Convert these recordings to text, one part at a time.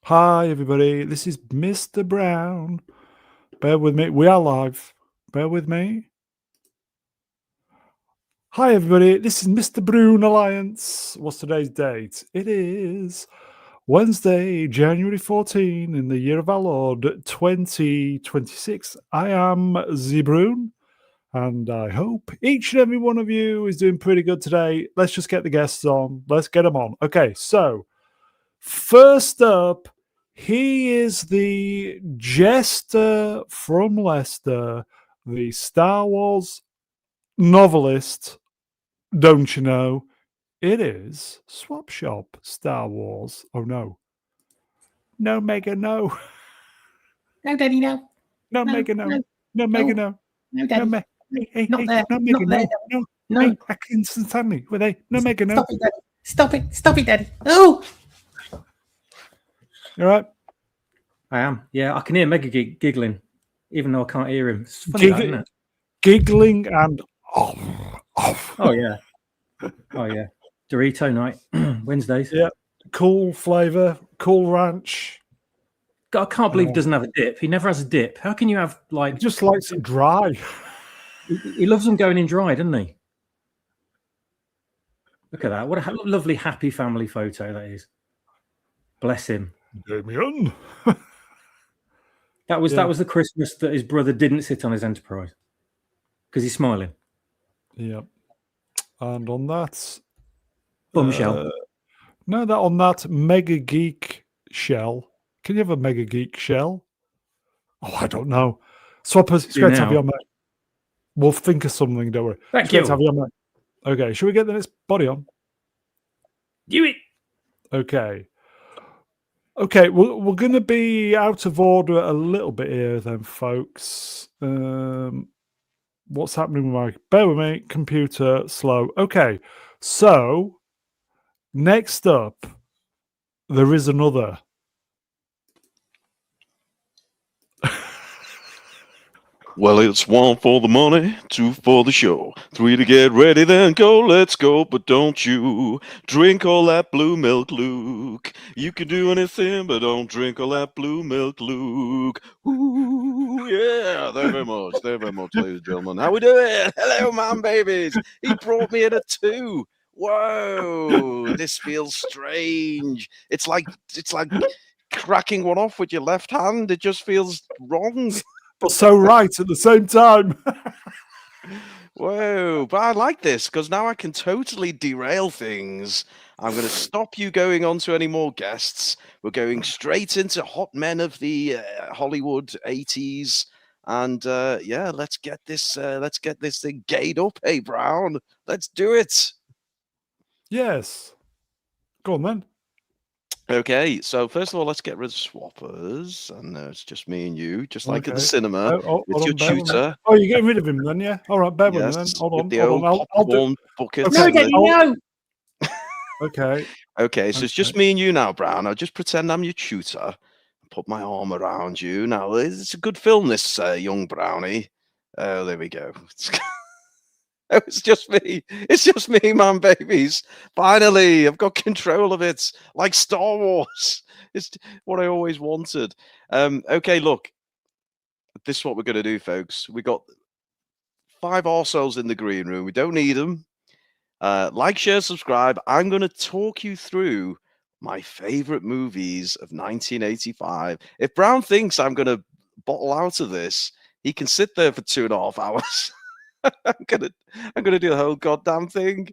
Hi, everybody. This is Mr. Brown. Bear with me. We are live. Bear with me. Hi, everybody. This is Mr. Brown Alliance. What's today's date? It is Wednesday, January 14, in the year of our Lord 2026. I am Zebroon, and I hope each and every one of you is doing pretty good today. Let's just get the guests on. Let's get them on. Okay, so first up, he is the jester from Leicester, the Star Wars novelist. Don't you know? It is Swap Shop Star Wars. Oh no. No, Mega, no. No, Daddy, no. No, Mega, no. No, Mega, no. No, No, Daddy. hey, Not there. no, Mega, Not there, no. Daddy. No, No. hey, Atkinson Stanley, were they? No, Mega, no. Stop it, Daddy. Stop it. Stop it, Daddy. Oh! You all right? I am. Yeah, I can hear Mega giggling, even though I can't hear him. It's funny, that, isn't it? Giggling and Oh yeah. Oh yeah. Dorito night, Wednesdays. Yeah, cool flavor, cool ranch. God, I can't believe he doesn't have a dip. He never has a dip. How can you have like? Just likes it dry. He loves them going in dry, doesn't he? Look at that! What a lovely, happy family photo that is. Bless him. Damien. That was the Christmas that his brother didn't sit on his Enterprise because he's smiling. Yep. And on that, Bombshell. no, that on that Mega Geek shell. Can you have a Mega Geek shell? Oh, I don't know. Swappers, it's great to have you on, mate. We'll think of something, don't worry. Thank you. Great to have you on, mate. Okay, should we get the next body on? Do it. Okay. Okay, we're going to be out of order a little bit here then, folks. What's happening with my... Bear with me, computer, slow. Okay, so next up, there is another. Well, it's 1 for the money, 2 for the show, 3 to get ready, then go, let's go. But don't you drink all that blue milk, Luke. You can do anything, but don't drink all that blue milk, Luke. Ooh, yeah, thank you very much, ladies and gentlemen. How we doing? Hello, man, babies. He brought me in a 2. Whoa, this feels strange. It's like cracking one off with your left hand. It just feels wrong. But so right at the same time. Whoa, but I like this because now I can totally derail things. I'm going to stop you going on to any more guests. We're going straight into hot men of the Hollywood 80s. And yeah, let's get this thing gayed up. Hey, Brown, let's do it. Yes. Go on then. Okay, so first of all, let's get rid of swappers, and it's just me and you, just like at the cinema with your tutor. Oh, you're getting rid of him then, yeah? All right, bear with me then. Hold on, the hold on. I'll do bucket. Okay, No, Daddy, no. Okay. Okay, so it's just me and you now, Brown. I'll just pretend I'm your tutor, put my arm around you. Now, it's a good film, this young brownie. Oh, there we go. It's just me. It's just me, man, babies. Finally, I've got control of it, like Star Wars. It's what I always wanted. Okay, look. This is what we're going to do, folks. We got 5 arseholes in the green room. We don't need them. Like, share, subscribe. I'm going to talk you through my favorite movies of 1985. If Brown thinks I'm going to bottle out of this, he can sit there for 2.5 hours. I'm gonna do the whole goddamn thing.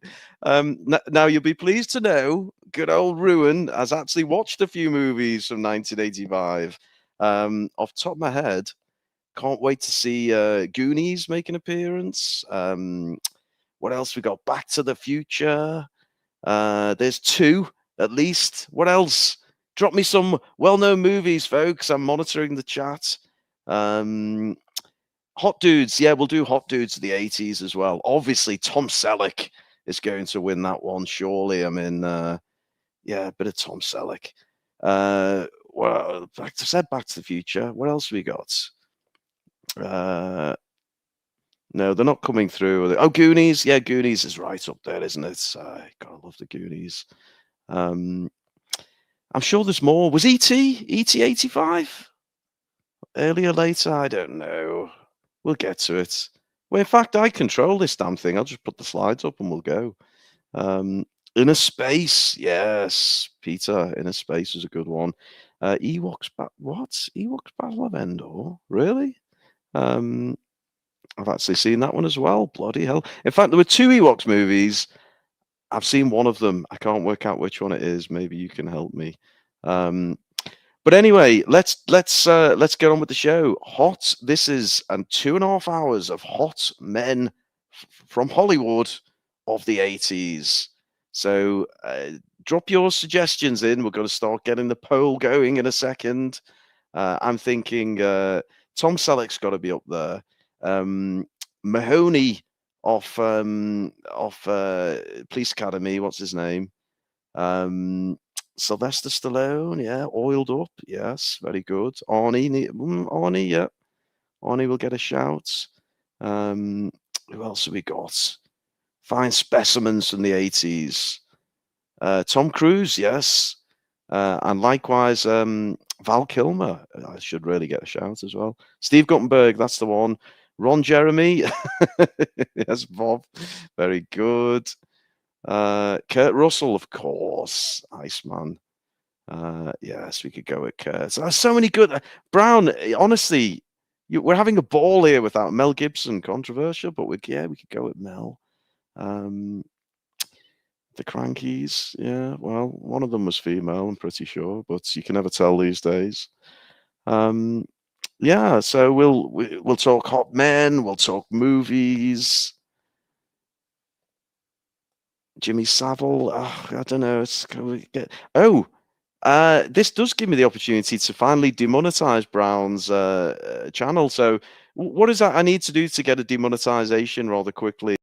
Now you'll be pleased to know, good old Ruin has actually watched a few movies from 1985. Off the top of my head, can't wait to see Goonies make an appearance. What else we got? Back to the Future. There's 2 at least. What else? Drop me some well-known movies, folks. I'm monitoring the chat. Hot Dudes, yeah, we'll do Hot Dudes of the 80s as well. Obviously, Tom Selleck is going to win that one, surely. I mean, yeah, a bit of Tom Selleck. Well, Back to the Future. What else have we got? No, they're not coming through. Oh, Goonies. Yeah, Goonies is right up there, isn't it? Gotta love the Goonies. I'm sure there's more. Was E.T. 85? Earlier, later? I don't know. We'll get to it. Well, in fact, I control this damn thing. I'll just put the slides up and we'll go. Inner Space, yes, Peter. Inner Space is a good one. Ewoks, what? Ewoks Battle of Endor? Really? I've actually seen that one as well. Bloody hell! In fact, there were 2 Ewoks movies. I've seen one of them. I can't work out which one it is. Maybe you can help me. But anyway, let's get on with the show. Hot. This is 2.5 hours of hot men from Hollywood of the 80s. So drop your suggestions in. We're going to start getting the poll going in a second. I'm thinking Tom Selleck's got to be up there. Mahoney off Police Academy. What's his name? Sylvester Stallone. Yeah, oiled up. Yes, very good. Arnie. Yeah, Arnie will get a shout. Who else have we got? Fine specimens from the 80s. Tom Cruise, yes. And likewise, Val Kilmer. I should really get a shout as well. Steve Guttenberg, that's the one. Ron Jeremy. Yes, Bob. Very good. Kurt Russell, of course. Iceman. Yes, we could go with Kurt. So there's so many good. Brown, honestly, we're having a ball here without Mel Gibson. Controversial, but we could go with Mel. The Crankies, yeah. Well, one of them was female, I'm pretty sure, but you can never tell these days. Yeah, so we'll talk hot men, we'll talk movies. Jimmy Savile, I don't know. This does give me the opportunity to finally demonetize Brown's channel. So, what is that I need to do to get a demonetization rather quickly?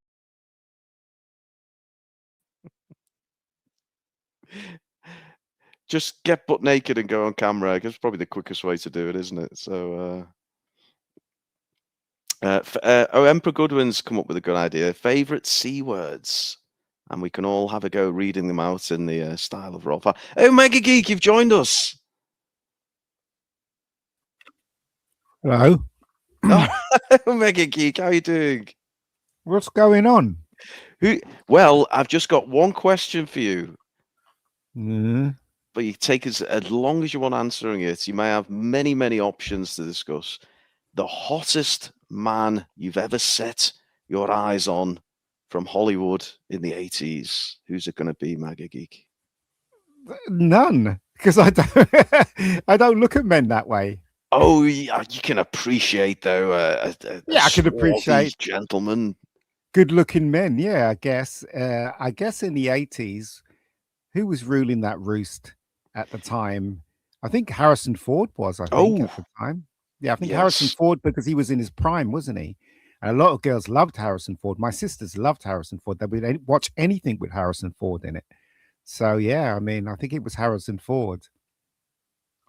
Just get butt naked and go on camera. That's probably the quickest way to do it, isn't it? So, Emperor Goodwin's come up with a good idea. Favorite C words, and we can all have a go reading them out in the style of Rolf. Oh, Mega Geek, you've joined us. Hello. Oh, Mega Geek, how are you doing? What's going on? Well, I've just got one question for you. Mm. But you take as long as you want answering it. You may have many, many options to discuss. The hottest man you've ever set your eyes on from Hollywood in the 80s. Who's it going to be, Mega Geek? None, because I don't look at men that way. Oh, yeah, you can appreciate though. I can appreciate gentlemen, good-looking men. Yeah, I guess. I guess in the 80s, who was ruling that roost at the time? I think Harrison Ford was. I think at the time. Yeah, I think Harrison Ford, because he was in his prime, wasn't he? And a lot of girls loved Harrison Ford. My sisters loved Harrison Ford. They would watch anything with Harrison Ford in it. So yeah, I mean, I think it was Harrison Ford.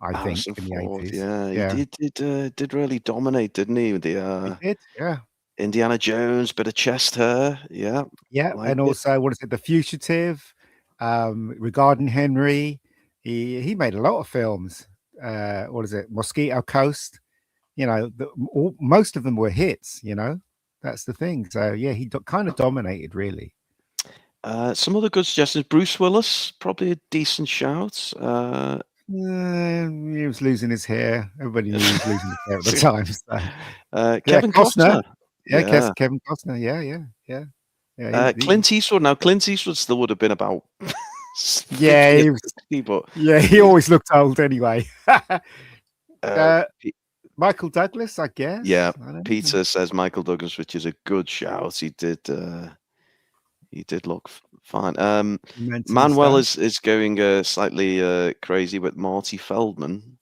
Harrison think in Ford, the 80s. yeah, he did really dominate, didn't he? He did, yeah. Indiana Jones, bit of chest hair, yeah. And also, what is it? The Fugitive, regarding Henry. He made a lot of films. What is it? Mosquito Coast. You know, most of them were hits. You know, that's the thing. So yeah, he kind of dominated, really. Some other good suggestions. Bruce Willis, probably a decent shout. He was losing his hair. Everybody knew he was losing his hair at the time. So. Kevin Costner. Yeah, Kevin Costner. Yeah. Clint Eastwood. Now, Clint Eastwood still would have been about. He was. 50, but he always looked old anyway. Michael Douglas, I guess. Yeah, Peter says Michael Douglas, which is a good shout. He did look fine. Manuel is going slightly crazy with Marty Feldman.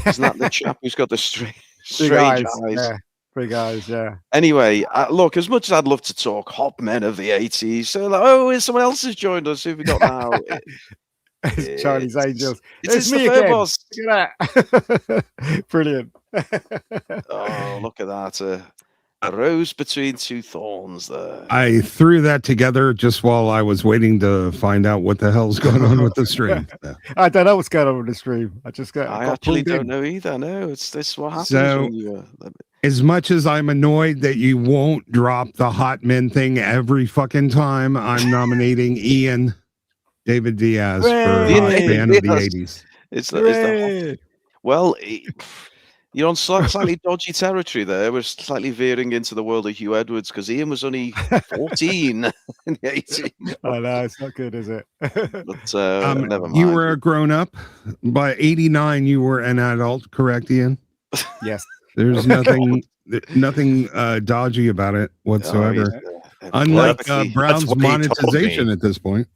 Isn't that the chap who's got the strange eyes? Yeah, big eyes, yeah. Anyway, look, as much as I'd love to talk hot men of the 80s, so someone else has joined us. Who have we got now? It's Charlie's Angels. It's me again. Look at that. Brilliant. Oh, look at that. A rose between two thorns there. I threw that together just while I was waiting to find out what the hell's going on with the stream. I don't know what's going on with the stream. I I actually don't know either. No, it's this what happens So, when you. As much as I'm annoyed that you won't drop the hot men thing every fucking time, I'm nominating Ian David Diaz for Hot Man of the 80s. It's the well, you're on slightly dodgy territory there. We're slightly veering into the world of Hugh Edwards because Ian was only 14 in the 80s. I know, it's not good, is it? But never mind. You were a grown up. By 89, you were an adult, correct, Ian? Yes. There's nothing dodgy about it whatsoever. Unlike Brown's monetization at this point.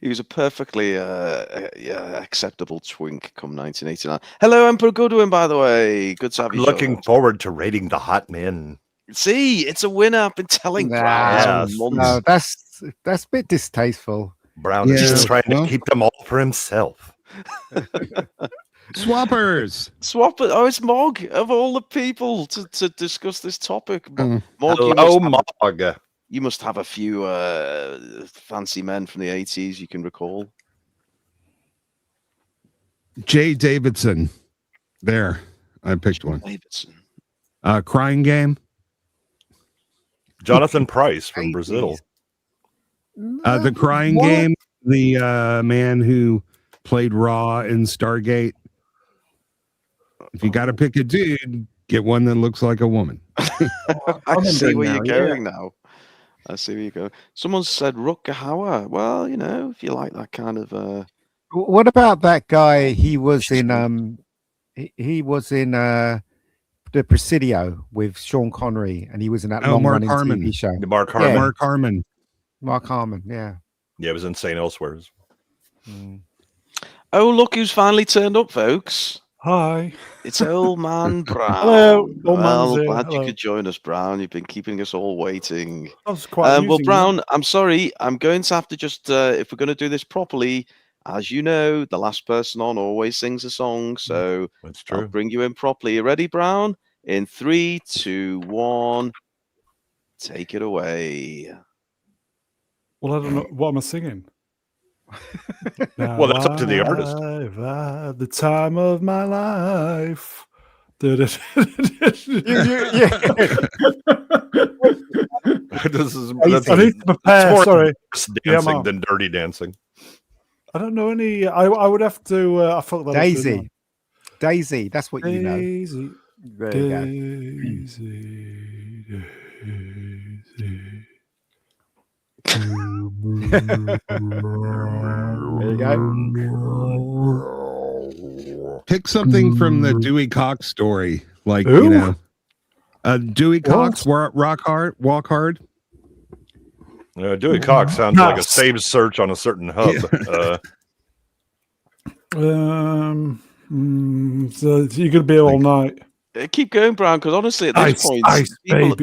He was a perfectly acceptable twink come 1989. Hello, Emperor Goodwin, by the way. Good to have you. Looking forward to rating the hot men. See, it's a winner. I've been telling Brown for months. No, that's a bit distasteful. Brown is just trying to keep them all for himself. Swappers. Oh, it's Mog of all the people to discuss this topic. Mog, Hello, Mog. You must have a few fancy men from the 80s you can recall. Jay Davidson. There. I picked one. Davidson. Crying Game. Jonathan Price from Brazil. The Crying Game. The man who played Raw in Stargate. If you got to pick a dude, get one that looks like a woman. I see where you're going now. I see where you go. Someone said Rutger Hauer. Well, you know, if you like that kind of. What about that guy? He was in the Presidio with Sean Connery, and he was in that long-running TV show. Mark Harmon. Yeah. Mark Harmon. Yeah. Yeah, it was insane elsewhere. Oh, look who's finally turned up, folks. Hi. It's old man Brown. Hello. Glad you could join us, Brown. You've been keeping us all waiting. That was quite well, Brown, I'm sorry. I'm going to have to just, if we're going to do this properly, as you know, the last person on always sings a song. So that's true. I'll bring you in properly. You ready, Brown? In 3, 2, 1. Take it away. Well, I don't know. What am I singing? Well, that's up to the artist. I've had the time of my life. This is I need to prepare. more Sorry. dancing than dirty dancing. I don't know any. I would have to. I thought that Daisy. Daisy. That's what you know. Daisy. There you go. There you go. Pick something from the Dewey Cox story, like Who? you know, Dewey Cox, Walk Hard. Dewey Cox sounds like a saved search on a certain hub. So you're gonna be here all night. Keep going, Brown, because honestly, at this point,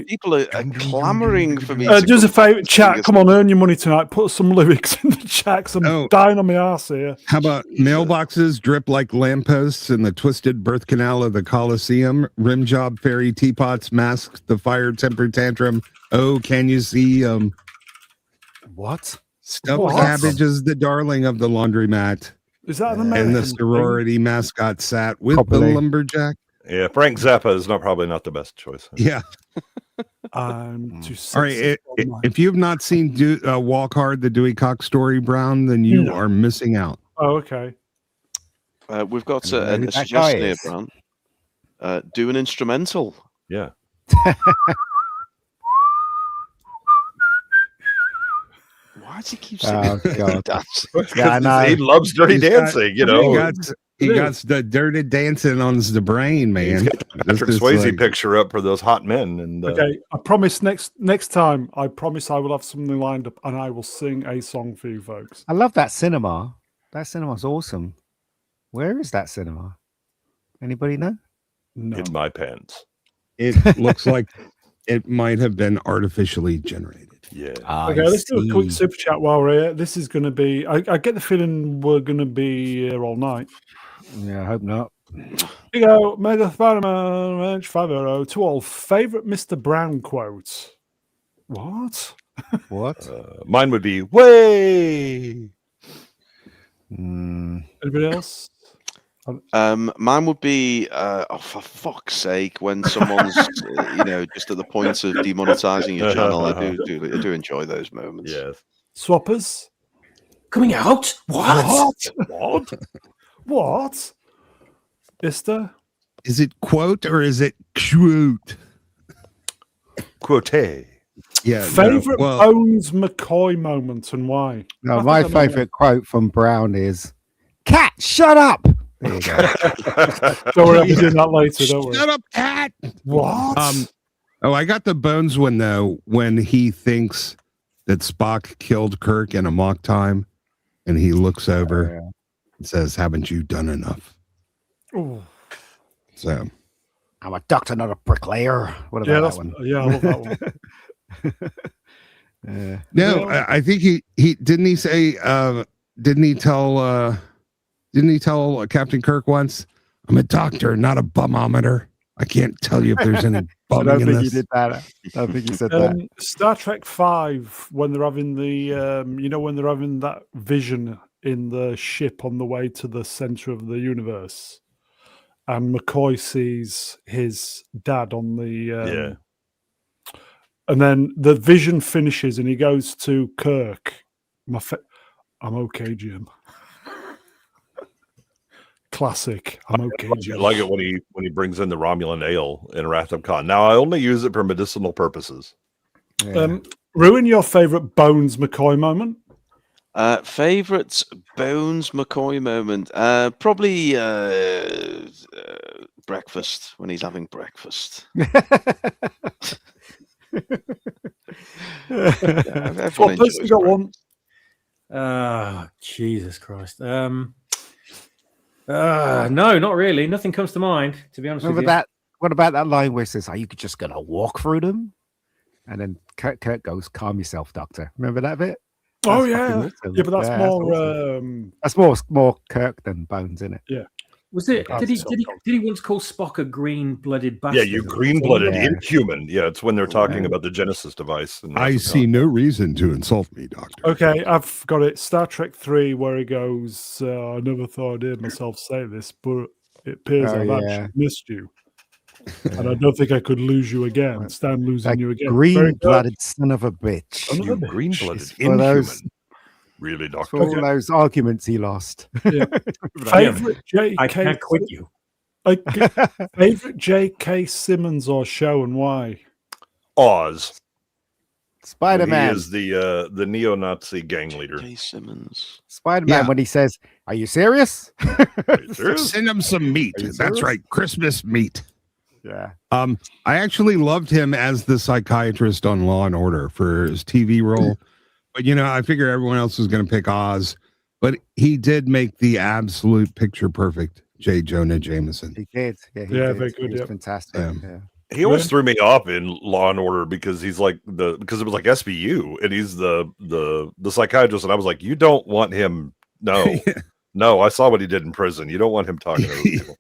people are clamoring for me. Do us a favour, chat. Come on, earn your money tonight. Put some lyrics in the chat. 'Cause I'm dying on my ass here. How about mailboxes drip like lampposts in the twisted birth canal of the Coliseum? Rim job fairy teapots mask the fire temper tantrum. Oh, can you see? What? Stuffed cabbage is the darling of the laundromat. Is that an American And the sorority mascot sat with the lumberjack. Yeah, Frank Zappa is probably not the best choice. Yeah. All right. If you've not seen Walk Hard, the Dewey Cox story, Brown, then you are missing out. Oh, okay. We've got a suggestion here, Brown. Do an instrumental. Yeah. Why does he keep singing? Yeah, I know. He loves dirty dancing, you know. He got the dirty dancing on his brain, man. He's got the Patrick Swayze picture up for those hot men. And okay, I promise next time, I promise I will have something lined up and I will sing a song for you folks. I love that cinema. That cinema's awesome. Where is that cinema? Anybody know? No. In my pants. It looks like it might have been artificially generated. Yeah. Okay, let's do a quick super chat while we're here. This is going to be. I get the feeling we're going to be here all night. Yeah, I hope not. Here you go. Mega Spider-Man Ranch 5 to all. Favorite Mr. Brown quote. What? What? Mine would be way. Anybody else? Mine would be, for fuck's sake, when someone's, just at the point of demonetizing your channel. I do enjoy those moments. Yes. Swappers. Coming out? What? What? What? Ista? Is it quote or is it quote? Quote. Yeah. Favorite well, Bones McCoy moment and why? No, I my think I know favourite quote from Brown is, "Cat, shut up." There you go. Don't worry, I'll be doing that later. Don't worry. shut up, cat. What? Oh, I got the Bones one though. When he thinks that Spock killed Kirk in a mock time, and he looks over and says, "Haven't you done enough?" Ooh. So I'm a doctor, not a bricklayer. What Yeah, about that's, that one? yeah, I love that one. no, Yeah. I think he didn't he say didn't he tell Captain Kirk once, "I'm a doctor, not a bumometer. I can't tell you if there's any I bumming don't in think he this." did that. I don't think he said that. Star Trek 5, when they're having the, when they're having that vision in the ship on the way to the center of the universe, and McCoy sees his dad on the, and then the vision finishes, and he goes to Kirk. I'm okay, Jim. Classic. I'm okay, I Jim. like it when he brings in the Romulan ale in Wrath of Khan. Now I only use it for medicinal purposes. Yeah. Ruin your favorite Bones McCoy moment. Favorite Bones McCoy moment? Probably breakfast, when he's having breakfast. Everyone Swappers, you enjoys got one. Jesus Christ. No, not really. Nothing comes to mind, to be honest with Remember you. that? What about that line where it says, "Are you just going to walk through them?" And then Kirk goes, "Calm yourself, doctor." Remember that bit? Oh That's yeah, fucking awesome. yeah, but that's Yeah, more. awesome. That's more Kirk than Bones, isn't it? Yeah. Was it? Calm Did he yourself, doctor. did he once call Spock a green-blooded Yeah, bastard? you green-blooded Yeah. inhuman. Yeah, it's when they're talking about the Genesis device. And I see no reason to insult me, Doctor. Okay, I've got it. Star Trek 3, where he goes, "I never thought I'd hear myself say this, but it appears Oh, I've yeah. actually missed you, and I don't think I could lose you again. Stand losing That you again." Very good. green-blooded son of a bitch. Son of a You bitch. green-blooded It's for inhuman. those- Really, Doctor? For all those arguments he lost. Yeah. Favorite I J.K. can't quit you. Favorite J.K. Simmons or show and why? Oz. Spider-Man. He is the neo-Nazi gang leader. J. Simmons. Spider-Man, Yeah. when he says, "Are you serious?" Send him some meat. Are you That's serious? right, Christmas meat. Yeah. I actually loved him as the psychiatrist on Law and Order for his TV role. But I figure everyone else was going to pick Oz, but he did make the absolute picture perfect J. Jonah Jameson. He did. Yeah, he Yeah, did. very good, He was yeah. fantastic. Yeah. Yeah. He always threw me off in Law and Order because he's like because it was like SVU and he's the psychiatrist, and I was like, you don't want him. No, no, I saw what he did in prison. You don't want him talking to those people.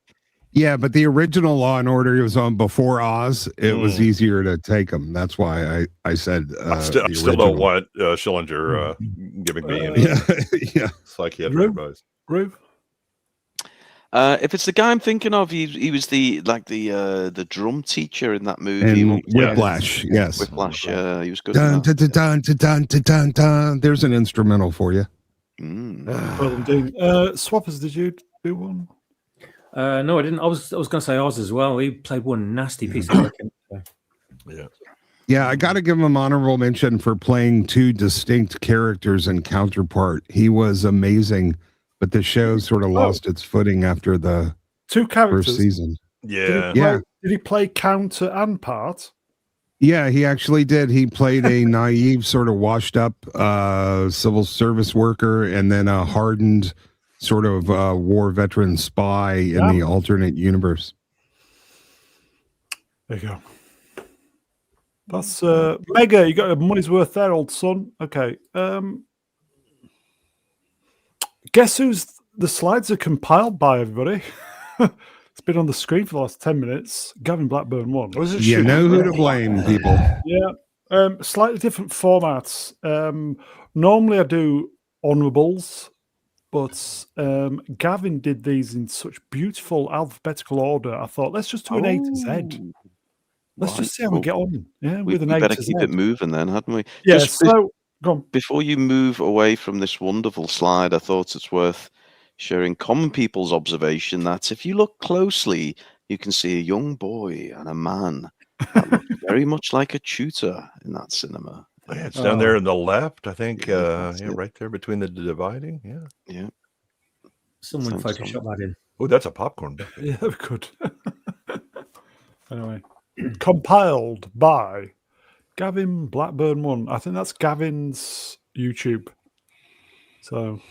Yeah, but the original Law and Order, it was on before Oz. It was easier to take him. That's why I said I still don't want Schillinger giving me any psychiatric advice. Rube? If it's the guy I'm thinking of, he was the drum teacher in that movie. And Whiplash, yes. Whiplash. He was good. Dun, dun, dun, dun, dun, dun, dun, dun. There's an instrumental for you. Well, indeed. Swappers, did you do one? No, I didn't. I was going to say Oz as well. He played one nasty piece of work. Yeah, I got to give him honorable mention for playing two distinct characters and counterpart. He was amazing, but the show sort of lost its footing after the two characters first season. Yeah, Did he play counter and part? Yeah, he actually did. He played a naive, sort of washed up civil service worker, and then a hardened sort of war veteran spy in the alternate universe. There you go. That's mega. You got your money's worth there, old son. Okay. Guess who's the slides are compiled by, everybody? It's been on the screen for the last 10 minutes. Gavin Blackburn won. Was it You shooting? know who to blame, people. Yeah. Slightly different formats. Normally I do honourables, but Gavin did these in such beautiful alphabetical order. I thought, let's just do an A to Z. Oh, Let's right. just see how we get on. Yeah, We with an A better to keep Z. it moving then, hadn't we? Yeah, Just be- so go on. before you move away from this wonderful slide, I thought it's worth sharing common people's observation that if you look closely, you can see a young boy and a man that looks very much like a tutor in that cinema. Yeah, it's down there Oh. in the left, I think. Yeah, Yeah, that's it. right there between the dividing. Yeah. Yeah. Someone Thanks, Photoshop that in. Oh, that's a popcorn bucket. Yeah, we could. Anyway, compiled by Gavin Blackburn 1. I think that's Gavin's YouTube. So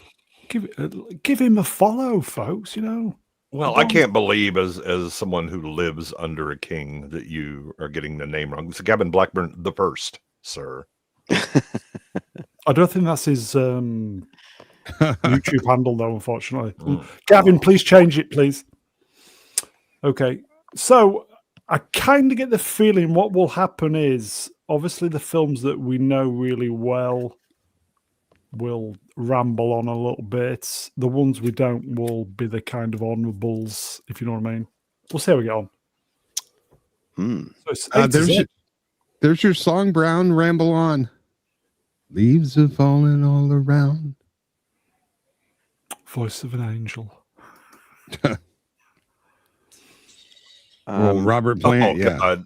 give him a follow, folks. You know. Well, I can't believe as someone who lives under a king that you are getting the name wrong. It's Gavin Blackburn the First, sir. I don't think that's his YouTube handle, though. Unfortunately, Mm. Gavin, please change it, please. Okay, so I kind of get the feeling what will happen is obviously the films that we know really well will ramble on a little bit. The ones we don't will be the kind of honourables, if you know what I mean. We'll see how we get on. Hmm. So it's A to Z. There's your song, Brown. Ramble on. Leaves are falling all around. Voice of an angel. Well, Robert Plant, yeah. God.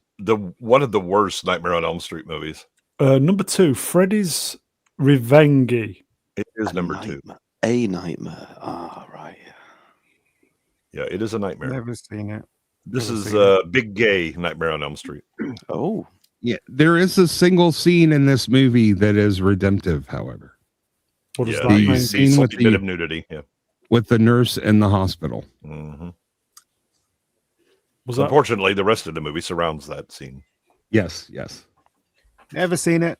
One of the worst Nightmare on Elm Street movies. Number 2, Freddy's Revenge. It is number 2. A nightmare. Ah, right. Yeah, it is a nightmare. Never seen it. This never is seen Big Gay Nightmare on Elm Street. Oh, Yeah, there is a single scene in this movie that is redemptive, however, What does Yeah, that the mean? scene with bit of the nudity. Yeah. with the nurse in the hospital. hmm Was that Unfortunately, the rest of the movie surrounds that scene. Yes, yes. Never seen it.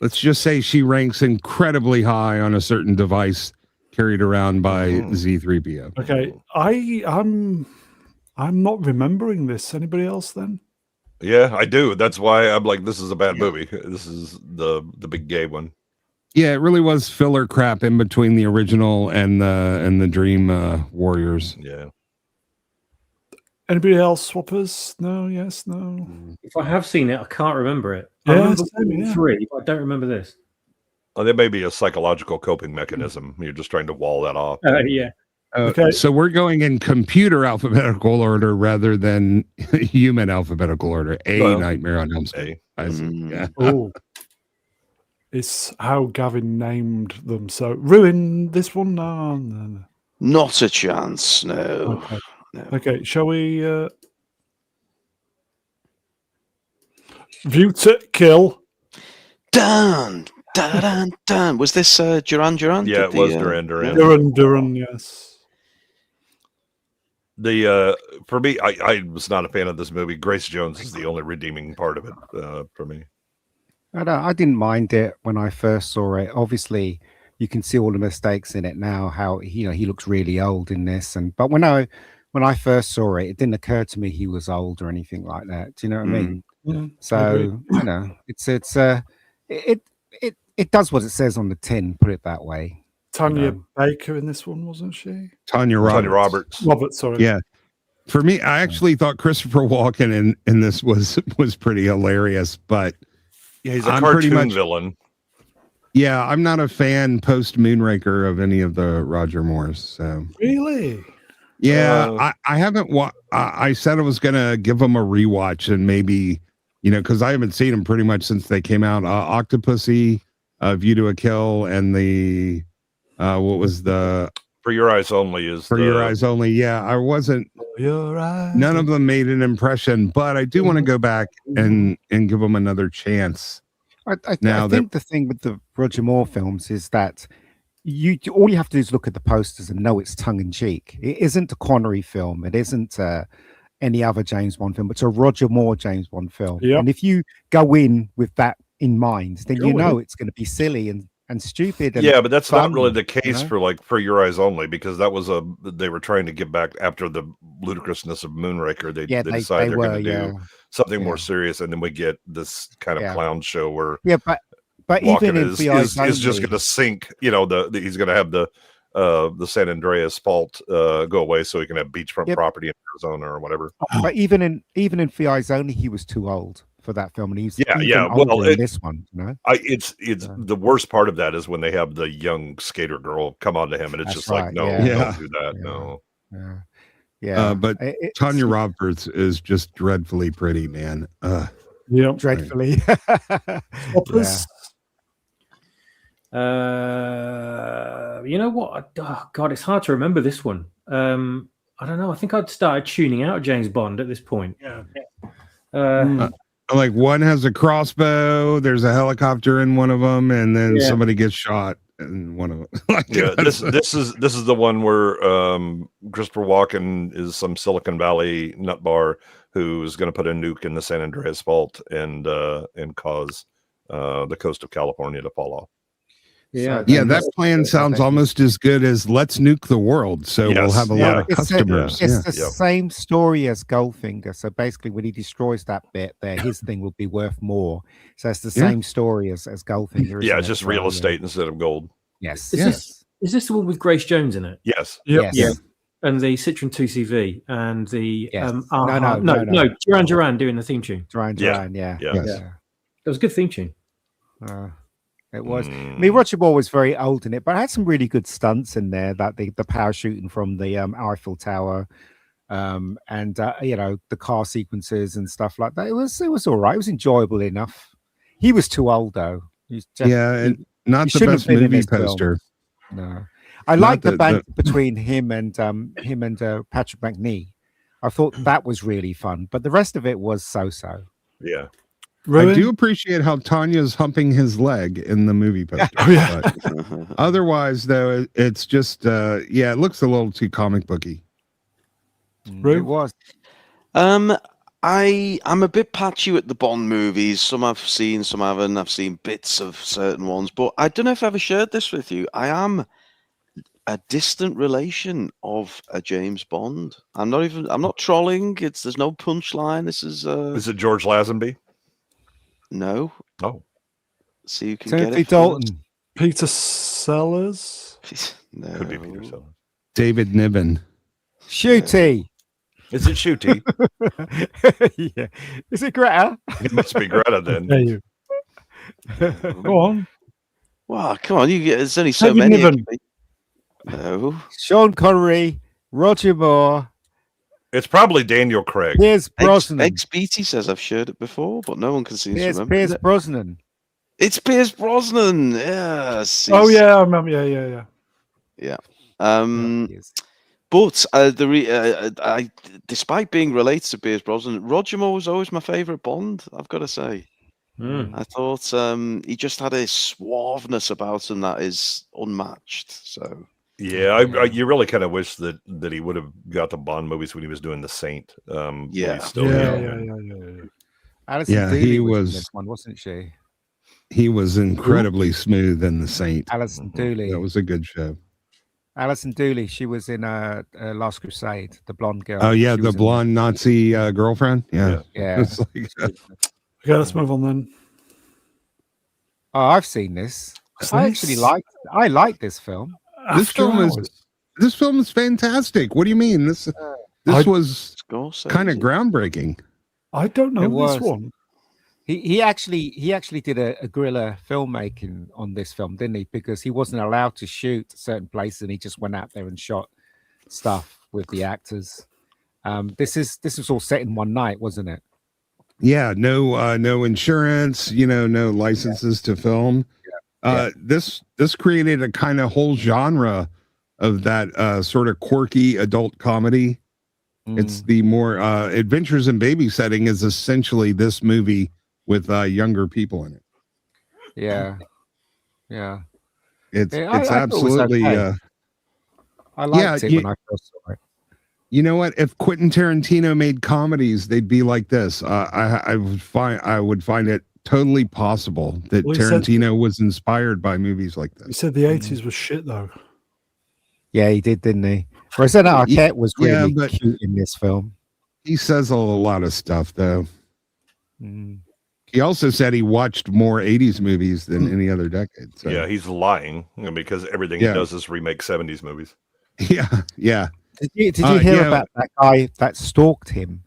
Let's just say she ranks incredibly high on a certain device carried around by Mhm. Z3PO. okay? I'm not remembering this. Anybody else then? Yeah, I do. That's why I'm like, this is a bad movie. This is the Big Gay one. Yeah, it really was filler crap in between the original and the Dream Warriors. Yeah. Anybody else? Swappers? No. Yes. No. If I have seen it, I can't remember it. I Yeah, remember same, yeah. 3, but I don't remember this. Well, there may be a psychological coping mechanism. You're just trying to wall that off. Yeah. Okay. So we're going in computer alphabetical order rather than human alphabetical order. Well, Nightmare on Elm Street. A. I see. Mm. Yeah. Oh, it's how Gavin named them. So ruin this one? No. not a chance. No. Okay. No. Okay. Shall we? View to kill. Dun, dun, dun, dun. Was this Duran Duran? Yeah, Did it was the, Duran Duran. Duran. Yes. The for me, I was not a fan of this movie. Grace Jones is the only redeeming part of it for me. I didn't mind it when I first saw it. Obviously, you can see all the mistakes in it now. How he looks really old in this, but when I first saw it, it didn't occur to me he was old or anything like that. Do you know what I mean? Yeah, So it does what it says on the tin. Put it that way. Tanya No. Baker in this one, wasn't she? Tanya Roberts. Robert, sorry. Yeah. For me, I actually thought Christopher Walken in this was pretty hilarious, but Yeah, he's a I'm pretty cartoon much- villain. yeah, I'm not a fan post Moonraker of any of the Roger Moores. So Really? yeah, I haven't. I said I was gonna give them a rewatch and maybe because I haven't seen them pretty much since they came out. Octopussy, View to a Kill, and the what was the For Your Eyes Only is For Your Eyes Only. Yeah, I wasn't. You're right. None of them made an impression, but I do want to go back and give them another chance. I Now think the thing with the Roger Moore films is that all you have to do is look at the posters and know it's tongue in cheek. It isn't a Connery film. It isn't any other James Bond film. It's a Roger Moore James Bond film. Yep. And if you go in with that in mind, then Go you know in. it's going to be silly and and stupid. And Yeah, but that's not fun, really the case you know? for Your Eyes Only, because that was they were trying to get back after the ludicrousness of Moonraker. They decided they're going to do something more serious, and then we get this kind of clown show where but Walken even in is just going to sink. You know, he's going to have the San Andreas fault go away so he can have beachfront property in Arizona or whatever. But even in For Eyes Only, he was too old for that film, and he's older in this one. You know, it's the worst part of that is when they have the young skater girl come on to him, and it's just like, no, don't do that. No. But Tanya Roberts is just dreadfully pretty, man. Dreadfully. You know what? Oh, God, it's hard to remember this one. I don't know. I think I'd started tuning out James Bond at this point. Like one has a crossbow, there's a helicopter in one of them, and then somebody gets shot in one of them. This is the one where Christopher Walken is some Silicon Valley nut bar who's going to put a nuke in the San Andreas fault and cause the coast of California to fall off. That plan sounds almost as good as Let's Nuke the World. So we'll have a lot of customers. It's the same story as Goldfinger. So basically, when he destroys that bit there, his thing will be worth more. So it's the same story as Goldfinger. Yeah, it's just real estate instead of gold. Yes. Is this the one with Grace Jones in it? Yes. Yep. Yeah. And the Citroen 2CV and the no, Duran Duran doing the theme tune. Duran Duran, yeah. That was a good theme tune. It was. I mean, Roger Moore was very old in it, but it had some really good stunts in there. That the parachuting from the Eiffel Tower, and the car sequences and stuff like that. It was all right. It was enjoyable enough. He was too old though. And not the best movie poster. No, I like the bank between him and Patrick McNee. I thought that was really fun, but the rest of it was so-so. Yeah. Really? I do appreciate how Tanya's humping his leg in the movie poster. But otherwise, though, it's just it looks a little too comic booky. It was. I'm a bit patchy at the Bond movies. Some I've seen, some I haven't. I've seen bits of certain ones, but I don't know if I ever shared this with you. I am a distant relation of a James Bond. I'm not trolling. There's no punchline. This is. Is it George Lazenby? No. Oh. See, you can Timothy get it. Dalton. Peter Sellers. No. Could be Peter Sellers. David Niven. Shooty. Is it Shooty? Yeah. Is it Greta? It must be Greta then. Go on. Wow, come on. There's only so David many. Niven. No. Sean Connery, Roger Moore. It's probably Daniel Craig. Pierce Brosnan. Ex-BT says I've shared it before, but no one can seem to remember. Pierce Brosnan. It's Pierce Brosnan. Yes. Oh yeah, I remember. Yeah. Yeah. But despite being related to Pierce Brosnan, Roger Moore was always my favourite Bond. I've got to say. I thought he just had a suaveness about him that is unmatched. So. Yeah, you really kind of wish that he would have got the Bond movies when he was doing The Saint. Yeah. Alison Dooley was in this one, wasn't she? He was incredibly smooth in The Saint. Alison Dooley. That was a good show. Alison Dooley, she was in Last Crusade, the blonde girl. Oh yeah, the blonde Nazi girlfriend. Yeah. Okay, let's move on then. Oh, I've seen this. I like this film. This film is fantastic. What do you mean? This was kind of groundbreaking. I don't know this one. He actually did a guerrilla filmmaking on this film, didn't he? Because he wasn't allowed to shoot certain places, and he just went out there and shot stuff with the actors. This was all set in one night, wasn't it? Yeah, no insurance, no licenses to film. This created a kind of whole genre of that sort of quirky adult comedy. It's the more Adventures in Babysitting is essentially this movie with younger people in it. Yeah. It's absolutely. I liked it when I first saw it. You know what? If Quentin Tarantino made comedies, they'd be like this. I would find it totally possible that Well, he said- Tarantino was inspired by movies like He this. said the 80s was shit, though. Yeah, he did, didn't he? Rosanna Arquette was Yeah, really but- cute in this film. He says a lot of stuff, though. Mm. He also said he watched more 80s movies than Hmm. any other decade. So. Yeah, he's lying because everything Yeah. he does is remake 70s movies. Yeah. Did you hear yeah. about that guy that stalked him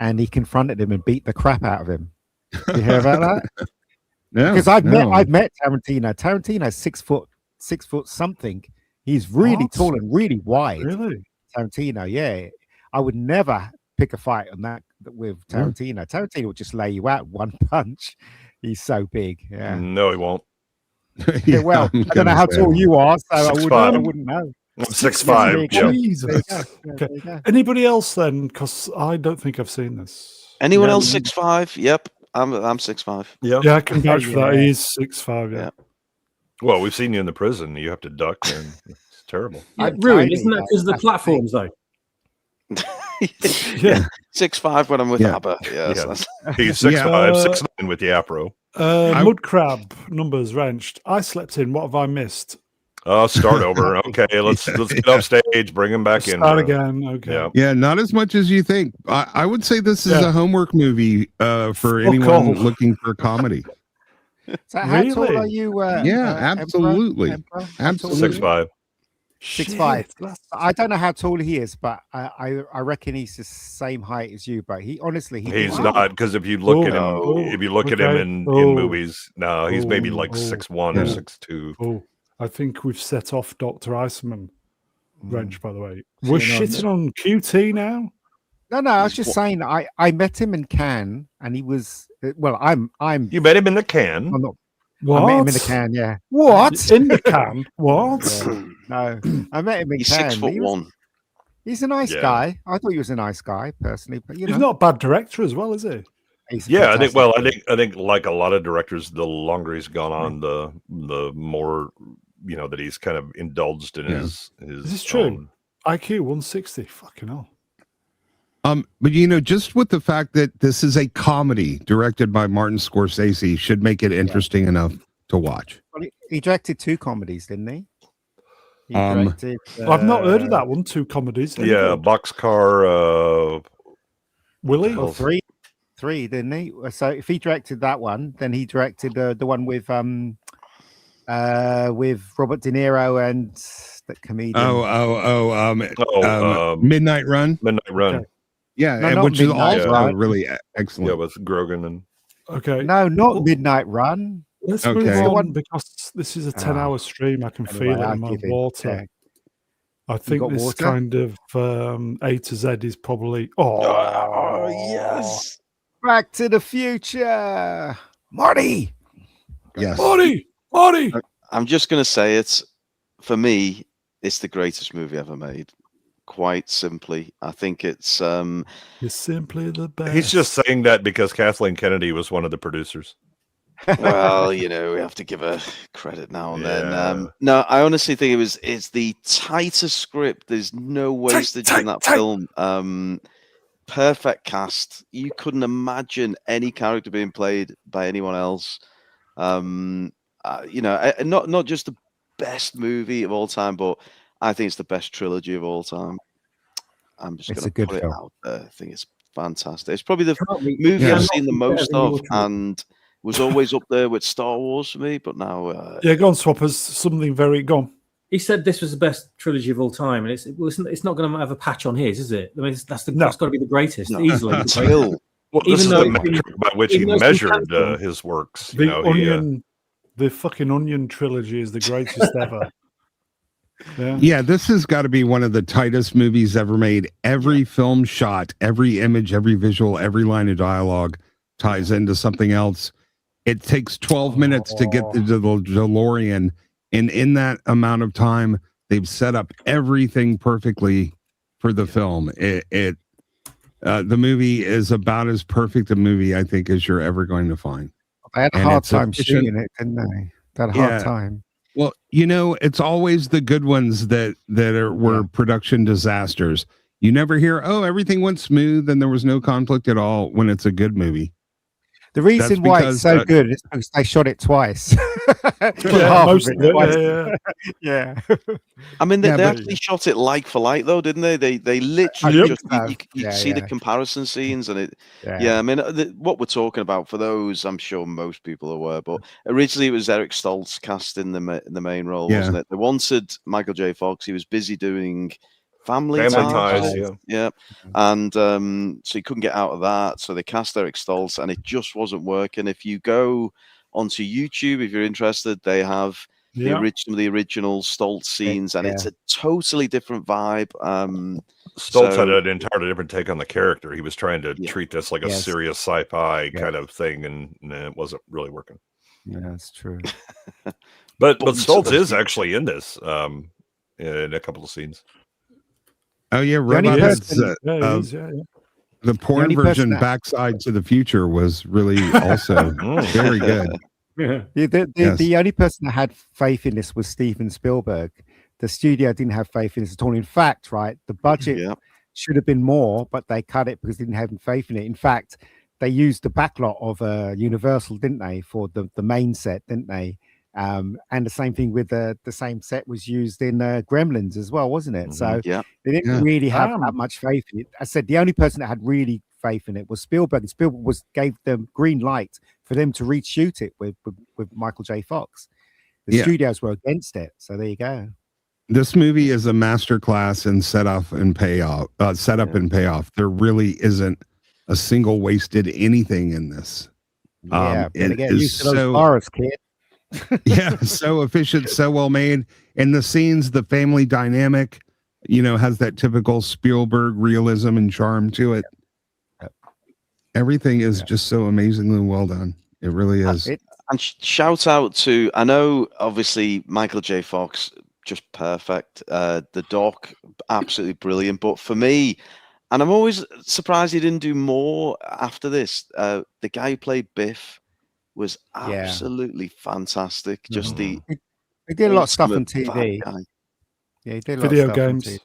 and he confronted him and beat the crap out of him? Did you hear about that? No, Because I've no. met Tarantino. Tarantino's 6 foot something. He's really What? tall and really wide. Really? Tarantino, yeah. I would never pick a fight on that with Tarantino. Tarantino would just lay you out one punch. He's so big. Yeah. No, he won't. Yeah, well, I'm I don't know gonna how say tall that. you are, so I 6'5". wouldn't know. I'm There 6'5". you Yeah. go. Jesus. There you go. Yeah, Okay. there you go. Anybody else then? Because I don't think I've seen this. Anyone No. else 6'5"? Yep, I'm 6'5". Yeah. Yeah, I can vouch for that. Yeah. He is 6'5". Yeah. Yeah. Well, we've seen you in the prison. You have to duck, and it's terrible. Yeah, I'm ruined, tiny, isn't that because of the that's the platforms, though? Yeah. 6'5" when I'm with Yeah. ABBA. Yes, Yeah. that's- He's Yeah. 6'5", Uh, 6'9" with the Apro. Mud crab numbers wrenched. I slept in. What have I missed? Start over. Okay, let's get off stage. Bring him back in. Start bro. again. Okay. Yeah. Yeah, not as much as you think. I would say this is Yeah. a homework movie for Fuck anyone off. looking for comedy. So how tall Really? are you? Yeah, absolutely. Emperor? How tall are you? 6'5". 6'5". Shit, that's- I don't know how tall he is, but I reckon he's the same height as you. But he honestly, He's wow. not, because if you look at him, Oh, if you look at him okay. in Oh. movies, no, he's maybe like Oh. 6'1" or Yeah. 6'2". Oh, I think we've set off Dr. Iceman. Wrench, by the way. Shitting We're on shitting on QT now. No, I was He's just what- saying. I met him in Cannes, and he was well. I'm You met him in the can. I'm not. What? I met him in the Cannes. Yeah. What? In the can? What? Yeah. No, I met him in He's Cannes. 6'1". He's a nice Yeah. guy. I thought he was a nice guy personally, but you He's know, not a bad director as well, is he? he's Yeah, I think. fantastic. Well, I think like a lot of directors, the longer he's gone on, the more that he's kind of indulged in Yeah. his. Is this true? own- IQ 160. Fucking hell. But just with the fact that this is a comedy directed by Martin Scorsese should make it interesting enough to watch. Well, he directed 2 comedies, didn't he? He Um, directed. I've not heard of that one. 2 comedies. Any Yeah, good? Boxcar. Willie? Well, 3, didn't he? So if he directed that one, then he directed the one with Robert De Niro and the comedian. Midnight Run. Midnight Run. Okay. Yeah, No, and not which is Midnight also Run. really Yeah, excellent. with Grogan and Okay. No, not Midnight Run. Let's Okay. move The on one- because this is a Ah. 10-hour stream. I can Anyway, feel it I'll in my give it, water. yeah. I think got this water? kind of A to Z is probably. Oh, yes. Back to the Future, Marty. Yes. Marty! Marty! I'm just going to say it. For me, it's the greatest movie ever made. Quite simply. I think it's... You're simply the best. he's just saying that because Kathleen Kennedy was one of the producers. well, we have to give her credit now and Yeah. then. No, I honestly think it's the tightest script. There's no wastage in that film. Perfect cast. You couldn't imagine any character being played by anyone else. Not just the best movie of all time, but I think it's the best trilogy of all time. I'm just It's going a to good put it film. out there. I think it's fantastic. It's probably the Can't be- movie Yeah. I've seen the most Better than of, your choice. and was always up there with Star Wars for me. But now, Yeah, go on, Swappers. Something very. Go on. He said this was the best trilogy of all time, and it's not going to have a patch on his, is it? I mean, that's No. got to be the greatest, no, easily. still, Well, Even this is though the it's been- metric by which he even though it's been measured cancelled. his works. The He, Onion, the fucking Onion trilogy is the greatest ever. Yeah. Yeah, this has got to be one of the tightest movies ever made. Every film shot, every image, every visual, every line of dialogue ties into something else. It takes 12 minutes to get to the DeLorean, and in that amount of time, they've set up everything perfectly for the film. The movie is about as perfect a movie, I think, as you're ever going to find. They had a And hard it's time efficient. shooting it, didn't they? They had a hard Yeah. time. Well, it's always the good ones that were production disasters. You never hear, oh, everything went smooth and there was no conflict at all when it's a good movie. The reason why it's so good is because they shot it twice. Most of it, yeah. I mean, they actually shot it like for like, though, didn't they? They literally just you see the comparison scenes, and it. Yeah, I mean, what we're talking about for those, I'm sure most people are aware, but originally it was Eric Stoltz cast in the main role, wasn't it? They wanted Michael J. Fox. He was busy doing Family Ties, yeah. And so he couldn't get out of that. So they cast Eric Stoltz, and it just wasn't working. If you go onto YouTube, if you're interested, they have some of the original Stoltz scenes, and it's a totally different vibe. Stoltz had an entirely different take on the character. He was trying to treat this like a serious sci-fi kind of thing, and it wasn't really working. Yeah, that's true. but Stoltz is actually in this in a couple of scenes. Oh yeah, Robot the porn version Backside to the Future was really also very good. The only person that had faith in this was Steven Spielberg. The studio didn't have faith in this at all. In fact, right, the budget should have been more, but they cut it because they didn't have faith in it. In fact, they used the backlot of Universal, didn't they, for the main set, didn't they? And the same thing with the same set was used in Gremlins as well, wasn't it? So they didn't really have that much faith in it. I said the only person that had really faith in it was Spielberg, and Spielberg gave them green light for them to reshoot it with Michael J. Fox. The studios were against it, so there you go. This movie is a masterclass in setup and payoff. There really isn't a single wasted anything in this. Yeah, it is so bars, kid. Yeah, so efficient, so well made, and the scenes, the family dynamic, has that typical Spielberg realism and charm to it. Everything is just so amazingly well done. It really is. And shout out to, I know obviously Michael J. Fox, just perfect. The doc, absolutely brilliant. But for me, and I'm always surprised he didn't do more after this. The guy who played Biff was absolutely fantastic. Just he did a lot of stuff on TV. Yeah, he did a lot video of stuff games. On TV.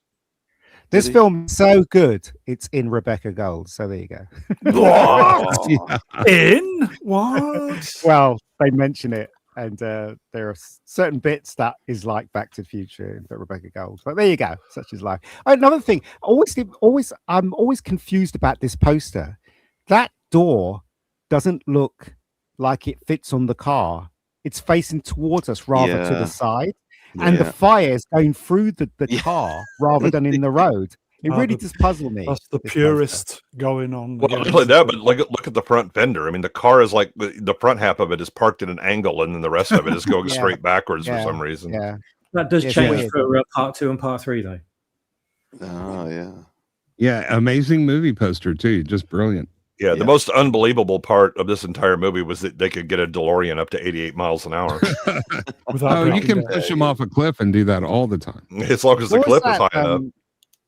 This film is so good, it's in Rebecca Gold. So there you go. What? In what? Well, they mention it, and there are certain bits that is like Back to the Future, but Rebecca Gold. But there you go. Such is life. Another thing, I'm always confused about this poster. That door doesn't look like it fits on the car. It's facing towards us rather to the side. And the fire is going through the car rather than in the road. It really does puzzle me. That's the purist going on. Well, not only that, but look at the front fender. I mean, the car is like the front half of it is parked at an angle, and then the rest of it is going straight backwards for some reason. Yeah, that does change for part 2 and part 3, though. Oh yeah, yeah, amazing movie poster too, just brilliant. Yeah, the most unbelievable part of this entire movie was that they could get a DeLorean up to 88 miles an hour. You can push him off a cliff and do that all the time. As long as the cliff is high enough.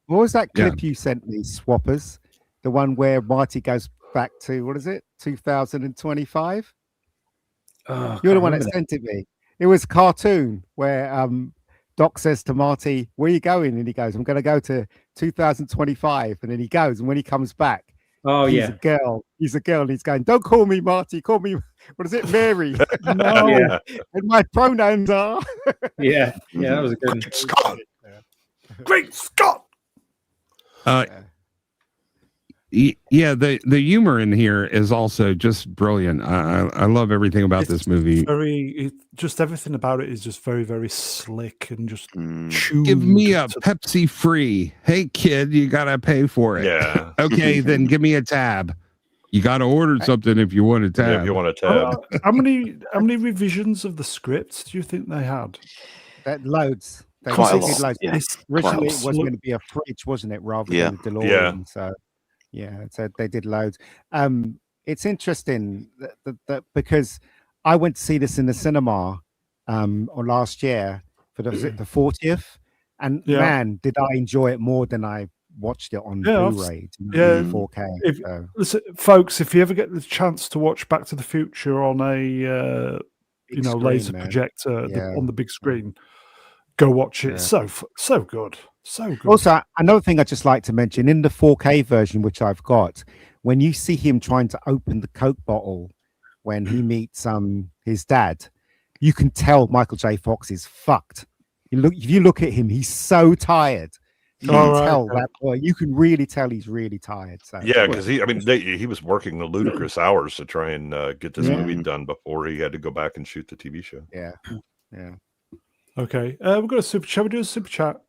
What was that clip you sent me, Swappers? The one where Marty goes back to, 2025? You're the one that sent it me. It was a cartoon where Doc says to Marty, "Where are you going?" And he goes, "I'm going to go to 2025." And then he goes, and when he comes back, he's a girl. He's a girl. And he's going, "Don't call me Marty. Call me, what is it, Mary?" No. And my pronouns are. Yeah, that was a good Great Scott. Great Scott. The humor in here is also just brilliant. I love everything about this movie. Just everything about it is just very, very slick and just tuned. Give me a Pepsi free. Hey kid, you gotta pay for it. Yeah. Okay, then give me a tab. You gotta order something if you want a tab. Yeah, if you want a tab. How many revisions of the script do you think they had? Loads. Quite a lot. Yeah. Originally, it was going to be a fridge, wasn't it, rather than a DeLorean? So. Yeah, so they did loads. It's interesting that because I went to see this in the cinema last year for the 40th, and man, did I enjoy it more than I watched it on Blu-ray, 4K. Listen, folks, if you ever get the chance to watch Back to the Future on a laser projector on the big screen, go watch it. So good. So good. Also, another thing I'd just like to mention, in the 4K version, which I've got, when you see him trying to open the Coke bottle when he meets his dad. You can tell Michael J. Fox is fucked. If you look at him, he's so tired. You can tell that boy. You can really tell he's really tired. So yeah, because he was working the ludicrous hours to try and get this movie done before he had to go back and shoot the TV show. Yeah. Okay, we've got a super chat. We do a super chat.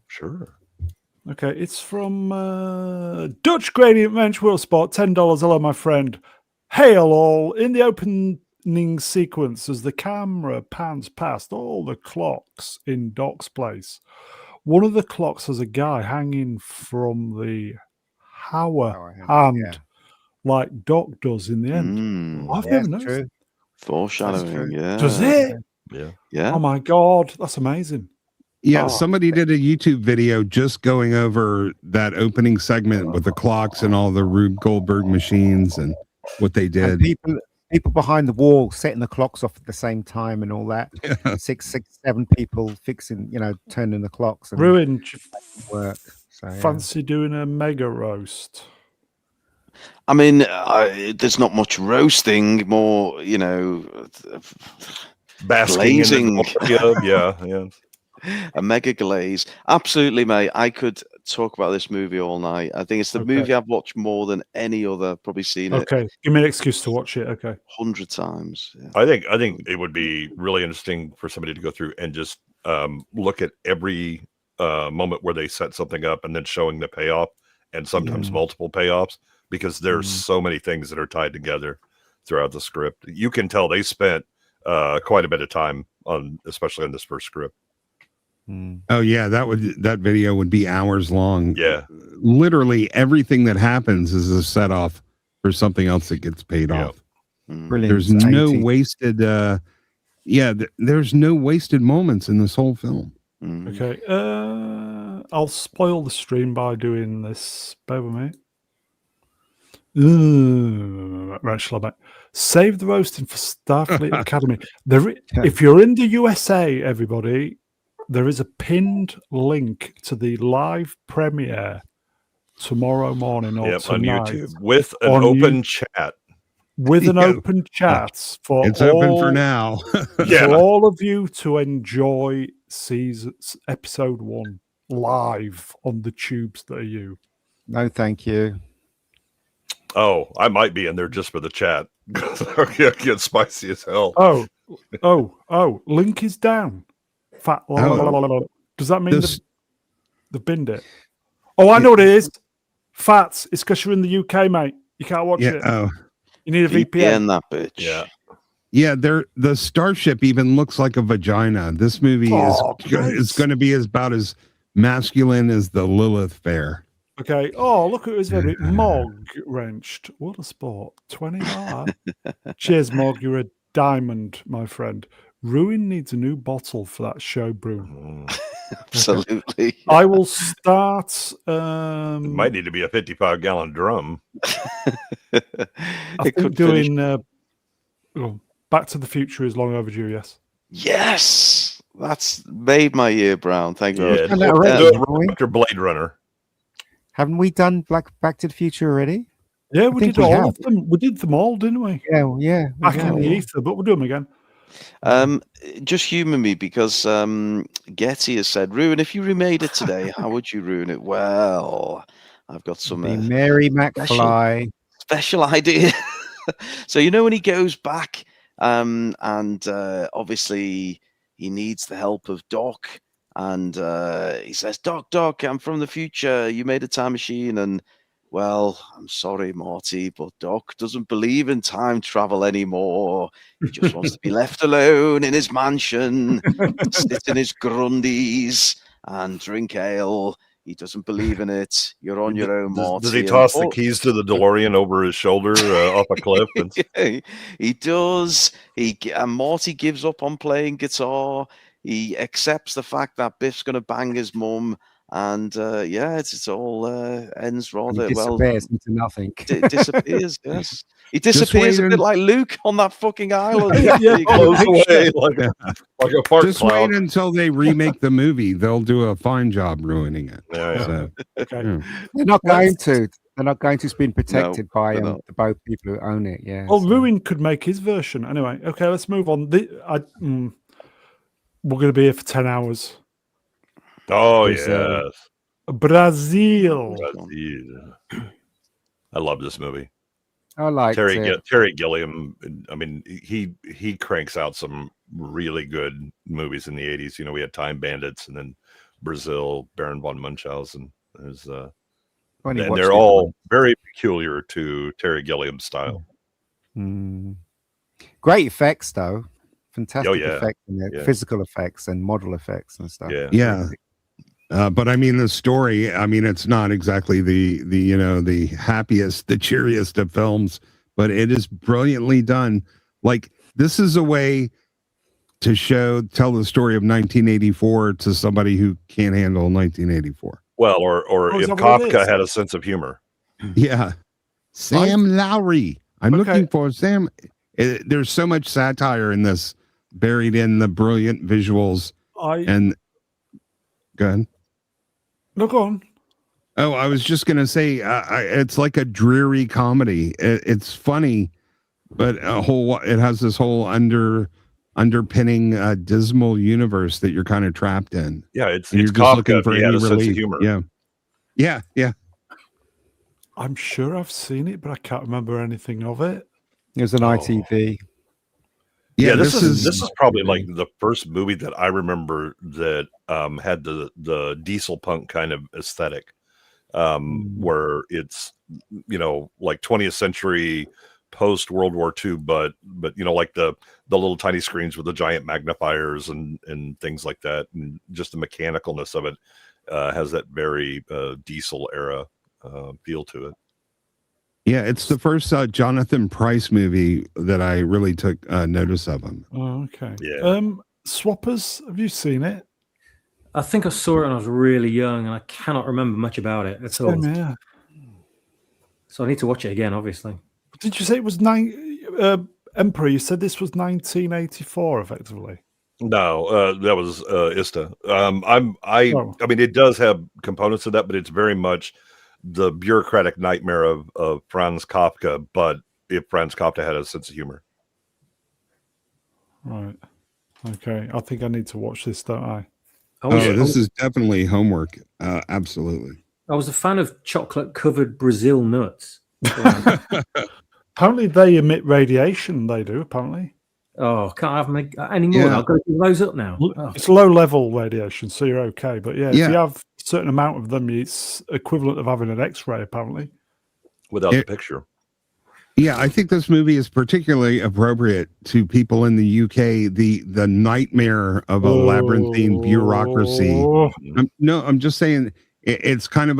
Sure. Okay, it's from Dutch Gradient Mensch World Sport, $10. Hello, my friend. Hail all. In the opening sequence, as the camera pans past all the clocks in Doc's place, one of the clocks has a guy hanging from the hour hand, like Doc does in the end. I've never noticed. True. Foreshadowing, yeah. Does it? Yeah. Oh my God, that's amazing. Yeah, somebody did a YouTube video just going over that opening segment with the clocks and all the Rube Goldberg machines and what they did. And people behind the wall setting the clocks off at the same time and all that. Yeah. Six, 7 people fixing, turning the clocks and Ruined work. So, fancy doing a mega roast. I mean, there's not much roasting, more, Basking glazing. Yeah. A mega glaze. Absolutely, mate. I could talk about this movie all night. I think it's the movie I've watched more than any other. Probably seen it. Okay, give me an excuse to watch it. Okay, 100 times. Yeah. I think it would be really interesting for somebody to go through and just look at every moment where they set something up and then showing the payoff, and sometimes multiple payoffs, because there's so many things that are tied together throughout the script. You can tell they spent quite a bit of time especially on this first script. Oh yeah, that video would be hours long. Yeah, literally everything that happens is a set off for something else that gets paid off. Brilliant. There's no wasted. There's no wasted moments in this whole film. Okay. I'll spoil the stream by doing this. Bear with me. Right, shall I? Save the roasting for Starfleet Academy. If you're in the USA, everybody, there is a pinned link to the live premiere tomorrow morning or tonight on YouTube with an open chat. With an open chat for it's open for now. For all of you to enjoy episode 1 live on the tubes that are you. No, thank you. Oh, I might be in there just for the chat. Get spicy as hell. Oh, link is down. Does that mean they've binned it? Oh, I know what it is. Fats. It's because you're in the UK, mate. You can't watch it. Oh. You need a VPN. That bitch. Yeah. The starship even looks like a vagina. This movie is going to be about as masculine as the Lilith Fair. Okay. Oh, look at his very Mog wrenched. What a sport. 20 hour. Cheers, Mog. You're a diamond, my friend. Ruin needs a new bottle for that show brew. Absolutely. I will start. It might need to be a 55-gallon drum. I think doing Back to the Future is long overdue. Yes, that's made my year, Brown. Thank you. After Blade Runner. Haven't we done Back to the Future already? Yeah, we did all of them. We did them all, didn't we? Yeah. Back in the ether, but we'll do them again. Just humour me, because Getty has said, Ruin, if you remade it today, how would you ruin it? Well, I've got some Mary McFly special idea. So when he goes back and obviously he needs the help of Doc, and he says, Doc, I'm from the future, you made a time machine, and well, I'm sorry, Morty, but Doc doesn't believe in time travel anymore. He just wants to be left alone in his mansion, sit in his Grundies and drink ale. He doesn't believe in it. You're on your own, Morty. Does he toss the keys to the DeLorean over his shoulder off a cliff? Yeah, he does. Morty gives up on playing guitar. He accepts the fact that Biff's going to bang his mum. And it's all ends rather well. Disappears into nothing. Disappears, yes. He disappears a bit like Luke on that fucking island. He goes away like a fart Just cloud. wait until they remake the movie. They'll do a fine job ruining it. Yeah. So, okay. They're not going to. They're not going to. It's been protected by they're not. the both people who own it. Yeah. Well, so- Ruin could make his version. Anyway, okay, let's move on. We're going to be here for 10 hours. Oh Brazil. yes, Brazil. Brazil. I love this movie. I like Terry Gilliam. I mean, he cranks out some really good movies in the '80s. You know, we had Time Bandits, and then Brazil, Baron von Munchausen. There's when he and watched they're it all very peculiar to Terry Gilliam's style. Great effects, though. Fantastic yeah. effects, in it. Yeah. Physical effects and model effects and stuff. Yeah. Yeah. But I mean, the story, I mean, it's not exactly the happiest, the cheeriest of films, but it is brilliantly done. Like, this is a way to tell the story of 1984 to somebody who can't handle 1984. Well, or is if that what it Kafka is? had a sense of humor. Yeah. Sam Lowry. I'm Okay. looking for Sam. There's so much satire in this, buried in the brilliant visuals. And go ahead. No, go on. Oh, I was just going to say, it's like a dreary comedy. It's funny, but it has this whole underpinning dismal universe that you're kind of trapped in. Yeah, it's And you're just Kafka looking if for he had any a sense of relief. humor. Yeah. I'm sure I've seen it, but I can't remember anything of it. It was an ITV. Yeah, this is probably like the first movie that I remember that had the diesel punk kind of aesthetic, where it's, you know, like 20th century post World War II, but you know, like the little tiny screens with the giant magnifiers and things like that, and just the mechanicalness of it has that very diesel era feel to it. Yeah, it's the first Jonathan Pryce movie that I really took notice of him. Oh, okay. Yeah. Swappers, have you seen it? I think I saw it when I was really young, and I cannot remember much about it at all. Same here. So I need to watch it again, obviously. Did you say it was Emperor? You said this was 1984, effectively. No, that was Ista. I mean, it does have components of that, but it's very much the bureaucratic nightmare of Franz Kafka, but if Franz Kafka had a sense of humor. Right. Okay. I think I need to watch this, don't I? This is definitely homework. Absolutely. I was a fan of chocolate-covered Brazil nuts. Apparently they emit radiation, they do, apparently. Oh, can't have them anymore. Yeah. I've got to give those up now. Oh. It's low-level radiation, so you're okay. But yeah, if Yeah. you have a certain amount of them, it's equivalent of having an X-ray, apparently. Without the picture. Yeah, I think this movie is particularly appropriate to people in the UK. The nightmare of a labyrinthine bureaucracy. I'm just saying it's kind of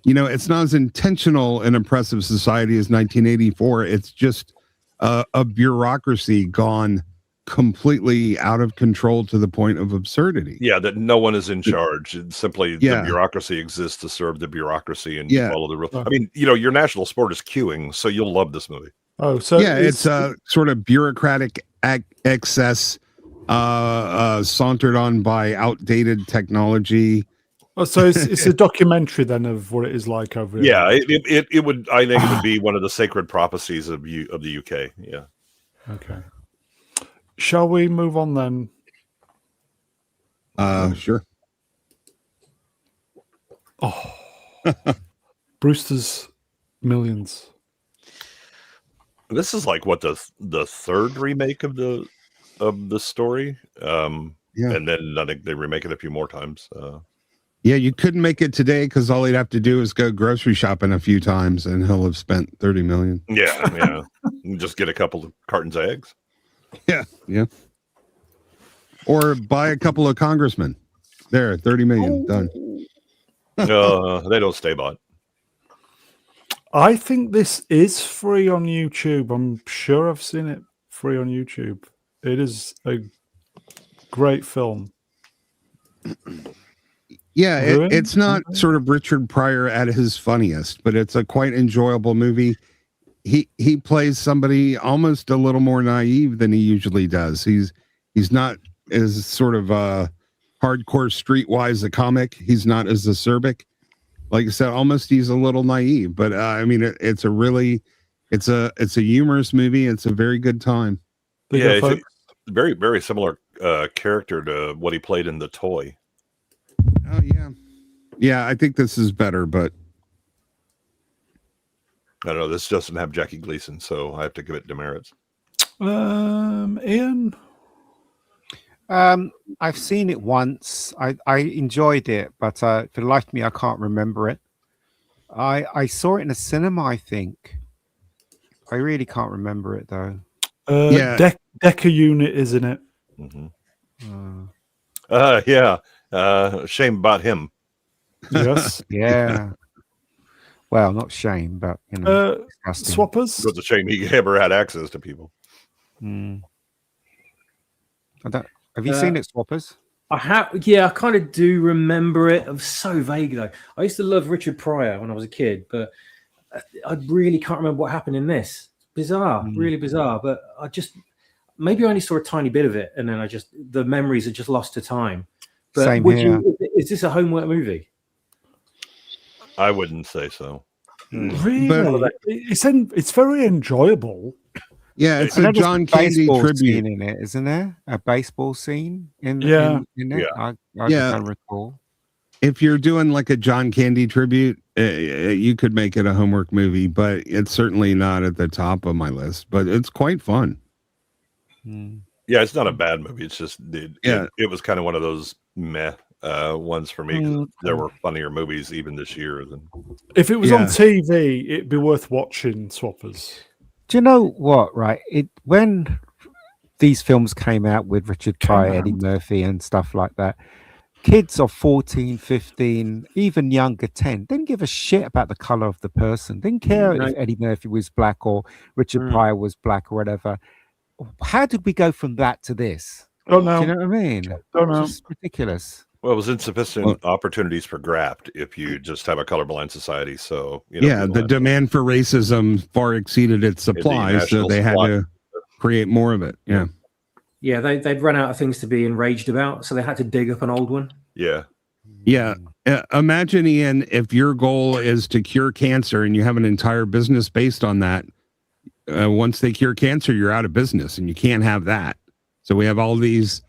it's not as intentional an oppressive society as 1984. It's just a bureaucracy gone completely out of control to the point of absurdity. Yeah, that no one is in charge. It's simply the bureaucracy exists to serve the bureaucess and follow the rules. I mean, you know, your national sport is queuing, so you'll love this movie. Oh, so yeah, it's a sort of bureaucratic excess sauntered on by outdated technology. Oh, so it's a documentary then of what it is like over here. Yeah, it would. I think it would be one of the sacred prophecies of the UK. Yeah. Okay. Shall we move on then? Sure. Oh, Brewster's Millions. This is like what the third remake of the story. And then I think they remake it a few more times. Yeah, you couldn't make it today because all he'd have to do is go grocery shopping a few times, and he'll have spent $30 million. Yeah. Just get a couple of cartons of eggs. Yeah. Or buy a couple of congressmen. There, $30 million done. They don't stay bought. I think this is free on YouTube. I'm sure I've seen it free on YouTube. It is a great film. Yeah, it's not sort of Richard Pryor at his funniest, but it's a quite enjoyable movie. He plays somebody almost a little more naive than he usually does. He's not as sort of hardcore streetwise a comic. He's not as acerbic. like I said, almost he's a little naive, but I mean, it's a humorous movie. It's a very good time. There you Yeah, go, it's folks. very, very similar character to what he played in The Toy. Oh yeah, yeah. I think this is better, but I don't know. This doesn't have Jackie Gleason, so I have to give it demerits. Ian. I've seen it once. I enjoyed it, but for the life of me, I can't remember it. I saw it in a cinema, I think. I really can't remember it though. Yeah. Decker Unit is in it. Mm-hmm. Yeah. Shame about him. Yes. Yeah. Well, not shame, but you know, disgusting. Swappers. It's a shame he ever had access to people. Have you seen it, Swappers? I have. Yeah, I kind of do remember it. I'm so vague though. I used to love Richard Pryor when I was a kid, but I really can't remember what happened in this. Bizarre, really bizarre. But I just maybe I only saw a tiny bit of it, and then the memories are just lost to time. But Same here. Is this a homework movie? I wouldn't say so. Really? But- It's very enjoyable. yeah, it's I know a there's John a Candy baseball tribute. scene in it, isn't there? A baseball scene in it. Yeah. I Yeah. don't recall. If you're doing like a John Candy tribute, you could make it a homework movie, but it's certainly not at the top of my list. But it's quite fun. Yeah, it's not a bad movie. It's just it was kind of one of those meh ones for me. 'Cause there were funnier movies even this year than. If it was on TV, it'd be worth watching. Swappers. Do you know what? Right, when these films came out with Richard Pryor, Eddie Murphy, and stuff like that, kids of 14, 15, even younger, 10, didn't give a shit about the color of the person. Didn't care if Eddie Murphy was black or Richard Pryor was black or whatever. How did we go from that to this? Don't know. Do you know what I mean? Don't know. It's just ridiculous. Well, it was insufficient opportunities for graft if you just have a colorblind society. So the demand for racism far exceeded its supply, so they had to create more of it. Yeah. Yeah, they'd run out of things to be enraged about, so they had to dig up an old one. Yeah. Yeah. Imagine, Ian, if your goal is to cure cancer and you have an entire business based on that. Once they cure cancer, you're out of business, and you can't have that. So we have all these,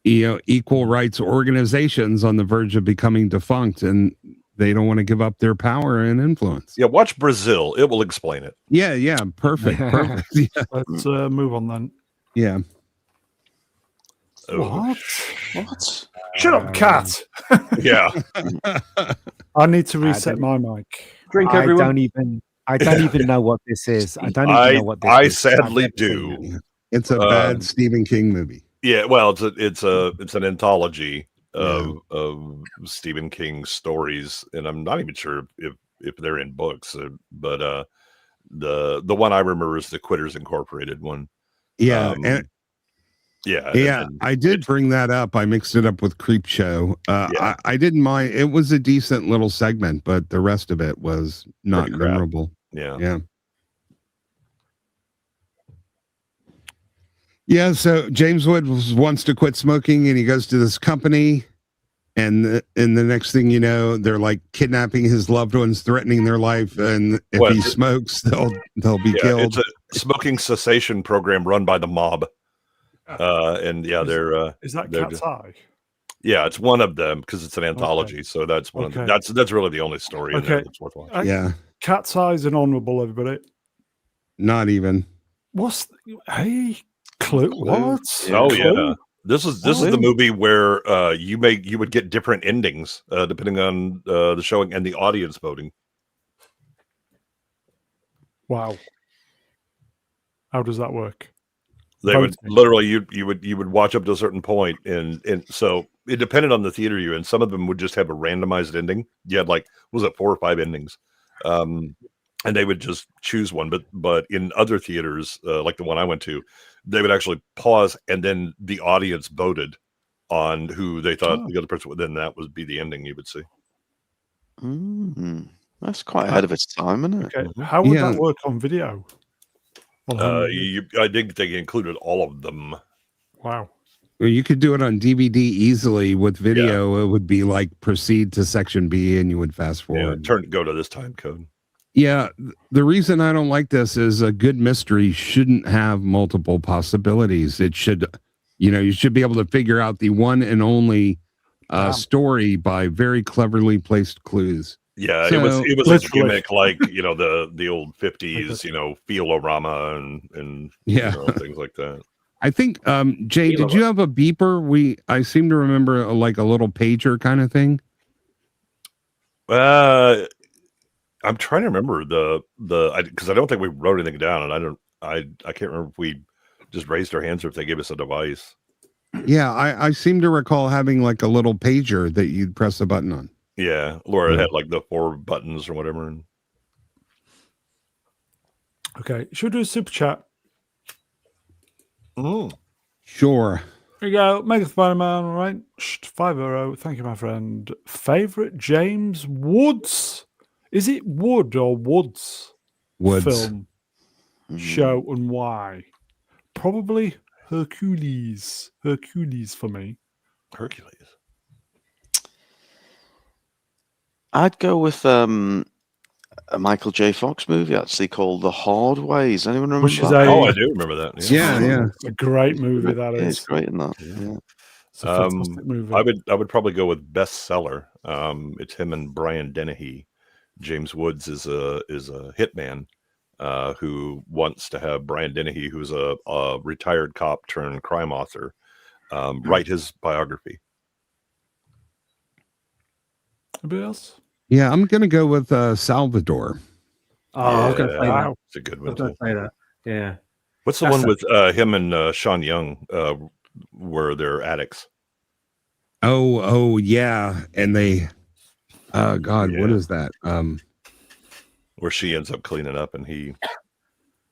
equal rights organizations on the verge of becoming defunct, and they don't want to give up their power and influence. Yeah, watch Brazil. It will explain it. Yeah, perfect. Yeah. Let's move on then. Yeah. What? Shut up, cat. Yeah. I need to reset my mic. Drink, everyone. I don't even know what this is. I don't even know what this is. I sadly do. It's a bad Stephen King movie. Yeah, well, it's an anthology of Stephen King stories, and I'm not even sure if they're in books. But the one I remember is the Quitters Incorporated one. Yeah, and I did bring that up. I mixed it up with Creep Show. I didn't mind. It was a decent little segment, but the rest of it was not memorable. Yeah. So James Wood wants to quit smoking, and he goes to this company, and the next thing you know, they're like kidnapping his loved ones, threatening their life, and if he smokes, they'll be killed. It's a smoking cessation program run by the mob. They're is that Cat's Eye? Yeah, it's one of them because it's an anthology. So that's one of them. That's really the only story in there that's worth watching. Cat's Eye is an honorable, everybody. Not even. Clue? What? Oh yeah. This is the movie where you would get different endings depending on the showing and the audience voting. Wow. How does that work? They would literally you would watch up to a certain point, and so it depended on the theater you're in. Some of them would just have a randomized ending. You had 4 or 5 endings, and they would just choose one. But in other theaters, like the one I went to, they would actually pause, and then the audience voted on who they thought the other person would. Then that would be the ending you would see. That's quite ahead of its time, isn't it? Okay. How would that work on video? I think they included all of them. Wow. Or you could do it on DVD easily. With video, it would be like proceed to section B and you would fast forward. Go to this time code. Yeah, the reason I don't like this is a good mystery shouldn't have multiple possibilities. It should, you should be able to figure out the one and only story by very cleverly placed clues. Yeah, So, it was a gimmick like the old 50s, Feel-O-Rama and things like that. I think Jay, did you have a beeper? I seem to remember like a little pager kind of thing. I'm trying to remember because I don't think we wrote anything down, and I can't remember if we just raised our hands or if they gave us a device. Yeah, I seem to recall having like a little pager that you'd press a button on. Yeah, Laura had like the 4 buttons or whatever. Okay, should we do a super chat? Sure. Here you go. Mega Spider-Man, all right? 5 Thank you, my friend. Favorite James Woods? Is it Wood or Woods? Woods. Film, show, and why? Probably Hercules. Hercules for me. Hercules. I'd go with a Michael J. Fox movie actually called The Hard Ways. Anyone remember that? I do remember that. Yeah. It's a great movie, that is. It's great in that. Yeah. It's a fantastic movie. I would probably go with Bestseller. It's him and Brian Dennehy. James Woods is a hitman who wants to have Brian Dennehy, who's a retired cop turned crime author, write his biography. Anybody else? Yeah, I'm gonna go with Salvador. I was going to say that. It's a good I one. was going to say that. Yeah. What's the one with him and Sean Young where they're addicts? Oh yeah, and they. God, what is that? Where she ends up cleaning up and he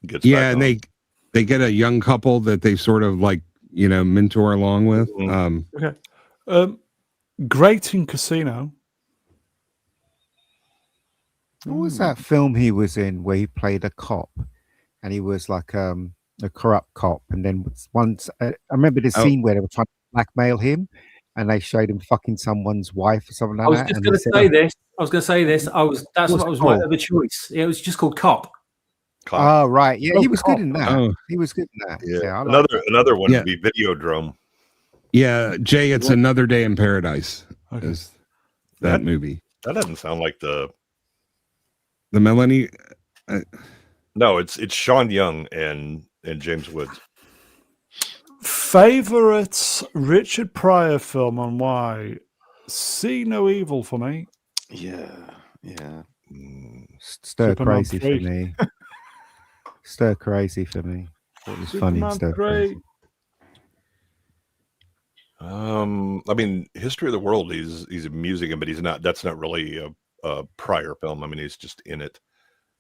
gets back and on. they get a young couple that they sort of like mentor along with. Okay. Great in Casino. What was that film he was in where he played a cop and he was like a corrupt cop? And then once I remember the scene where they were trying to blackmail him and they showed him fucking someone's wife or something like that. I was just going to say this. That's what was my other choice. It was just called Cop. Oh, right. Yeah, he was good in that. He was good in that. Yeah. Another one would be Videodrome. Yeah, Jay, it's Another Day in Paradise. Is that movie. That doesn't sound like the Melanie. No, it's Sean Young and James Woods. Favorite Richard Pryor film and why? See No Evil for me. Yeah. Stir Crazy for me. Stir Crazy for me. It was funny. Stir Crazy. I mean, History of the World. He's amusing him, but he's not. That's not really a Pryor film. I mean, he's just in it.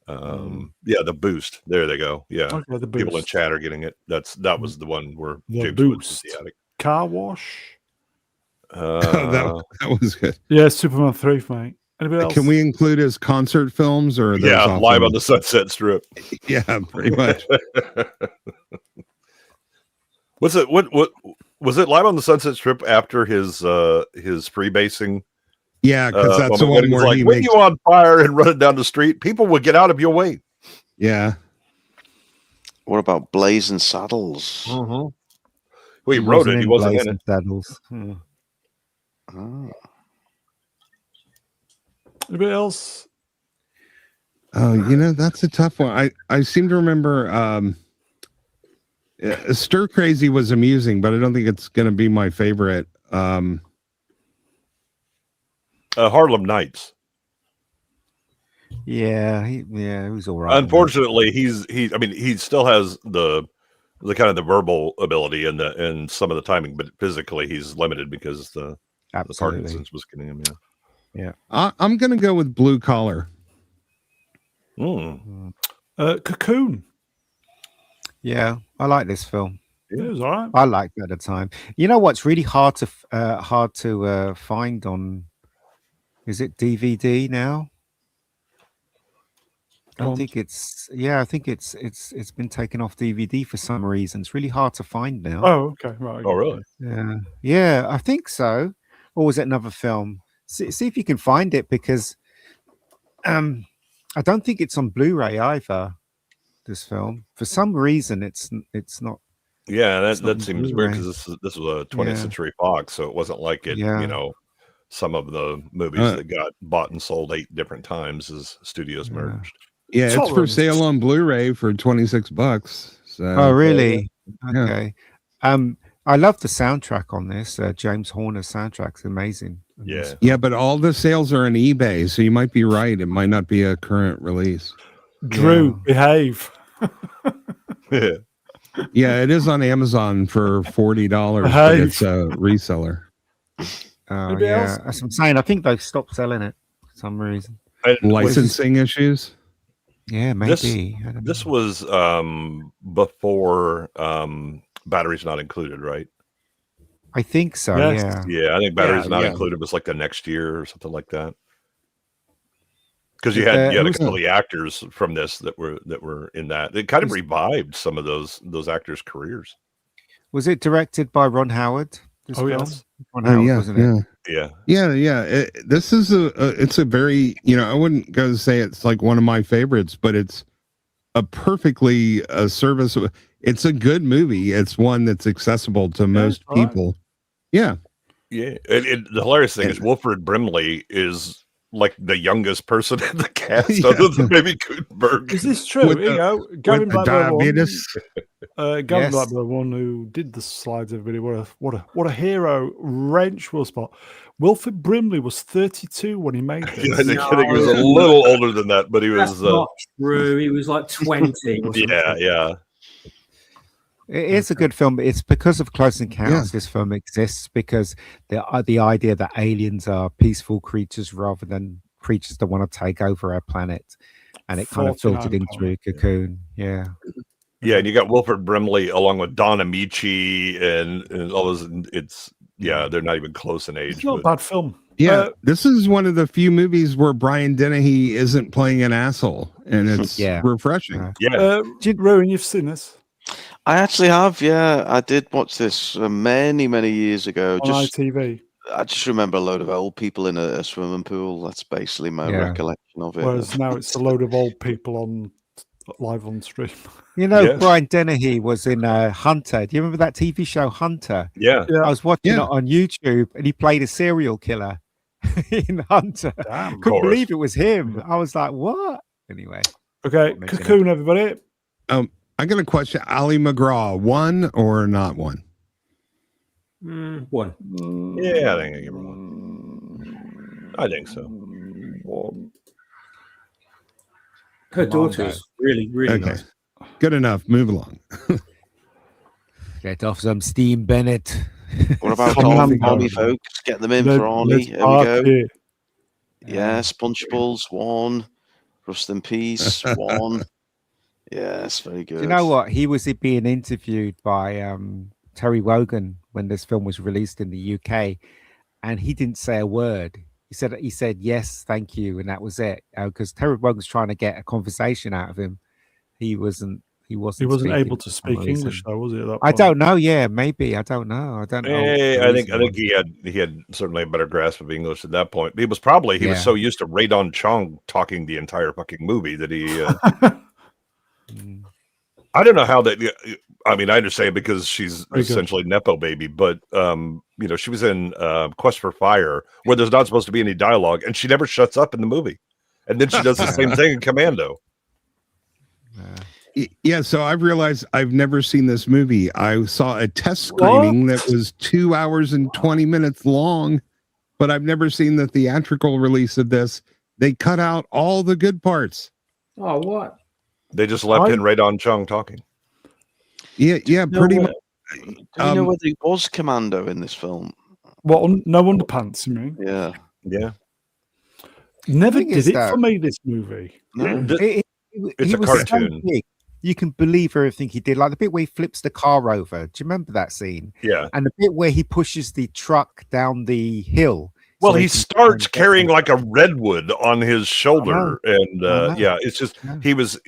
Yeah, The Boost. There they go. Yeah, okay, The People in Boost. chat are getting it. That was the one where The James Boost. Woods was the addict. Car Wash. That was good. Yeah, Superman 3 for me. Anybody else? Can we include his concert films or Live on the Sunset Strip? Yeah, pretty much. What was it? Live on the Sunset Strip after his freebasing? Yeah, because that's the one where like, he when makes you on fire and running down the street, people would get out of your way. Yeah. What about Blazing Saddles? Well, he wrote it. He wasn't in it. Saddles. Anybody else? Oh, that's a tough one. I seem to remember Stir Crazy was amusing, but I don't think it's going to be my favorite. Harlem Nights. Yeah, he was all right. Unfortunately, he still has the kind of the verbal ability and some of the timing, but physically he's limited because the Parkinson's was getting him. Yeah. I'm going to go with Blue Collar. Cocoon. Yeah, I like this film. It was all right. I liked it at the time. You know what's really hard to find on? Is it DVD now? I think it's it's been taken off DVD for some reason. It's really hard to find now. Oh, okay, right. Oh, really? Yeah, I think so. Or was it another film? See if you can find it, because I don't think it's on Blu-ray either. This film, for some reason, it's not. Yeah, It's not that on seems weird Blu-ray. because this was a 20th Yeah. Century Fox, so it wasn't like it. Yeah. You know, some of the movies that got bought and sold 8 different times as studios merged. Yeah, it's for Tolerance. sale on Blu-ray for $26. So, Oh, really? Yeah. Okay. I love the soundtrack on this. James Horner's soundtrack's amazing. Yeah, but all the sales are on eBay, so you might be right. It might not be a current release. Drew, behave. Yeah. Yeah, it is on Amazon for $40, but Behave. it's a reseller. Oh, Anybody yeah. else? That's what I'm saying. I think they've stopped selling it for some reason. And Licensing issues. Yeah, maybe. I don't This know. was before batteries not included, right? I think so. Yes. Yeah. Yeah, I think batteries Yeah, not yeah. included was like the next year or something like that. Because you But, had a who's couple of the actors from this that were in that. It kind of revived some of those actors' careers. Was it directed by Ron Howard? This Oh, film? yes. Ron Howard, yeah, wasn't it? yeah. Yeah. Yeah. This is it's a very, I wouldn't go to say it's like one of my favorites, but it's a perfectly service. It's a good movie. It's one that's accessible to most all right. people. Yeah. Yeah. And the hilarious thing is Wilfred Brimley is like the youngest person in the cast, Yeah. other than maybe Gutenberg. Is this true? With Here you the- go. Gavin With the Blackburn one. diabetes. Gavin Yes. Blackburn, one who did the slides. Everybody, what a hero! Wrench will spot. Wilfred Brimley was 32 when he made this. Yeah, I think he was a little older than that, but he That's was. not true. He was like 20. Or something. Yeah. It is a good film. It's because of Close Encounters this film exists, because the idea that aliens are peaceful creatures rather than creatures that want to take over our planet, and it kind of filtered 49 into a cocoon. Yeah. Yeah, and you got Wilfred Brimley along with Don Amici and all those. They're not even close in age. It's not a but- bad film. Yeah. This is one of the few movies where Brian Dennehy isn't playing an asshole, and it's refreshing. Yeah. Rowan, you've seen this I actually have, yeah. I did watch this many, many years ago. on ITV. I just remember a load of old people in a swimming pool. That's basically my recollection of it. Whereas now it's a load of old people live on stream. Brian Dennehy was in Hunter. Do you remember that TV show Hunter? Yeah. I was watching it on YouTube, and he played a serial killer in Hunter. Damn. Couldn't believe it was him. I was like, what? Anyway. Okay, Cocoon, everybody. I got a question. Ali McGraw, one or not one? One. Yeah, I think I give her one. I think so. Her daughter's really, really Okay. nice. Good enough. Move along. Get off some steam, Bennett. What about Come on, Arnie, go. folks? Get them in Let- for Arnie. let's Here we go. party. Yeah, Spongeballs, one. Rust and Peace, one. Yes, very good. Do you know what? He was being interviewed by Terry Wogan when this film was released in the UK, and he didn't say a word. He said yes, thank you, and that was it. Because Terry Wogan's trying to get a conversation out of him. He wasn't He wasn't speaking able to for some speak reason. English, though, was he? At that I point? don't know. Yeah, maybe. I don't know. I don't know. I think he had certainly a better grasp of English at that point. He was so used to Radon Chong talking the entire fucking movie that he. I don't know how that. I mean, I understand because she's essentially Nepo baby, but she was in Quest for Fire where there's not supposed to be any dialogue, and she never shuts up in the movie, and then she does the same thing in Commando. Yeah, so I've realized I've never seen this movie. I saw a test screening that was 2 hours and 20 minutes long, but I've never seen the theatrical release of this. They cut out all the good parts. Oh, what? They just left in Radon Chong talking. Yeah, pretty much. Do you know whether he was Commando in this film? What? No underpants, you mean? Yeah. Yeah. Never thing did is it that- for me, this movie. No. It's he a was so cartoon. big, you can believe everything he did. Like the bit where he flips the car over. Do you remember that scene? Yeah. And the bit where he pushes the truck down the hill. Well, they he can starts get carrying them. like a redwood on his shoulder, and I know. yeah, it's just Yeah. he was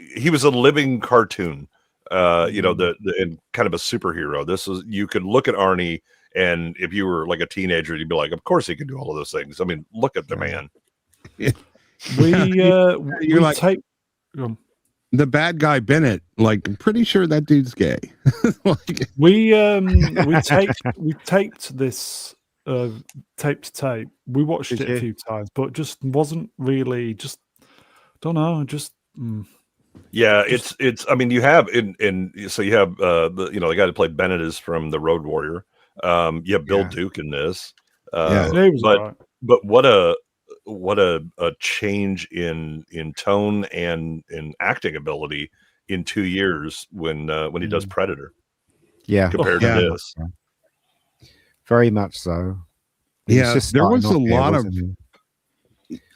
a living cartoon, you know, Mm. and kind of a superhero. This is you could look at Arnie, and if you were like a teenager, you'd be like, of course he can do all of those things. I mean, look at the Yeah. man. You're We like take. the bad guy Bennett. Like, I'm pretty sure that dude's gay. Like, We taped this tape to tape. We watched Did it you? a few times, but just wasn't really just don't know, just Yeah, it's. I mean, you have so you have the the guy that played Bennett is from the Road Warrior. You have Bill Yeah. Duke in this. Yeah. it was But alright. but what a change in tone and in acting ability in 2 years when he does Predator Yeah. compared Yeah. to this. Very much so. He Yeah, just there starting was off a there, lot of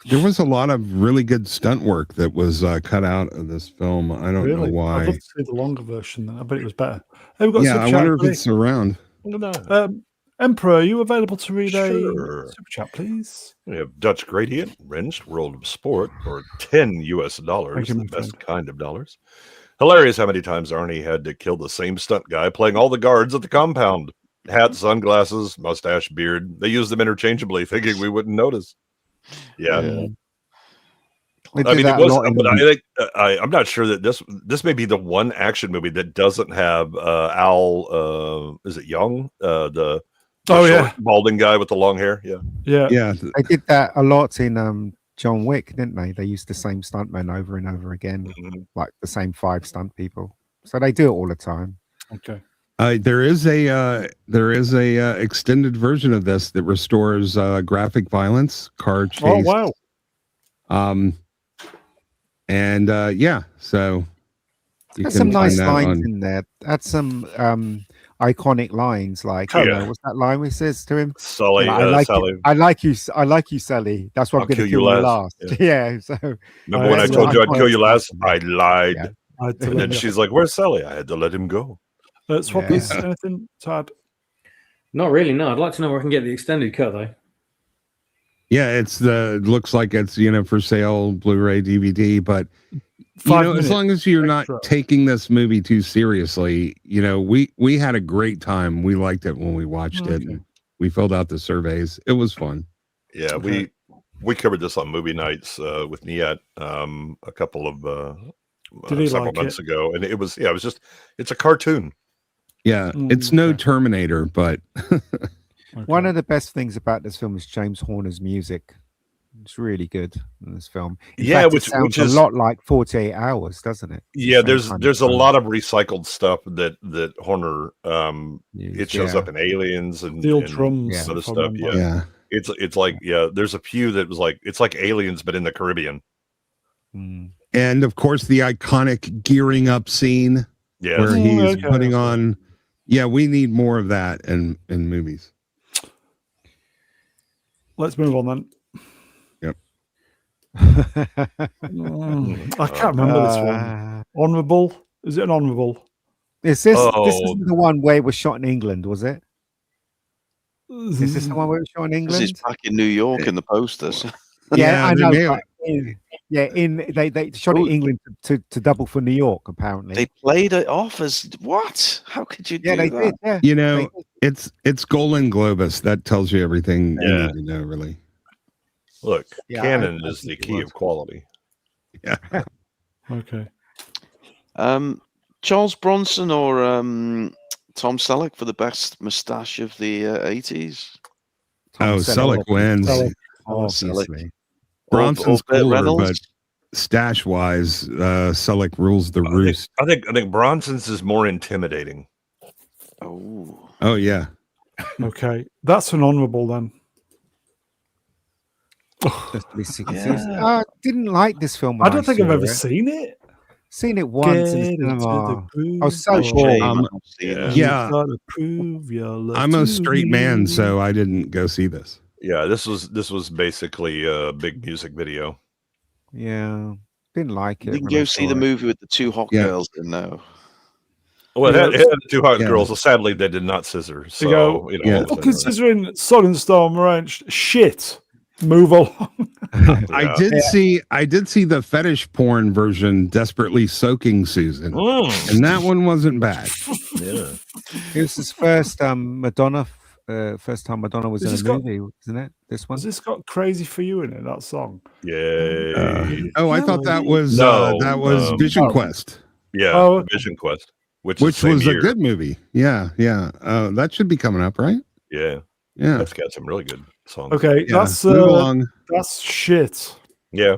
wasn't really good stunt work that was cut out of this film. I don't Really, know I'd why. love to see the longer version. I bet it was better. Hey, we've got Yeah, super I chat, wonder if buddy. it's around. Emperor, are you available to read a Sure. super chat, please? We have Dutch Gradient, Wrenched, World of Sport, for $10 US, Thank you, the my best friend. kind of dollars. Hilarious how many times Arnie had to kill the same stunt guy playing all the guards at the compound. Hat, sunglasses, mustache, beard. They used them interchangeably, thinking we wouldn't notice. Yeah. he? They I do mean, it that a was, lot in but I think I'm not sure that this may be the one action movie that doesn't have Al. Is it Young? The Oh, short, yeah. balding guy with the long hair. Yeah. Yeah, Yeah, They did that a lot in John Wick, didn't they? They used the same stuntmen over and over again, Mhm. like the same 5 stunt people. So they do it all the time. okay. there is a extended version of this that restores graphic violence, car chase. Oh wow. And yeah, so you There's can some nice find that lines on. in there. That's some iconic lines, like Yeah. what's that line where he says to him? Sully, I like Sally. you. I like you, Sally. That's why I'm I'll going to kill you kill you last. last. Yeah. So Remember when I that's told you I'd iconic kill you last? stuff. I lied. Yeah. I had to And let then you- she's like, "Where's Sully?" I had to let him go. Swappers, Yeah. anything to add? Not really. No, I'd like to know where I can get the extended cut though. Yeah, it looks like it's for sale, Blu-ray, DVD, but 5 as minutes long as you're extra. not taking this movie too seriously, we had a great time. We liked it when we watched it. Okay. And we filled out the surveys. It was fun. Yeah, Okay. we covered this on movie nights with Niet a couple of Did he several like months it? ago, and it was it's a cartoon. Yeah, it's no Okay. Terminator, but One of the best things about this film is James Horner's music. It's really good in this film. In Yeah, fact, which it sounds is a lot like 48 Hours, doesn't it? Yeah, Same there's kind of a tone. lot of recycled stuff that Horner Used, it shows yeah. up in Aliens and The old and drums. Yeah. other if I stuff. remember. Yeah, yeah. it's like there's a few that was like it's like Aliens but in the Caribbean. Mm. And of course, the iconic gearing up scene Yeah, where he's okay, putting that's on. Yeah, we need more of that in movies. Let's move on then. I can't remember this one. Honourable? Is it an honourable? Is this Oh. isn't the one where it was shot in England, was it? Is this the one where it was shot in This is England? back in New York in the posters. Yeah, I they know. may- But they shot it in Oh. England to double for New York, apparently. They played it off as what? How could you yeah, do they that? did. Yeah, they did. It's Golden Globus. That tells you everything you Yeah. need to know, really. look, Yeah, canon I is the think it key was. of quality. Yeah. Okay. Charles Bronson or Tom Selleck for the best moustache of the 80s? Oh, Selleck wins. Selleck. Obviously. Bronson's Burt cooler, Reynolds? but stash wise, Selleck rules the roost. I think Bronson's is more intimidating. Oh, Oh yeah. Okay. That's an honourable then. Just to be 60. Yeah. I didn't like this film. I when don't think I've saw ever it. seen it. Seen it once in the Get into cinema. groove. I was so a shame bored. I've not seen it. Yeah. You gotta prove your love I'm a to straight man, me. so I didn't go see this. Yeah, this was basically a big music video. Yeah, didn't like it. Didn't when I go see saw the it. movie with the two hot Yeah. girls in there. Well, Yeah, it had two hot yeah. girls. So sadly, they did not scissor. So go, you know, Yeah. all of a Fucking sudden, scissoring Southern Storm Ranch. Shit. Move along. I did see the fetish porn version, Desperately Soaking Susan, and that one wasn't bad. Yeah. It was his first Madonna. First time Madonna was Has in a this got- movie, isn't it? This one. Has this got Crazy for You in it? That song. Yay. I thought that was No, Vision Oh. Quest, Yeah, Oh. Vision Quest, which which is the same was year. a good movie. Yeah. That should be coming up, right? Yeah, Yeah. that's got some really good songs. Okay, Yeah. that's Move along. that's shit. Yeah.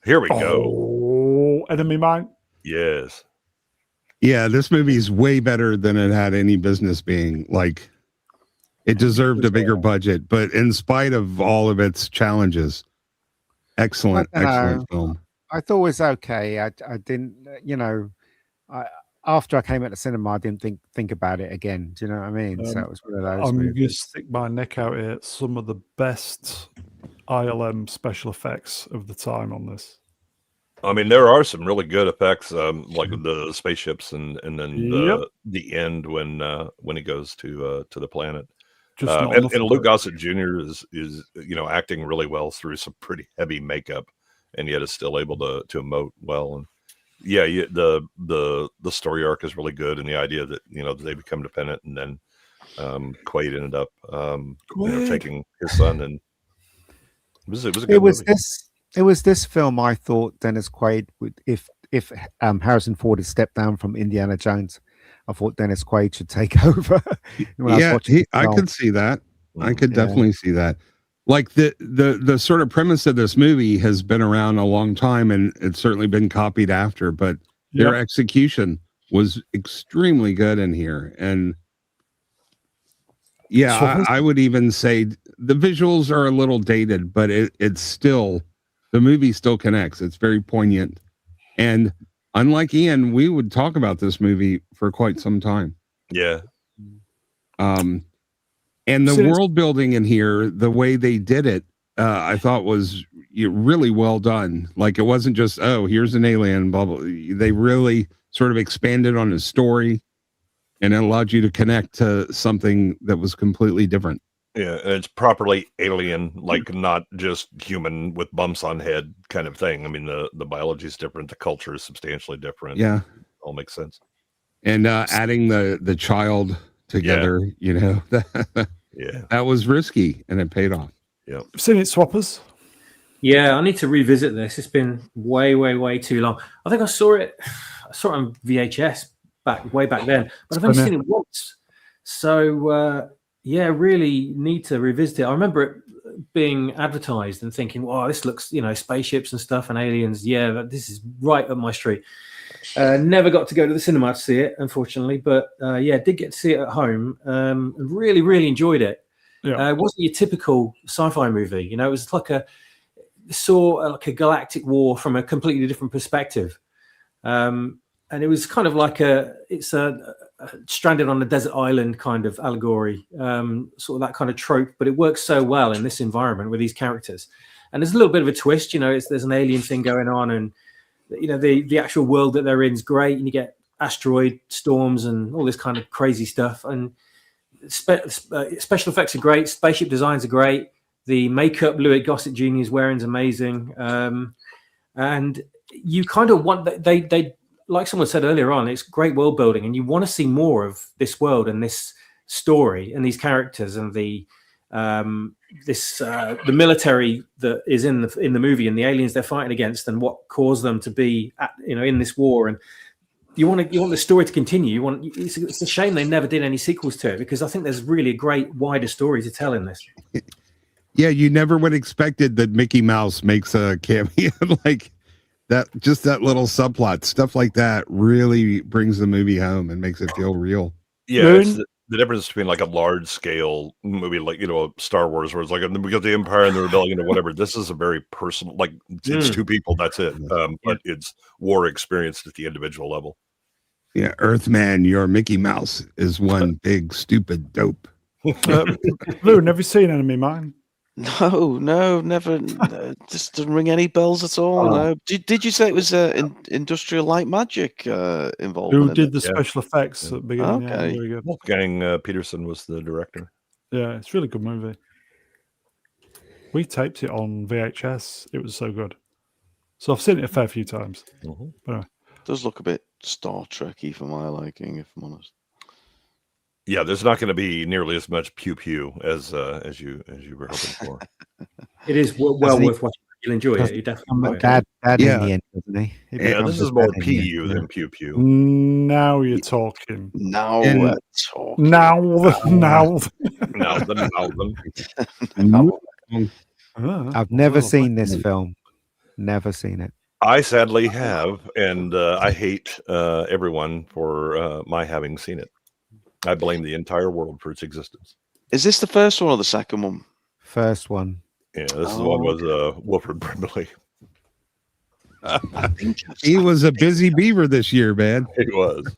Here we go. Oh, Enemy Mine. Yes. Yeah, this movie's way better than it had any business being. Like, it deserved a bigger budget, but in spite of all of its challenges, excellent film. I thought it was okay. I didn't, after I came out of the cinema, I didn't think about it again. Do you know what I mean? So it was one of those. I'm movies. going to stick my neck out here. Some of the best ILM special effects of the time on this. I mean, there are some really good effects, like the spaceships, and then Yep. the end when he goes to the planet. Just not And enough of Luke it. Gossett Jr. is acting really well through some pretty heavy makeup, and yet is still able to emote well. And yeah, the story arc is really good, and the idea that they become dependent, and then Quaid ended up taking his son, and it was a good movie. It was this film I thought Dennis Quaid would, if Harrison Ford had stepped down from Indiana Jones, I thought Dennis Quaid should take over. I could see that. I could definitely see that. Like the sort of premise of this movie has been around a long time, and it's certainly been copied after, but their execution was extremely good in here. And I would even say the visuals are a little dated, but it's still, the movie still connects. It's very poignant. And unlike Ian, we would talk about this movie for quite some time. Yeah. And the world building in here, the way they did it, I thought was really well done. Like, it wasn't just, oh, here's an alien, blah, blah. They really sort of expanded on his story, and it allowed you to connect to something that was completely different. Yeah, and it's properly alien, like not just human with bumps on head kind of thing. I mean, the biology is different, the culture is substantially different. Yeah, all makes sense. And adding the child together, that was risky, and it paid off. Yeah, seen it, Swappers? Yeah, I need to revisit this. It's been way too long. I think I saw it on VHS way back then, but I've only seen it once. So really need to revisit it. I remember it being advertised and thinking, wow, this looks, spaceships and stuff and aliens. Yeah, this is right up my street. Never got to go to the cinema to see it, unfortunately, but did get to see it at home. And really enjoyed it. Yeah. It wasn't your typical sci-fi movie. It was like a galactic war from a completely different perspective. And it was kind of like it's a stranded on a desert island kind of allegory, sort of that kind of trope, but it works so well in this environment with these characters. And there's a little bit of a twist, there's an alien thing going on, and the actual world that they're in is great, and you get asteroid storms and all this kind of crazy stuff. And special effects are great, spaceship designs are great, the makeup Louis Gossett Jr. is wearing is amazing, and you kind of want they like someone said earlier on, it's great world building, and you want to see more of this world and this story and these characters and the military that is in the movie and the aliens they're fighting against and what caused them to be in this war. And you want the story to continue. It's a shame they never did any sequels to it, because I think there's really a great wider story to tell in this. Yeah, you never would have expected that Mickey Mouse makes a cameo like that. Just that little subplot, stuff like that, really brings the movie home and makes it feel real. Yeah, it's the difference between like a large scale movie, like Star Wars, where it's like we got the Empire and the Rebellion or whatever. This is a very personal, like it's two people, that's it. But it's war experienced at the individual level. Yeah, Earthman, your Mickey Mouse is one big stupid dope. Lou, never seen Enemy Mine? No, never. Just doesn't ring any bells at all. No. Did you say it was Industrial Light Magic involved? Who did the special effects at the beginning? Okay. Yeah, very good. Wolfgang Peterson was the director. Yeah, it's a really good movie. We taped it on VHS. It was so good. So I've seen it a fair few times. Mhm. But anyway. Does look a bit Star Trek-y for my liking, if I'm honest. Yeah, there's not going to be nearly as much pew pew as you were hoping for. It is well Doesn't he- worth watching. You'll enjoy it. You definitely enjoy it. Dad Yeah. in the end, doesn't he? He Yeah, becomes this a is more dad in the end, PU yeah. than pew pew. Now you're talking. Now And- we're talking. Now. Now the I've never seen this film. Never seen it. I sadly have, and I hate everyone for my having seen it. I blame the entire world for its existence. Is this the first one or the second one? First one. Yeah, this is the one with Wilford Brimley. I think He was a busy beaver this year, man. It was.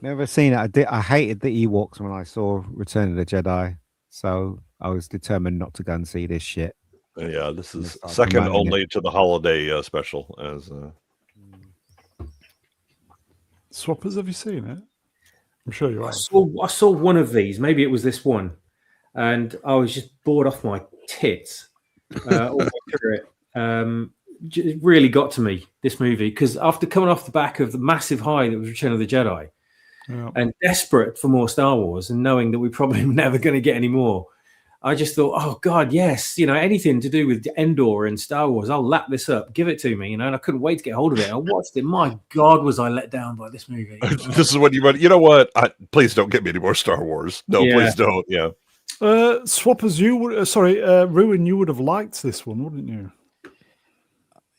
Never seen it. I hated the Ewoks when I saw Return of the Jedi, so I was determined not to go and see this shit. Yeah, this is Start second promoting only to the holiday special. As Swappers, have you seen it? I'm sure you I have. saw one of these. Maybe it was this one, and I was just bored off my tits all the way through it. It really got to me, this movie, because after coming off the back of the massive high that was Return of the Jedi, Yeah. and desperate for more Star Wars, and knowing that we're probably never going to get any more, I just thought, oh God, yes, anything to do with Endor and Star Wars, I'll lap this up, give it to me, and I couldn't wait to get hold of it. I watched it. My God, was I let down by this movie? this is what you know what? Please don't get me any more Star Wars. No, Yeah. please don't. Yeah. Swappers, you would Ruin, you would have liked this one, wouldn't you?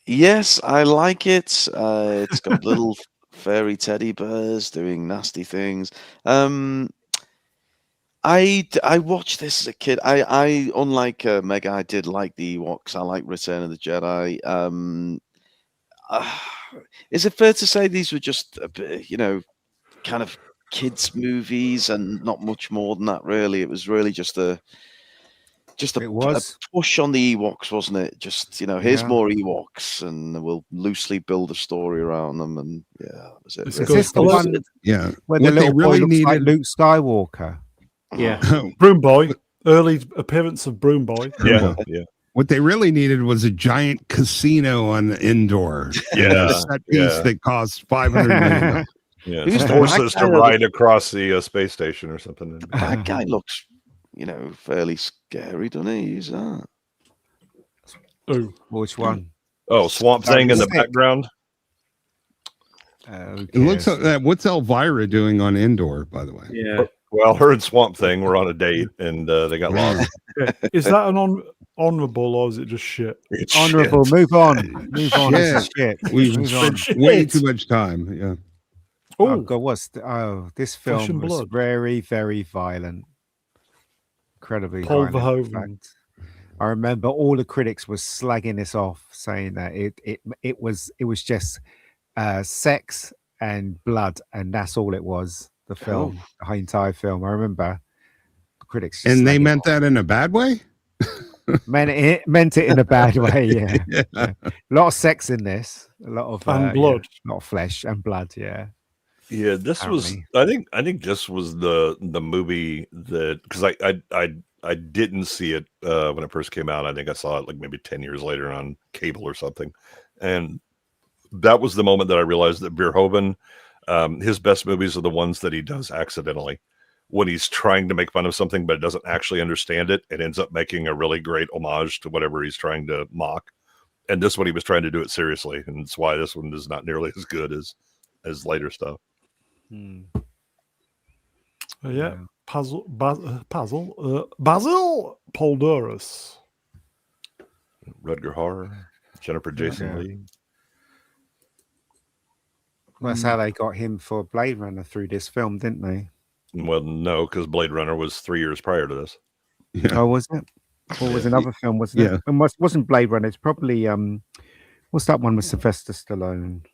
Yes, I like it. It's got little fairy teddy bears doing nasty things. I watched this as a kid. I unlike Meg, I did like the Ewoks. I like Return of the Jedi. Is it fair to say these were just kind of kids movies and not much more than that? Really, it was really just a It was. push on the Ewoks, wasn't it? Just here's Yeah. more Ewoks, and we'll loosely build a story around them, and yeah, that was it. It's Is good. this the Well, one Yeah. where the What they little boy really looks like needed. Luke Skywalker? Yeah. Broom Boy, early appearance of Broom Boy. Yeah. Yeah. What they really needed was a giant casino on Endor. Yeah, A set piece yeah. that costs $500 million. Yeah. Who's Some the horses black to guy that ride across the space station or something. That guy looks, fairly scary, doesn't he? Who's that? Oh, Which one? Oh, Swamp Thing in the Sick. background. It looks like what's Elvira doing on Endor, by the way? Yeah. Well, her and Swamp Thing were on a date, and they got lost. is that an honorable or is it just shit? It's Honorable. shit. Move on. Move on. This is shit. We've Move on. spent way too much time. Yeah. Oh Oh, God, this Flesh film and was blood. very, very violent. Incredibly Paul violent. in Verhoeven. fact. I remember all the critics were slagging this off, saying that it was just sex and blood, and that's all it was. The film, the entire film. I remember the critics, just And they slagging meant that in a bad way? meant it in a bad way. Yeah. Yeah. A lot of sex in this, a lot of And blood. a lot of flesh and blood. Yeah. Yeah, this was. Apparently. I think this was the movie that, because I didn't see it when it first came out. I think I saw it like maybe 10 years later on cable or something, and that was the moment that I realized that Verhoeven, his best movies are the ones that he does accidentally, when he's trying to make fun of something but doesn't actually understand it and ends up making a really great homage to whatever he's trying to mock. And this one, he was trying to do it seriously, and that's why this one is not nearly as good as later stuff. Yeah. Basil Poldoris. Rutger Hauer, Jennifer Jason Yeah. Leigh. That's how they got him for Blade Runner through this film, didn't they? Well, no, because Blade Runner was 3 years prior to this. Yeah. Oh, was it? Or was another film? Wasn't Yeah. it? It wasn't Blade Runner. It's probably what's that one with Sylvester Stallone?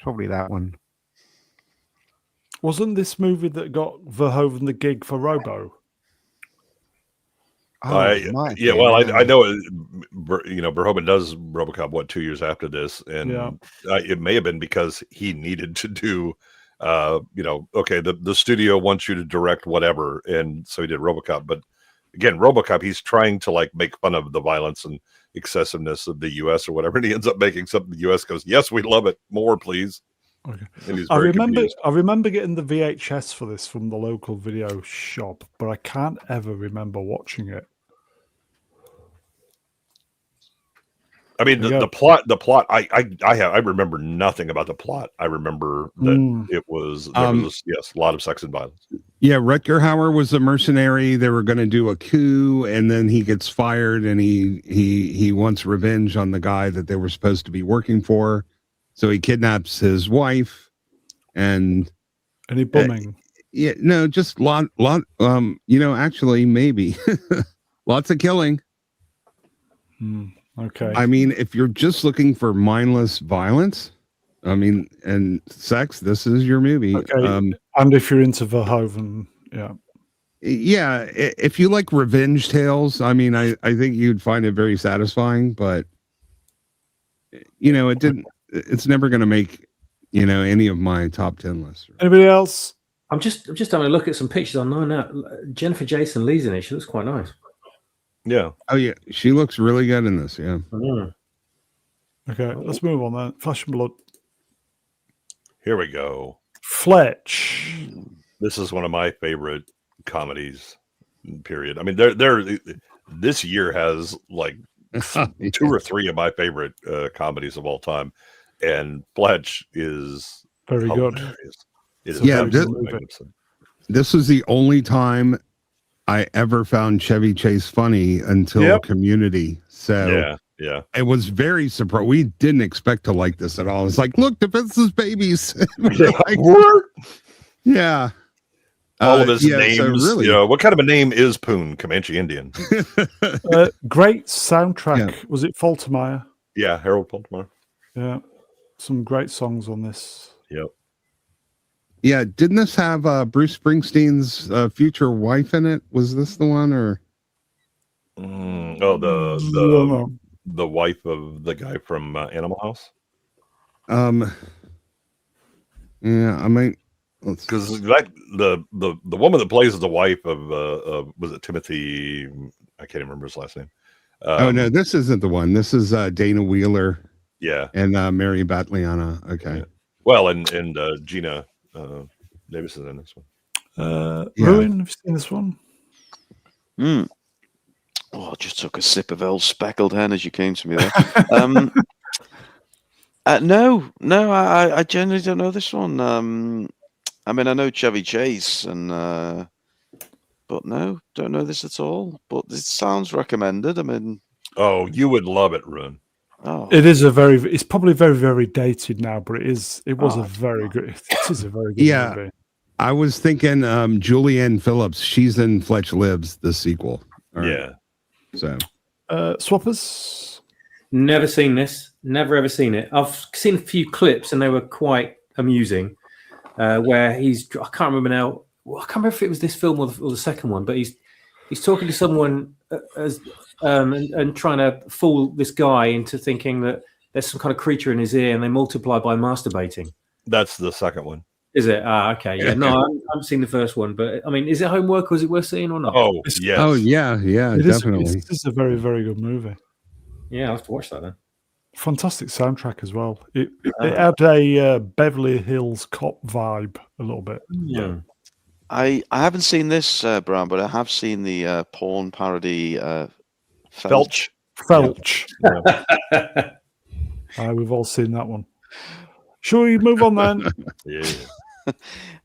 Probably that one. Wasn't this movie that got Verhoeven the gig for Robo? Oh, it might have Yeah, been, well, yeah. I know, Verhoeven does RoboCop 2 years after this, and Yeah. it may have been because he needed to do, okay, the studio wants you to direct whatever, and so he did RoboCop. But again, RoboCop, he's trying to like make fun of the violence and excessiveness of the U.S. or whatever, and he ends up making something. The U.S. goes, "Yes, we love it. More, please." Okay. And he's I very remember confused. I remember getting the VHS for this from the local video shop, but I can't ever remember watching it. I mean, There you the plot. I remember nothing about the plot. I remember that it was there was a lot of sex and violence. Yeah, Rutger Hauer was a mercenary. They were going to do a coup, and then he gets fired, and he wants revenge on the guy that they were supposed to be working for. So he kidnaps his wife, and Any bumming? yeah, no, just lot. Actually, maybe lots of killing. Okay. I mean, if you're just looking for mindless violence, I mean, and sex, this is your movie. Okay. And if you're into Verhoeven, yeah. Yeah, if you like revenge tales, I mean, I think you'd find it very satisfying, but it's never going to make, any of my top 10 lists. Anybody else? I'm just having a look at some pictures online now. Jennifer Jason Leigh's in it. She looks quite nice. Yeah. Oh yeah, she looks really good in this. Yeah. Okay, let's move on then. Flesh and Blood. Here we go. Fletch. This is one of my favorite comedies. Period. I mean, they're this year has like 2 or 3 of my favorite comedies of all time, and Fletch is Very good. It is magnificent. This was the only time I ever found Chevy Chase funny until Community. So yeah, it was very surprising. We didn't expect to like this at all. It's like, look, defenseless babies. Yeah. All of his names. So really, what kind of a name is Poon? Comanche Indian. Great soundtrack. Yeah. Was it Faltermeyer? Yeah, Harold Faltermeyer. Yeah. Some great songs on this. Yep. Yeah, didn't this have Bruce Springsteen's future wife in it? Was this the one, or? The wife of the guy from Animal House. Yeah, I might. Because the woman that plays the wife of was it Timothy? I can't even remember his last name. Oh no, this isn't the one. This is Dana Wheeler. Yeah, and Mary Batliana. Okay. Yeah. Well, and Gina Davis is in this one. Ruin, have you seen this one? Oh, I just took a sip of old speckled hen as you came to me there. No, I generally don't know this one. I mean, I know Chevy Chase, but no, don't know this at all. But it sounds recommended. I mean, oh, you would love it, Rune. Oh, it's probably very, very dated now, but it is a very good movie. I was thinking Julianne Phillips, she's in Fletch Lives, the sequel. Yeah. So Swappers? Never seen this. Never ever seen it. I've seen a few clips and they were quite amusing. Where I can't remember now. Well, I can't remember if it was this film or the second one, but he's talking to someone and trying to fool this guy into thinking that there's some kind of creature in his ear, and they multiply by masturbating. That's the second one. Is it? Okay. Yeah. No, I haven't seen the first one, but I mean, is it homework or is it worth seeing or not? Oh, yes. Oh, yeah, definitely. This is a very, very good movie. Yeah, I'll have to watch that then. Fantastic soundtrack as well. It had a Beverly Hills Cop vibe a little bit. Yeah. I haven't seen this, Brown, but I have seen the porn parody Felch. Yeah. We've all seen that one. Shall we move on then? Yeah.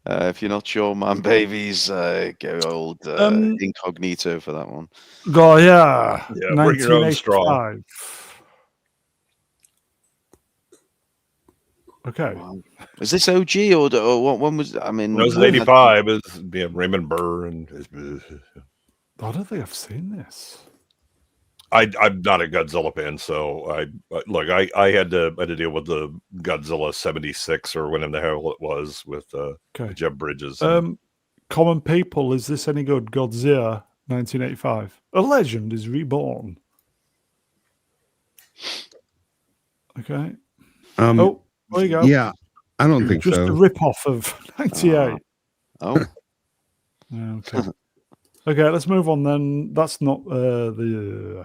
If you're not sure, man, babies, go old Incognito for that one. Yeah, bring your own straw. Okay. Wow. Is this OG or what one was? I mean, it was 85. It's Raymond Burr and. I don't think I've seen this. I'm not a Godzilla fan, so I had to deal with the Godzilla 76 or whenever the hell it was with Jeff Bridges. Common People, is this any good? Godzilla 1985. A legend is reborn. Okay. There you go. Yeah, I don't think just so. Just a rip-off of 98. Oh. Okay. Okay, let's move on then. That's not the.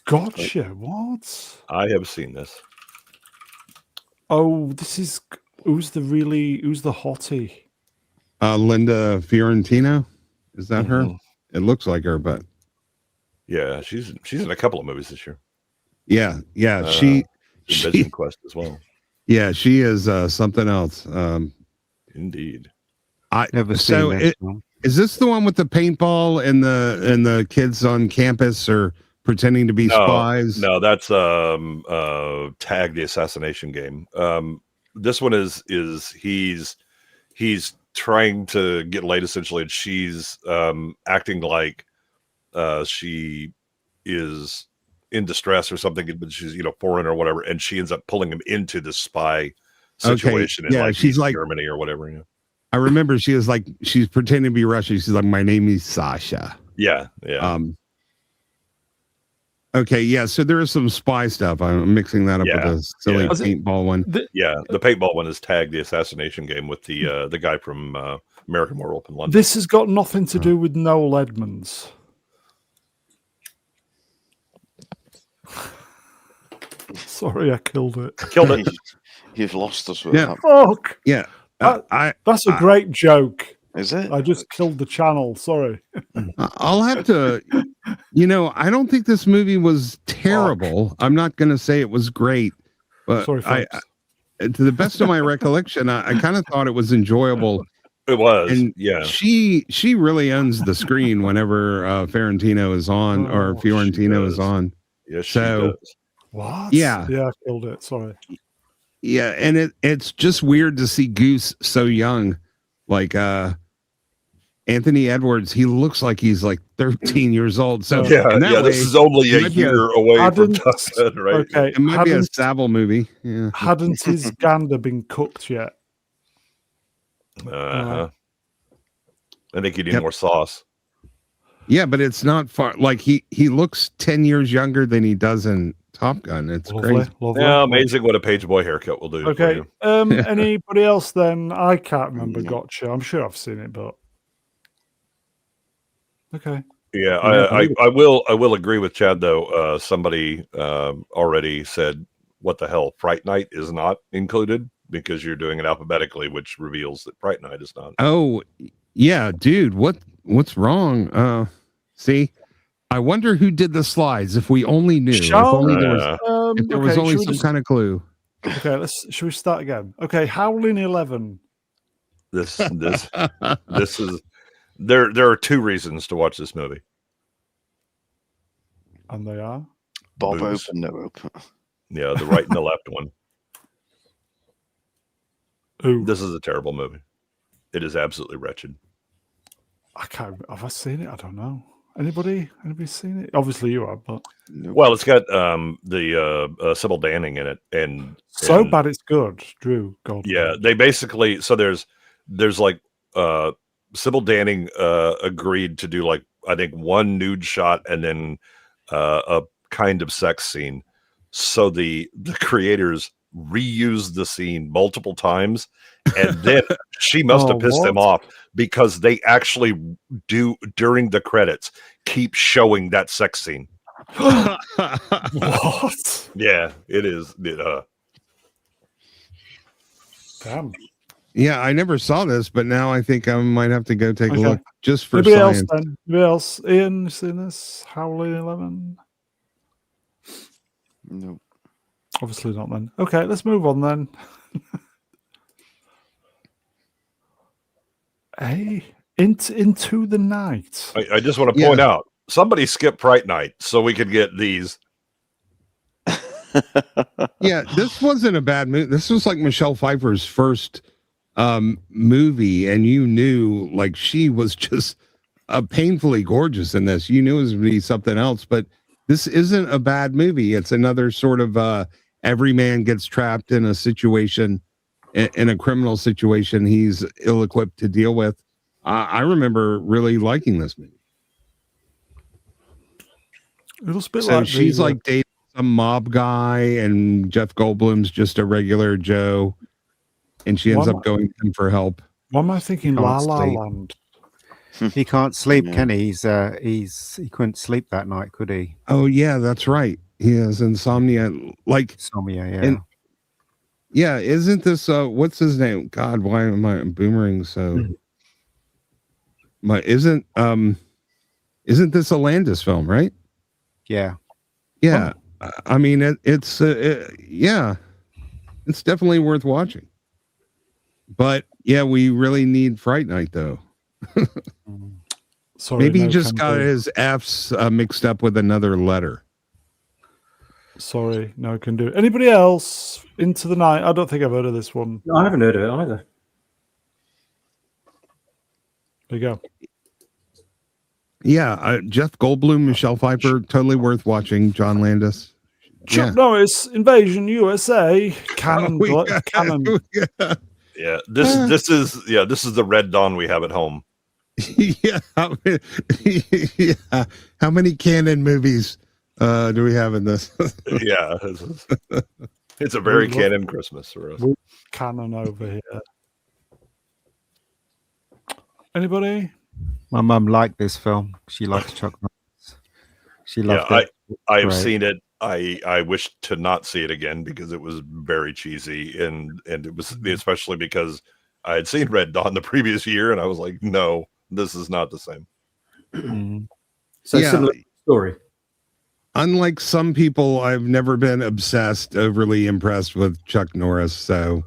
Gotcha. What? I have seen this. Oh, this is who's the hottie? Linda Fiorentino, is that her? Mhm. It looks like her, but Yeah, she's in a couple of movies this year. yeah, In Vision Quest as well. yeah, she is something else. Indeed. Never so seen this one. is this the one with the paintball and the kids on campus are pretending to be spies? No, that's Tag the Assassination Game. This one is he's trying to get laid essentially, and she's acting like she is in distress or something, but she's foreign or whatever, and she ends up pulling him into the spy situation in like she's East like Germany or whatever. I remember she's pretending to be Russian. She's like, my name is Sasha. Yeah. Okay, yeah. So there is some spy stuff. I'm mixing that up with a silly paintball one. The paintball one is Tag the Assassination Game with the guy from American Werewolf in London. This has got nothing to do with Noel Edmonds. Sorry, I killed it. Killed it. You've lost us with that. Fuck. Yeah. That's a great joke. Is it? I just killed the channel. Sorry. I'll have to. I don't think this movie was terrible. I'm not going to say it was great, but Sorry, to the best of my recollection, I kind of thought it was enjoyable. It was, and yeah. She really owns the screen whenever Fiorentino is on or Fiorentino is on. Yeah, she so does. What? Yeah, I killed it. Sorry. Yeah, and it's just weird to see Goose so young, like Anthony Edwards. He looks like he's like 13 years old. So this is only a year away from Tuckhead, right? Okay, it might be a Savile movie. Yeah. Hadn't his gander been cooked yet? I think you need more sauce. Yeah, but it's not far. Like he looks 10 years younger than he does in Top Gun. It's crazy. Yeah, amazing what a page boy haircut will do. Okay. Anybody else then? I can't remember Gotcha. I'm sure I've seen it, but okay. Yeah, I will agree with Chad though. Somebody already said, "What the hell? Fright Night is not included because you're doing it alphabetically, which reveals that Fright Night is not." Oh, yeah, dude. What's wrong? See, I wonder who did the slides. If we only knew. If there was only some kind of clue. Okay, should we start again? Okay, Howling 11. This is there are two reasons to watch this movie. And they are Bob Boobs. open, no open. Yeah, the right and the left one. Ooh. This is a terrible movie. It is absolutely wretched. I can't. Have I seen it? I don't know. Anybody seen it? Obviously you have, but Well, it's got the Sybil Danning in it, and so bad it's good. Drew, God. yeah, they basically there's like Sybil Danning agreed to do like I think one nude shot and then a kind of sex scene. So the creators reused the scene multiple times, and then she must have pissed them off because they actually do during the credits keep showing that sex scene. What? Yeah, it is. Damn. Yeah, I never saw this, but now I think I might have to go take a look just for Anybody science. else then? Anybody else? Ian, you seen this? Howling 11? No. Obviously not then. Okay, let's move on then. Hey, into the night. I just want to point out somebody skipped Fright Night so we could get these. Yeah, this wasn't a bad movie. This was like Michelle Pfeiffer's first movie, and you knew like she was just painfully gorgeous in this. You knew it was going to be something else, but this isn't a bad movie. It's another sort of every man gets trapped in a situation, in a criminal situation he's ill-equipped to deal with. I remember really liking this movie. It was a bit So like she's like dating some mob guy, and Jeff Goldblum's just a regular Joe, and she ends up going to him for help. What am I thinking? La La Land. He can't sleep, Yeah. can he? He couldn't sleep that night, could he? Oh yeah, that's right. He has insomnia. Like, Insomnia, yeah. and yeah, isn't this what's his name? God, why am I boomering so? Isn't this a Landis film, right? Yeah. Yeah. I mean, it's yeah, it's definitely worth watching. But yeah, we really need Fright Night though. Sorry, Maybe he no just can got do. his F's mixed up with another letter. Sorry, no can do. Anybody else? Into the Night. I don't think I've heard of this one. No, I haven't heard of it either. There you go. Yeah, Jeff Goldblum, Michelle Pfeiffer, totally worth watching. John Landis. Chuck Norris, Invasion USA, Cannon. Cannon. Yeah, this is the Red Dawn we have at home. Yeah, yeah. How many canon movies do we have in this? Yeah, it's a very canon Christmas for us. Cannon over here. Anybody? My mum liked this film. She likes Chuck Norris. She loved it. I have Right. seen it. I wish to not see it again because it was very cheesy and it was especially because I had seen Red Dawn the previous year and I was like, no, this is not the same. So Yeah. similar story. Unlike some people, I've never been obsessed, overly impressed with Chuck Norris. So,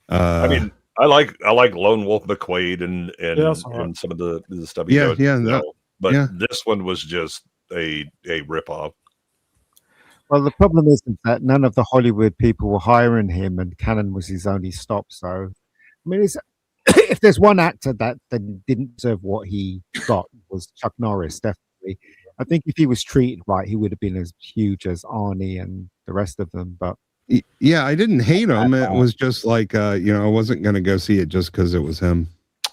I mean, I like Lone Wolf McQuaid and that's all right. and some of the stuff he Yeah, does, yeah, you know, but yeah. this one was just a ripoff. Well, the problem is that none of the Hollywood people were hiring him, and Cannon was his only stop. So, I mean, if there's one actor that didn't deserve what he got, was Chuck Norris, definitely. I think if he was treated right, he would have been as huge as Arnie and the rest of them. But yeah, I didn't hate him. It was just like, I wasn't going to go see it just because it was him.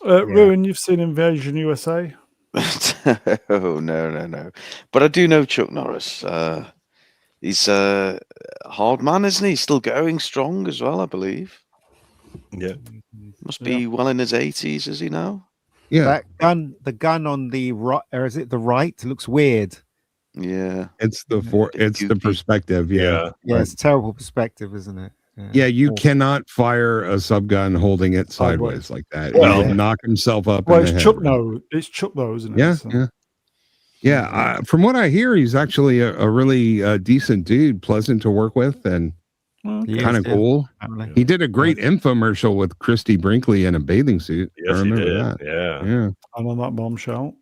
Ruin, you've seen Invasion USA? Oh, no. But I do know Chuck Norris. He's a hard man, isn't he? Still going strong as well, I believe. Yeah. Must be well in his 80s, is he now? Yeah, the gun on the right, or is it the right? It looks weird. Yeah. it's the perspective. Yeah. Yeah, it's a terrible perspective, isn't it? Yeah, you cannot fire a subgun holding it sideways like that. Well- He'll knock himself up. Well, in the it's head. Chuck Norris. It's Chuck Norris, isn't it? Yeah, So- yeah. From what I hear, he's actually a really decent dude, pleasant to work with, and Okay. kind of cool. Apparently. He did a great infomercial with Christy Brinkley in a bathing suit. Yes, I he remember did. that. Yeah. Yeah. And on that bombshell.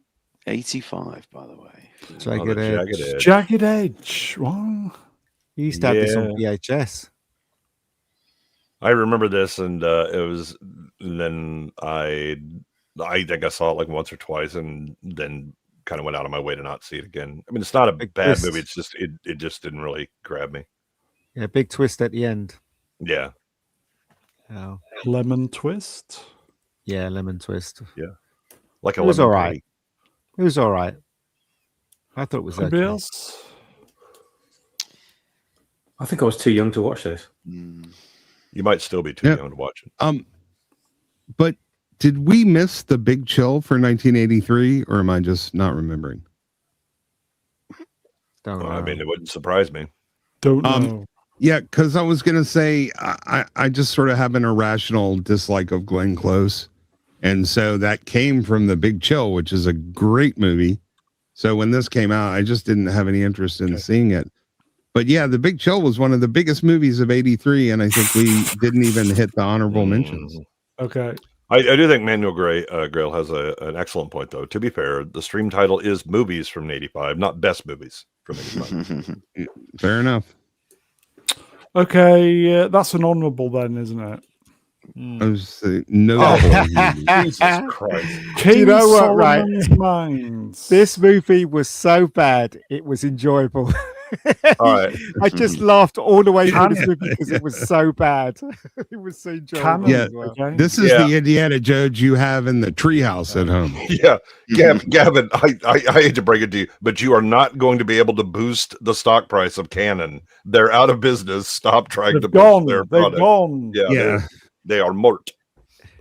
85, by the way. Jagged Oh, the Edge. Jagged Edge. Jagged Edge. What? You used to have this on Yeah. VHS. I remember this, and it was. And then I think I saw it like once or twice, and then kind of went out of my way to not see it again. I mean, it's not a Big bad twist. movie. It's just it just didn't really grab me. Yeah, big twist at the end. Yeah, Oh, Lemon Twist. yeah, lemon twist. like a It was lemon all right. cake. It was all right. I thought it was Anybody okay. else? I think I was too young to watch this. Mm. You might still be too Yeah. young to watch it. But did we miss the Big Chill for 1983, or am I just not remembering? Don't Well, know. I mean, it wouldn't surprise me. Don't Um, know. Yeah, because I was gonna say I just sort of have an irrational dislike of Glenn Close, and so that came from The Big Chill, which is a great movie. So when this came out, I just didn't have any interest in seeing it. But yeah, The Big Chill was one of the biggest movies of '83, and I think we didn't even hit the honorable mentions. Okay. I do think Manuel Grail has an excellent point, though. To be fair, the stream title is Movies from '85, not Best Movies from '85. Fair enough. Okay, that's an honourable then, isn't it? I was notable. Jesus Christ. King you know what, right? Solomon's Mines. This movie was so bad, it was enjoyable. All right. I just laughed all the way through Can- this movie because it was so bad. It was so enjoyable. Canon, Yeah, as well. okay. This is Yeah. the Indiana Jones you have in the treehouse at home. Yeah, Gavin, I hate to break it to you, but you are not going to be able to boost the stock price of Canon. They're out of business. Stop trying to They've boost gone. their They've product. gone. Yeah, Yeah. they are mort.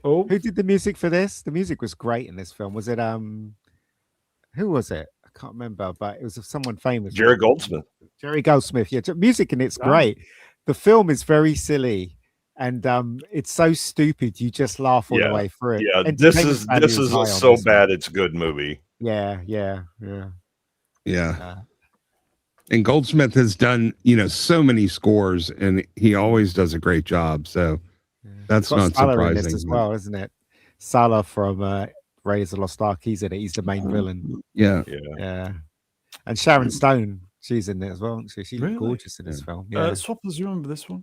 Oh, Who did the music for this? The music was great in this film. Was it who was it? I can't remember, but it was someone famous. Jerry Goldsmith. Jerry Goldsmith. Yeah, music and it's Yeah. great. The film is very silly and it's so stupid. You just laugh all the way through it. Yeah, this Entertainment is value a high on so this one. bad it's good movie. Yeah. Yeah. And Goldsmith has done, so many scores, and he always does a great job. So that's Got not Salah in surprising. this as well, isn't it? Salah from Raiders of the Lost Ark. He's in it. He's the main villain. Yeah. Yeah. And Sharon Stone, she's in it as well. She Really? looked gorgeous in this film. Yeah. Swappers, you remember this one?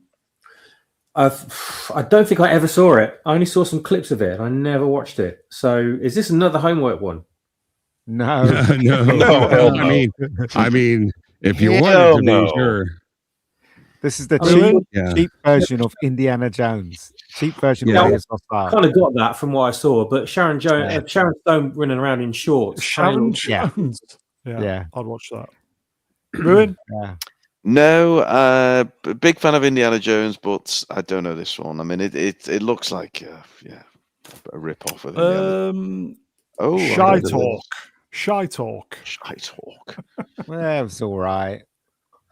I don't think I ever saw it. I only saw some clips of it. I never watched it. So is this another homework one? No. No, hell no. I mean, if you Hell wanted to no. be sure. This is the Really? cheap version of Indiana Jones. Cheap version Yeah. of Raiders of the Lost Ark. Kind of got that from what I saw, but Sharon Stone running around in shorts. Sharon Yeah. Jones. Yeah. I'd watch that. Ruin? Yeah. No, big fan of Indiana Jones, but I don't know this one. I mean, it looks like a rip off of Indiana. I Shy know this. Talk. Shy Talk. Shy Talk. Well, it was all right.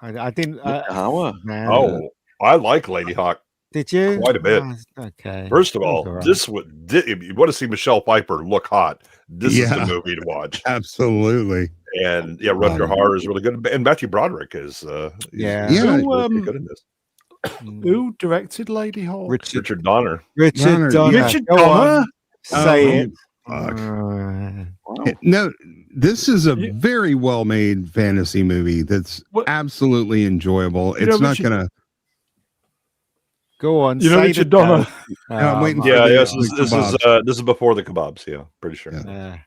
I didn't. Hour. Man. Oh, I like Lady Hawk. Did you? Quite a bit. Oh, okay. First of It was all, all right. this would if you want to see Michelle Pfeiffer look hot, this is the Yeah. movie to watch. Absolutely. And yeah, Rutger Hauer is really good, and Matthew Broderick is Yeah. he's Yeah. really good in this. Who directed Lady Hawk? Richard Donner. Richard Donner. Richard Go Donner? on, say it. Fuck. Wow. No, this is a Yeah. very well-made fantasy movie that's What- absolutely enjoyable. You know, It's not Richard- gonna. Go on. You know say Richard the Donner? joke. I'm waiting for Yeah, the- yes, the this is before the kebabs. Yeah, pretty sure. Yeah.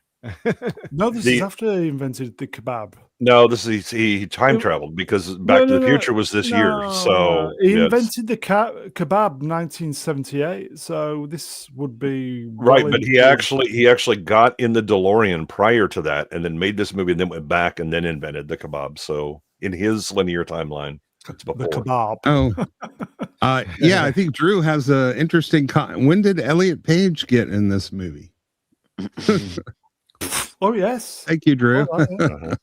No, this The- is after he invented the kebab. No, this is he time traveled because Back to the Future was this year. So he yes. invented the kebab 1978. So this would be Right, well but he actually got in the DeLorean prior to that, and then made this movie, and then went back and then invented the kebab. So in his linear timeline, it's before. the kebab. Oh, yeah. I think Drew has a interesting. When did Elliot Page get in this movie? Oh yes. Thank you, Drew. Oh, yeah.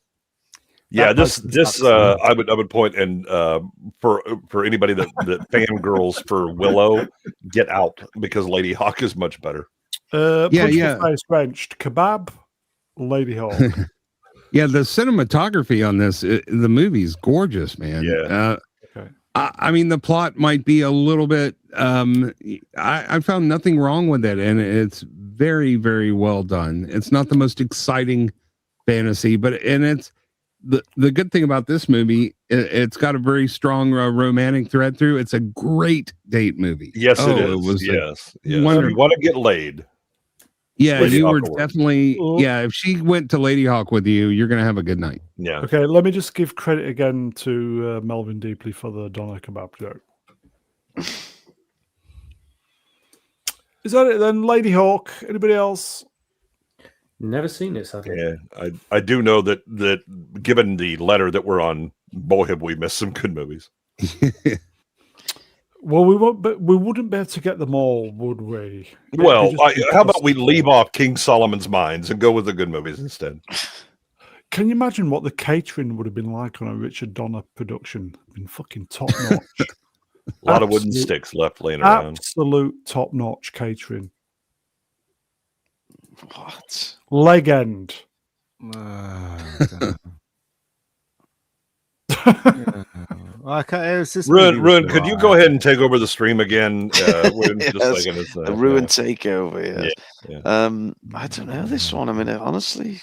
Yeah, That this I would point, and for anybody that fangirls for Willow, get out, because Lady Hawk is much better. Yeah, Punch yeah. the face wrenched. Kebab, Lady Hawk. Yeah, the cinematography on this, the movie's gorgeous, man. Yeah. Okay. I mean, the plot might be a little bit. I found nothing wrong with it, and it's very, very well done. It's not the most exciting fantasy, but it's the good thing about this movie. It's got a very strong romantic thread through. It's a great date movie. Yes, it is. It was yes. wonderful. You want to get laid. Yeah, Lady you Hawk were will work. definitely. Oh. Yeah, if she went to Lady Hawk with you, you're gonna have a good night. Yeah. Okay, let me just give credit again to Melvin Deeply for the doner kebab joke. Is that it then? Lady Hawk. Anybody else? Never seen it, sadly. Yeah, I do know that given the letter that we're on, boy, have we missed some good movies. Well, we won't. But we wouldn't be able to get them all, would we? Well, It'd just be how about we leave off King Solomon's Mines and go with the good movies instead? Can you imagine what the catering would have been like on a Richard Donner production? Been fucking top notch. A lot of wooden Absolute- sticks left laying around. Absolute top notch catering. What? Leg end. Okay, it was just Ruin, could you go ahead and take over the stream again? We're Yes, just like it's, A ruined takeover. Yes. Yeah. I don't know this one. I mean, honestly,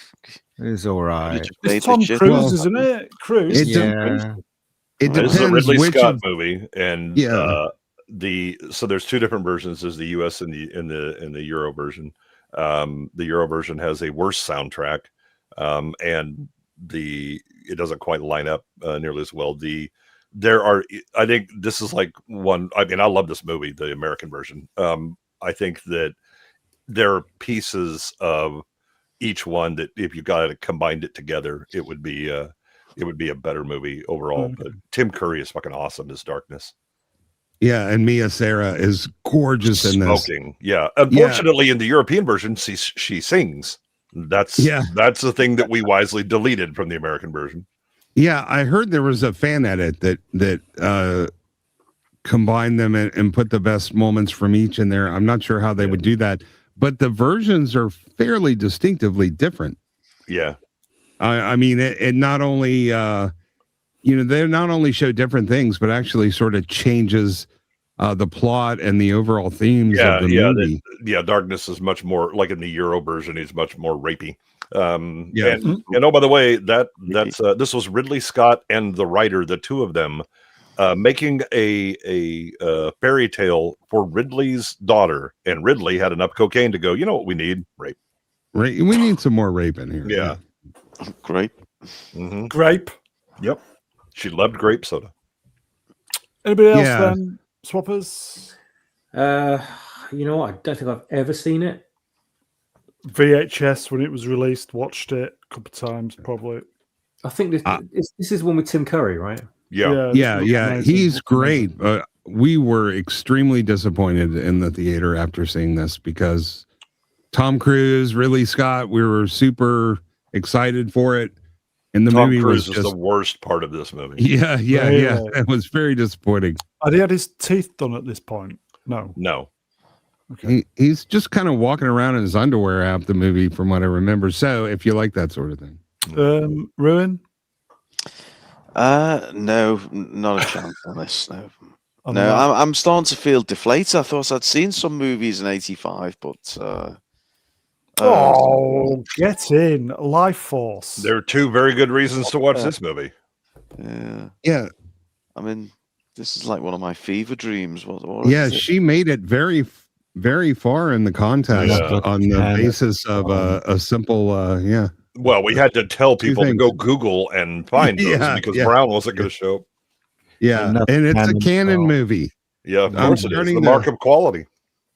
It was all right. Richard It's Page Tom is shit. Cruise, Well, isn't it? Cruise. It Yeah. It This is a depends Ridley which Scott of- movie, and Yeah. so there's two different versions. There's the U.S. and the Euro version. The Euro version has a worse soundtrack, and it doesn't quite line up nearly as well. I think this is like one. I mean, I love this movie, the American version. I think that there are pieces of each one that if you got it combined it together, it would be a better movie overall. Okay. But Tim Curry is fucking awesome as Darkness. Yeah, and Mia Sara is gorgeous in this. Smoking. Yeah. Unfortunately, in the European version, she sings. That's the thing that we wisely deleted from the American version. Yeah, I heard there was a fan edit that combined them and put the best moments from each in there. I'm not sure how they would do that, but the versions are fairly distinctively different. Yeah. I mean, it not only they not only show different things, but actually sort of changes the plot and the overall themes of the movie. Darkness is much more like in the Euro version. He's much more rapey. And oh, by the way, that's this was Ridley Scott and the writer, the two of them, making a fairy tale for Ridley's daughter, and Ridley had enough cocaine to go, you know what we need? Rape. Right. We need some more rape in here. Yeah. Grape. Mm-hmm. Grape. Yep. She loved grape soda. Anybody else then? Swappers? You know what? I don't think I've ever seen it. VHS when it was released, watched it a couple of times probably. I think this is one with Tim Curry, right? Yeah. He's great. We were extremely disappointed in the theater after seeing this because Tom Cruise, Ridley Scott, we were super excited for it. And the movie Cruise was just the worst part of this movie. Yeah. It was very disappointing. Had he had his teeth done at this point? No. Okay. He's just kind of walking around in his underwear half the movie, from what I remember. So, if you like that sort of thing, Ruin? No, not a chance on this. No, I'm starting to feel deflated. I thought I'd seen some movies in '85, but get in Life Force. There are two very good reasons to watch this movie. Yeah. I mean, this is like one of my fever dreams. What she made it very, very far in the contest on the basis of a simple, Well, we had to tell people to go Google and find those because Brown wasn't going to show up. Yeah, and it's a canon movie. Yeah, of course it is. The mark of quality.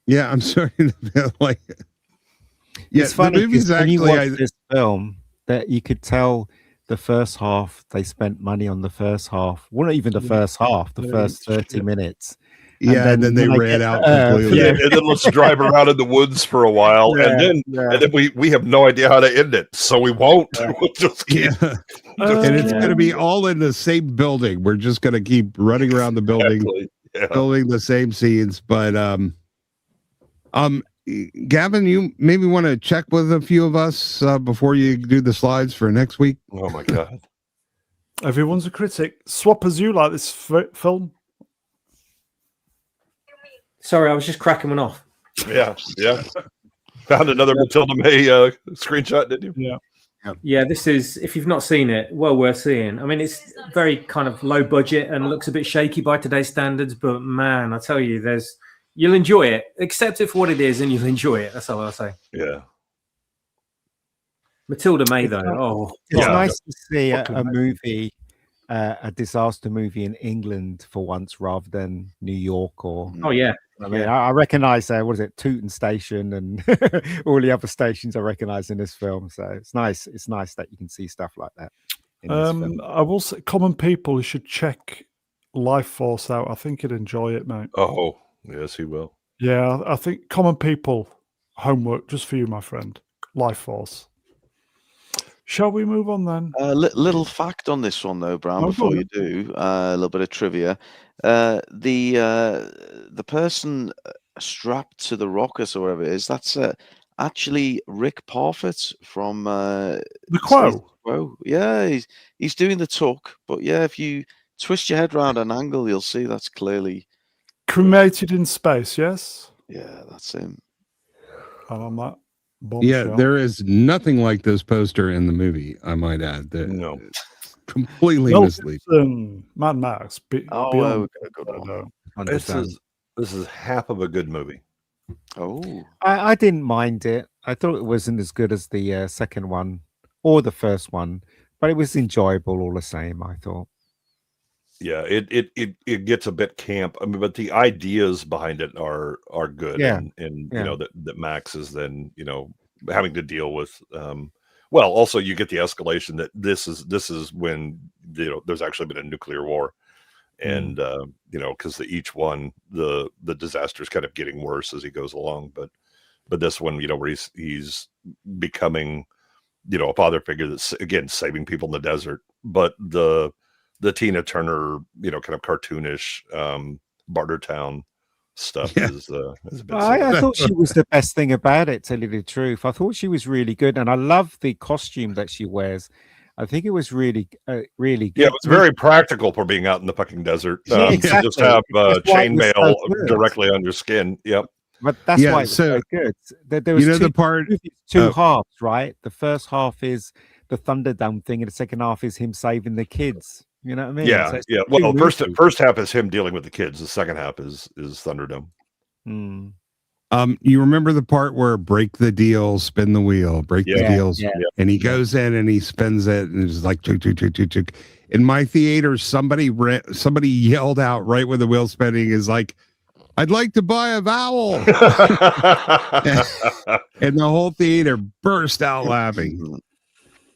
Yeah, I'm starting to feel like it. Yeah, it's funny the movie's when you actually watch this film that you could tell the first half they spent money on the first half. Well, not even the first half, the first 30 minutes. And then they ran out completely. And then let's drive around in the woods for a while, and then we have no idea how to end it, so we won't. We'll just keep. And it's going to be all in the same building. We're just going to keep running around the building, filming the same scenes. But Gavin, you maybe want to check with a few of us before you do the slides for next week. Oh my God! Everyone's a critic. Swappers, you like this film? Sorry, I was just cracking one off. Yeah. Found another Matilda May screenshot, didn't you? Yeah, this is, if you've not seen it, well worth seeing. I mean, it's very kind of low budget and looks a bit shaky by today's standards, but man, I tell you, you'll enjoy it. Accept it for what it is and you'll enjoy it. That's all I'll say. Yeah. Matilda May, though. It's nice to see a movie, a disaster movie in England for once rather than New York or... Oh, yeah. I mean, I recognize Tooting Station and all the other stations I recognize in this film. So it's nice. It's nice that you can see stuff like that. In this film. I will say, common people should check Life Force out. I think you'd enjoy it, mate. Oh, yes, he will. Yeah, I think common people homework just for you, my friend. Life Force. Shall we move on then? Little fact on this one though, Brown. Before you do, a little bit of trivia. The person strapped to the rockers or whatever it is, that's actually Rick Parfitt from The Quo. Yeah, he's doing the tuck, but yeah, if you twist your head round an angle, you'll see that's clearly Cremated in Space. Yes. Yeah, that's him. And on that. There is nothing like this poster in the movie, I might add. No. Completely misleading. Mad Max. This is half of a good movie. Oh, I didn't mind it. I thought it wasn't as good as the second one or the first one, but it was enjoyable all the same, I thought. Yeah, it gets a bit camp. I mean, but the ideas behind it are good. And you know that Max is then, you know, having to deal with well, also you get the escalation that this is when, you know, there's actually been a nuclear war. and because each one the disaster is kind of getting worse as he goes along. But this one, where he's becoming, a father figure that's again saving people in the desert. But the Tina Turner, kind of cartoonish Bartertown stuff is a bit I thought she was the best thing about it, to tell you the truth. I thought she was really good, and I love the costume that she wears. I think it was really good. Yeah, it was very practical for being out in the fucking desert. Exactly. Just have chainmail so directly on your skin. Yep. But that's why it's so good. There was two halves, right? The first half is the Thunderdome thing, and the second half is him saving the kids. You know what I mean? Yeah, So yeah. Well, first half is him dealing with the kids. The second half is Thunderdome. You remember the part where break the deal, spin the wheel, break the deals, and he goes in and he spins it, and it's like chuk, chuk, chuk, chuk, chuk. In my theater, somebody yelled out right when the wheel spinning is like, "I'd like to buy a vowel," and the whole theater burst out laughing.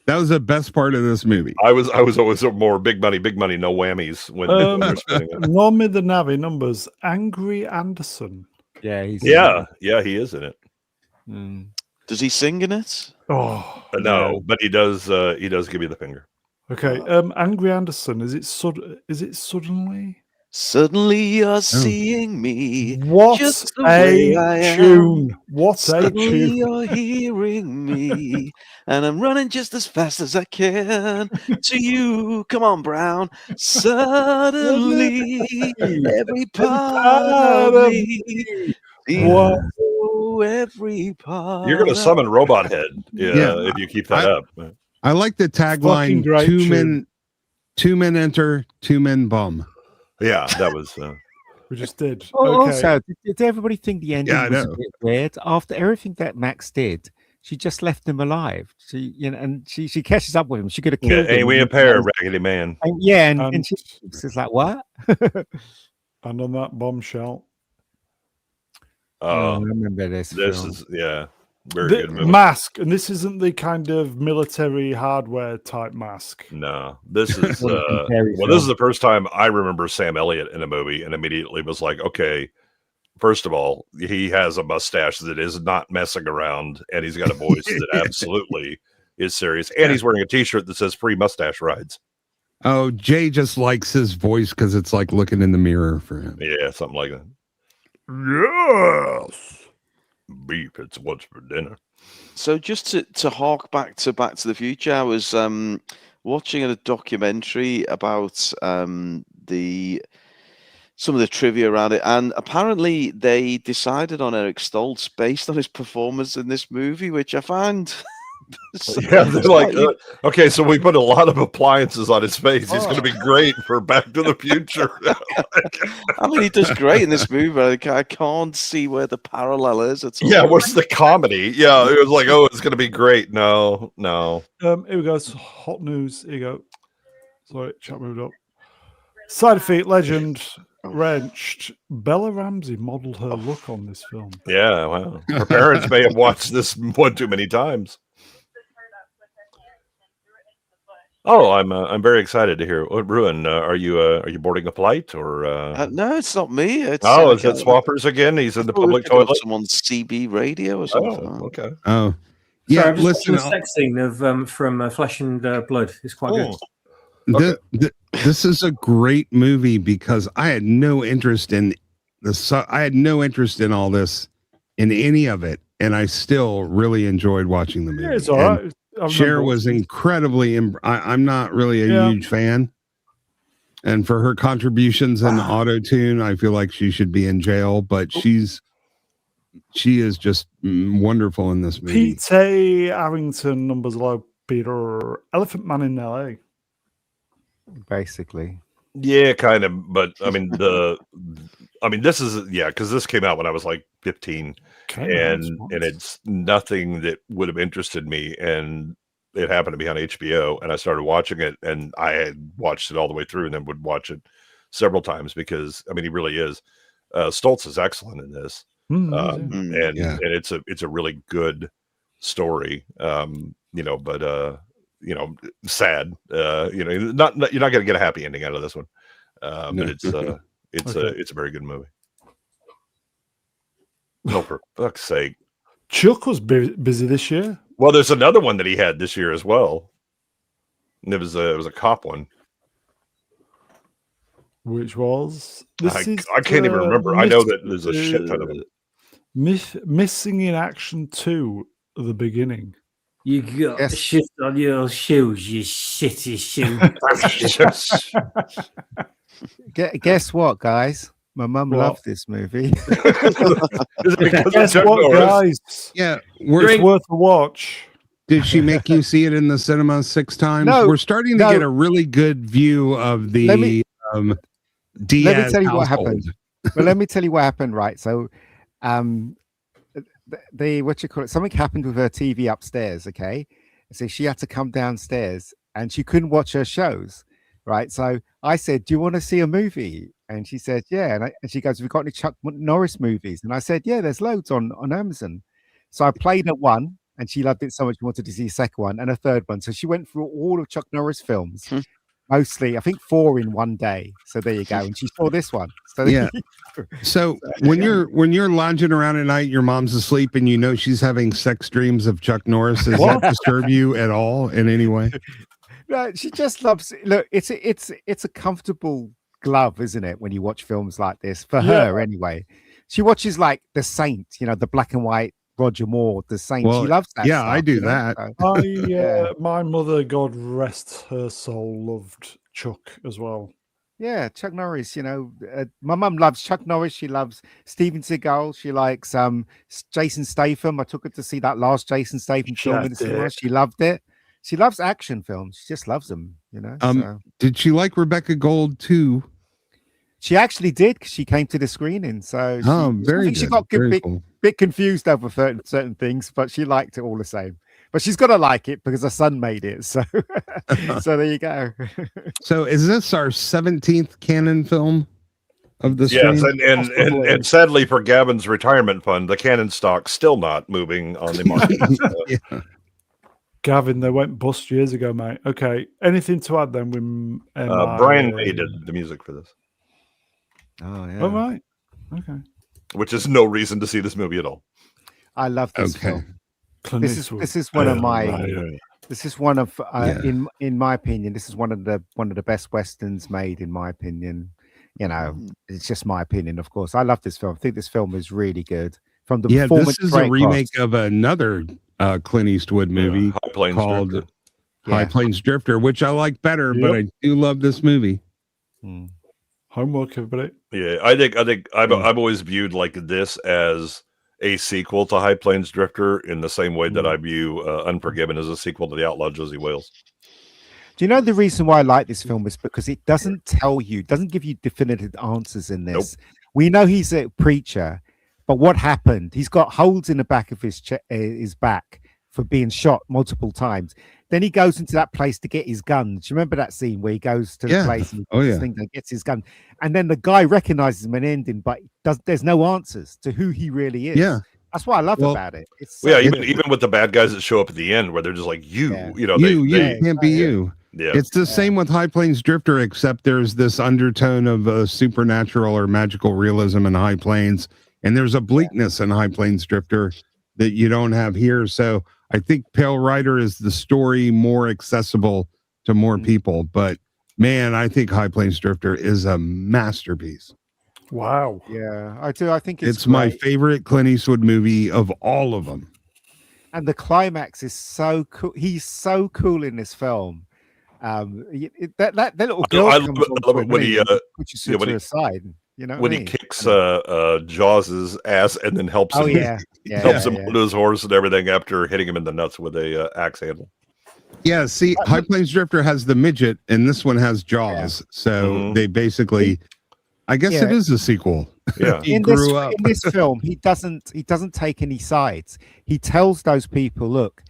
That was the best part of this movie. I was always more big money, no whammies when they're spinning it. Normie the Navi numbers, Angry Anderson. Yeah, he is in it. Does he sing in it? Oh no, but he does give you the finger. Okay, Angry Anderson. Is it suddenly? Suddenly you're seeing me. What just the a way I tune! am. What a Suddenly tune! you're hearing me, and I'm running just as fast as I can to you. Come on, Brown. Suddenly, every part of me. Whoa, every part. You're going to summon Robot Head, if you keep that up. I like the tagline: two men enter, two men bum. Yeah, that was. We just did. Also, did everybody think the ending was a know. bit weird? After everything that Max did, she just left him alive. And she catches up with him. She could have killed him. Ain't we a pair, Raggedy Man? And she's like, what? And on that bombshell. I remember this. This film. is very good movie. Mask, and this isn't the kind of military hardware type mask. No, this is this is the first time I remember Sam Elliott in a movie, and immediately was like, okay, first of all, he has a mustache that is not messing around, and he's got a voice that absolutely is serious, and he's wearing a T-shirt that says "Free Mustache Rides." Oh, Jay just likes his voice because it's like looking in the mirror for him. Yeah, something like that. Yes. Beef, it's what's for dinner. So just to hark back to the Future, I was watching a documentary about some of the trivia around it, and apparently they decided on Eric Stoltz based on his performance in this movie, which I find Yeah, they're like, okay, so we put a lot of appliances on his face. He's going to be great for Back to the Future. I mean, he does great in this movie. I can't see where the parallel is at all. Yeah, what's the comedy? Yeah, it was like, oh, it's going to be great. No. Here we go. It's hot news. Here you go. Sorry, chat moved up. Side effect legend wrenched. Bella Ramsey modeled her look on this film. Yeah, well, her parents may have watched this one too many times. Oh, I'm very excited to hear. What, Ruin? Are you boarding a flight or? No, it's not me. It's, is it Swappers again? He's in the public toilet. Someone's CB radio or something. Oh, okay. Oh, yeah. Yeah, I'm just listen. watching the sex scene of from Flesh and Blood. It's quite good. Okay. This is a great movie because I had no interest in I had no interest in all this, in any of it, and I still really enjoyed watching the movie. Yeah, it's all right. Cher was incredibly. I'm not really a huge fan, and for her contributions in auto tune, I feel like she should be in jail. But she is just wonderful in this movie. Pete Arrington, numbers low. Peter, Elephant Man in LA. Basically, Yeah, kind of. But I mean, this is because this came out when I was like 15. And it's nothing that would have interested me, and it happened to be on HBO, and I started watching it, and I had watched it all the way through, and then would watch it several times because he really is. Stoltz is excellent in this, and it's a really good story. But sad. You're not going to get a happy ending out of this one. but it's Okay. a very good movie. No, for fuck's sake. Chuck was busy this year. Well, there's another one that he had this year as well. And it was a cop one. Which was I can't even remember. I know that there's a shit ton of them. Missing in Action 2 at the beginning. You got Yes. shit on your shoes, you shitty shoe. Guess what, guys? My mum What? loved this movie. Is it because of Guess Chuck what, Norris? guys? Yeah, It's worth a watch. did she make you see it in the cinema 6 times? No, We're starting to no. get a really good view of the Let me Diaz let me tell you what household. happened. Well, let me tell you what happened. Right, so the what you call it? Something happened with her TV upstairs. Okay, so she had to come downstairs, and she couldn't watch her shows. Right, so I said, "Do you want to see a movie?" And she said, "Yeah." And she goes, "Have you got any Chuck Norris movies?" And I said, "Yeah, there's loads on Amazon." So I played at one, and she loved it so much she wanted to see a second one and a third one. So she went through all of Chuck Norris films, mostly, I think 4 in one day. So there you go. And she saw this one. So Yeah. So when you're lounging around at night, your mom's asleep, and you know she's having sex dreams of Chuck Norris. Does that disturb you at all in any way? No, she just loves. Look, it's a comfortable glove, isn't it? When you watch films like this, for her anyway. She watches like The Saint, the black and white Roger Moore, The Saint. Well, she loves that. yeah, stuff, I do that. So, My mother, God rest her soul, loved Chuck as well. yeah, Chuck Norris. My mum loves Chuck Norris. She loves Steven Seagal. She likes Jason Statham. I took her to see that last Jason Statham film in the cinema. She loved it. She loves action films. She just loves them, So. Did she like Rebecca Gold too? She actually did, because she came to the screening. So very good. She got a bit confused over certain things, but she liked it all the same. But she's got to like it because her son made it. So, so there you go. So is this our 17th canon film of the Yes, stream? and sadly for Gavin's retirement fund, the Canon stock's still not moving on the market. Yeah. Gavin, they went bust years ago, mate. Okay, anything to add then? With Brian May did the music for this. Oh yeah. Oh right. Okay. Which is no reason to see this movie at all. I love this film. Clint This is one of my. This is one of in my opinion. This is one of the best westerns made, in my opinion. It's just my opinion, of course. I love this film. I think this film is really good. From the performance, this is a remake of another Clint Eastwood movie called High Plains Drifter, which I like better, but I do love this movie. Homework, everybody. Yeah, I think I've always viewed like this as a sequel to High Plains Drifter in the same way that I view Unforgiven as a sequel to The Outlaw Josie Wales. Do you know the reason why I like this film is because it doesn't doesn't give you definitive answers in this. Nope. We know he's a preacher, but what happened? He's got holes in the back of his back for being shot multiple times. Then he goes into that place to get his guns. You remember that scene where he goes to the place and gets his gun, and then the guy recognizes him and ending, but there's no answers to who he really is. Yeah. That's what I love about it. It's even with the bad guys that show up at the end, where they're just like, you can't be you. Yeah. It's the same with High Plains Drifter, except there's this undertone of supernatural or magical realism in High Plains, and there's a bleakness in High Plains Drifter that you don't have here. So I think Pale Rider is the story more accessible to more people. But man, I think High Plains Drifter is a masterpiece. Wow. Yeah, I do. I think it's my favorite Clint Eastwood movie of all of them. And the climax is so cool. He's so cool in this film. That little girl comes on when he puts you to the side. When he kicks Jaws's ass and then helps him, helps him onto his horse and everything after hitting him in the nuts with a axe handle. Yeah, see, High Plains Drifter has the midget, and this one has Jaws. So they basically, I guess it is a sequel. Yeah, he in grew up. In this film, he doesn't take any sides. He tells those people, look,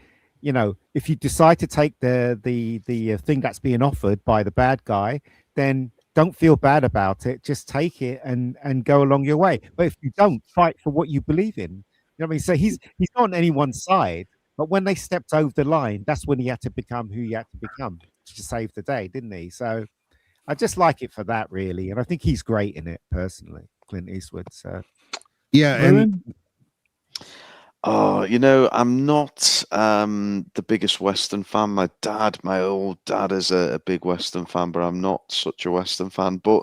if you decide to take the thing that's being offered by the bad guy, then don't feel bad about it. Just take it and go along your way. But if you don't, fight for what you believe in. You know what I mean? So he's not on anyone's side. But when they stepped over the line, that's when he had to become who he had to become to save the day, didn't he? So I just like it for that, really, and I think he's great in it personally, Clint Eastwood. So Yeah, and Oh, I'm not the biggest Western fan. My old dad is a big Western fan, but I'm not such a Western fan. But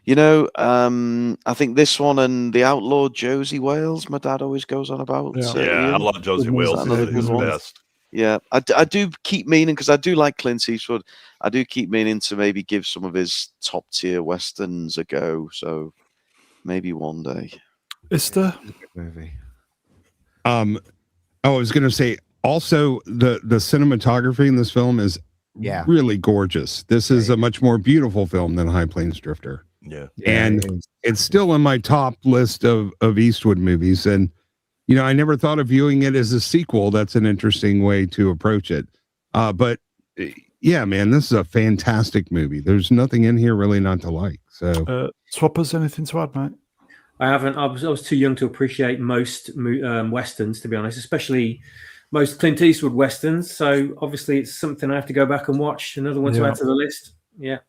I think this one and The Outlaw Josie Wales, my dad always goes on about. Yeah. Yeah, I Ian. love Josie Good movies. Wales. Another He's good the one. best. Yeah, I do keep meaning, because I do like Clint Eastwood. I do keep meaning to maybe give some of his top tier westerns a go. So maybe one day. Ista? it's a good movie. I was going to say also the cinematography in this film is Yeah. really gorgeous. This is a much more beautiful film than High Plains Drifter. Yeah. And it is. it's still in my top list of Eastwood movies. And, I never thought of viewing it as a sequel. That's an interesting way to approach it. But yeah, man, this is a fantastic movie. There's nothing in here really not to like. So, Swappers, anything to add, mate? I haven't. I was too young to appreciate most westerns, to be honest, especially most Clint Eastwood westerns. So obviously, it's something I have to go back and watch. Another one to add to the list. Yeah.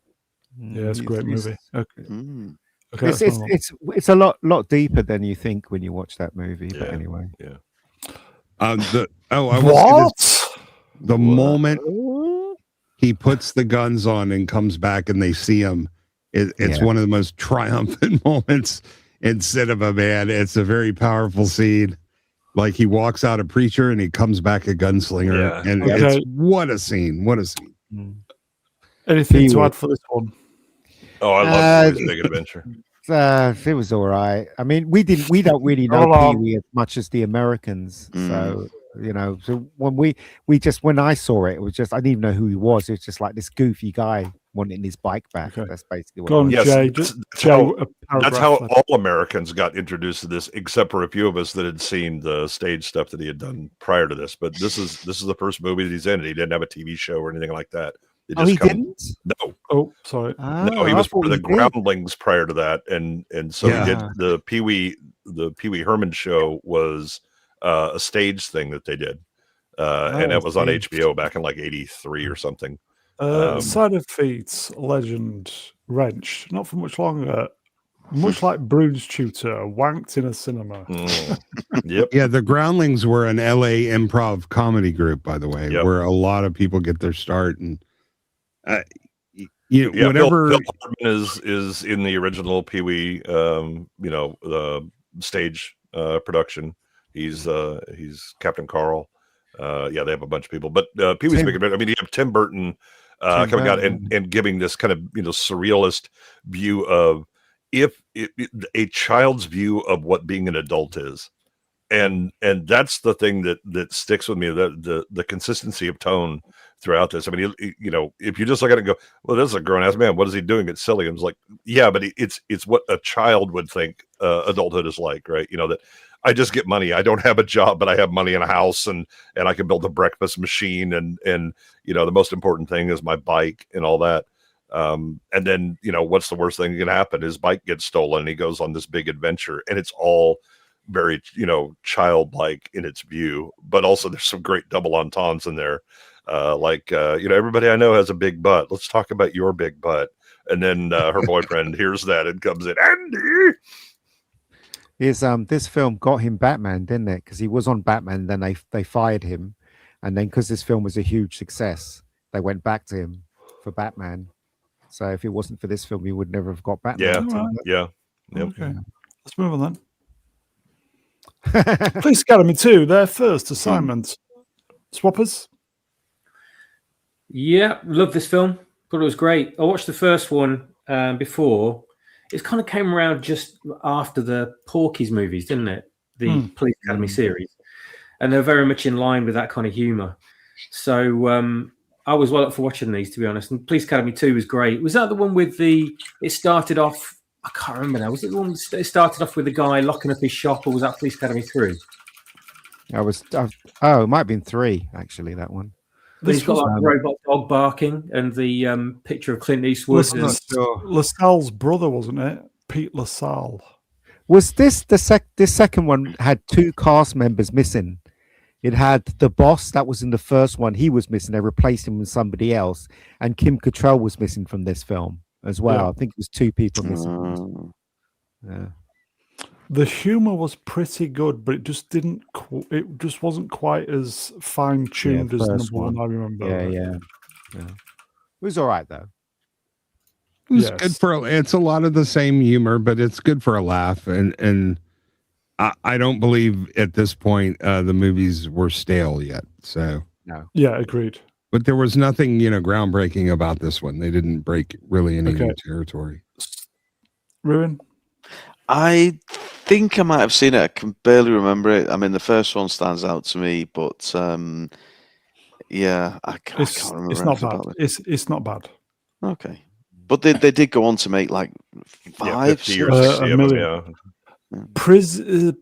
Yeah, it's a great movie. Okay. Mm. Okay, It's a lot deeper than you think when you watch that movie. But Yeah. anyway, Yeah. I will say what? this, the moment he puts the guns on and comes back and they see him, it's one of the most triumphant moments in cinema, man. It's a very powerful scene. Like he walks out a preacher and he comes back a gunslinger. Yeah. And Okay. it's what a scene. What a scene. Anything to add for this one? Oh, I love Pee-wee's Big Adventure. it was all right. I mean, we don't really know Pee-wee as much as the Americans. So so when I saw it, it was just I didn't even know who he was. It was just like this goofy guy wanting his bike back. Okay. That's basically what Go on, Yes, Jay. that's how all Americans got introduced to this, except for a few of us that had seen the stage stuff that he had done prior to this. But this is the first movie that he's in, and he didn't have a TV show or anything like that. he didn't? No, Oh, sorry. no, he was part of the Groundlings prior to that, and so he did the Pee Wee Herman show was a stage thing that they did, and it was on HBO back in like '83 or something. Side of Feet's legend Wrench, not for much longer. Much like Brune's tutor, wanked in a cinema. Yep. Yeah, the Groundlings were an LA improv comedy group, by the way, where a lot of people get their start. And whatever. Bill Hardman is in the original Pee Wee, the stage production. He's Captain Carl. They have a bunch of people, but Pee Wee's Big Adventure. I mean, you have Tim Burton coming out and giving this kind of surrealist view of a child's view of what being an adult is. And that's the thing that sticks with me, the consistency of tone throughout this. I mean, if you just look at it and go, well, this is a grown-ass man, what is he doing? It's silly. And it's like, yeah, but it's what a child would think adulthood is like, right? That I just get money. I don't have a job, but I have money in a house, and I can build a breakfast machine, and the most important thing is my bike and all that. And then what's the worst thing that can happen? His bike gets stolen, and he goes on this big adventure, and it's all very childlike in its view, but also there's some great double entendres in there. Everybody I know has a big butt. Let's talk about your big butt. And then her boyfriend hears that and comes in, Andy. This film got him Batman, didn't it? Because he was on Batman, then they fired him, and then because this film was a huge success, they went back to him for Batman. So if it wasn't for this film, he would never have got Batman. Yeah. Okay, let's move on then. Police Academy 2, their first assignment. Swappers? Yeah, love this film. Thought it was great. I watched the first one before. It kind of came around just after the Porky's movies, didn't it? The Police Academy series. And they're very much in line with that kind of humor. So I was well up for watching these, to be honest. And Police Academy 2 was great. Was that the one with it started off, I can't remember now. Was it the one that started off with the guy locking up his shop, or was that Police Academy 3? It might have been 3, actually, that one. He's got like a robot dog barking and the picture of Clint Eastwood. LaSalle's brother, wasn't it? Pete LaSalle. Was this this second one had 2 cast members missing? It had the boss that was in the first one. He was missing. They replaced him with somebody else. And Kim Cattrall was missing from this film. as well. Yeah. I think it was 2 people missing. Oh. Yeah. The humor was pretty good, but it just didn't. It just wasn't quite as fine tuned as first number one. I remember. Yeah. It was all right though. It was Yes. good for. It's a lot of the same humor, but it's good for a laugh. And I don't believe at this point the movies were stale yet. So Yeah, agreed. but there was nothing groundbreaking about this one. They didn't break really any new territory. Ruin. I think I might have seen it. I can barely remember it. I mean, the first one stands out to me, but yeah, I can't remember. It's not anything bad. about it. It's not bad. Okay, but they did go on to make like 5, 50 or 6, 60 a of them, million. yeah. Prizzi's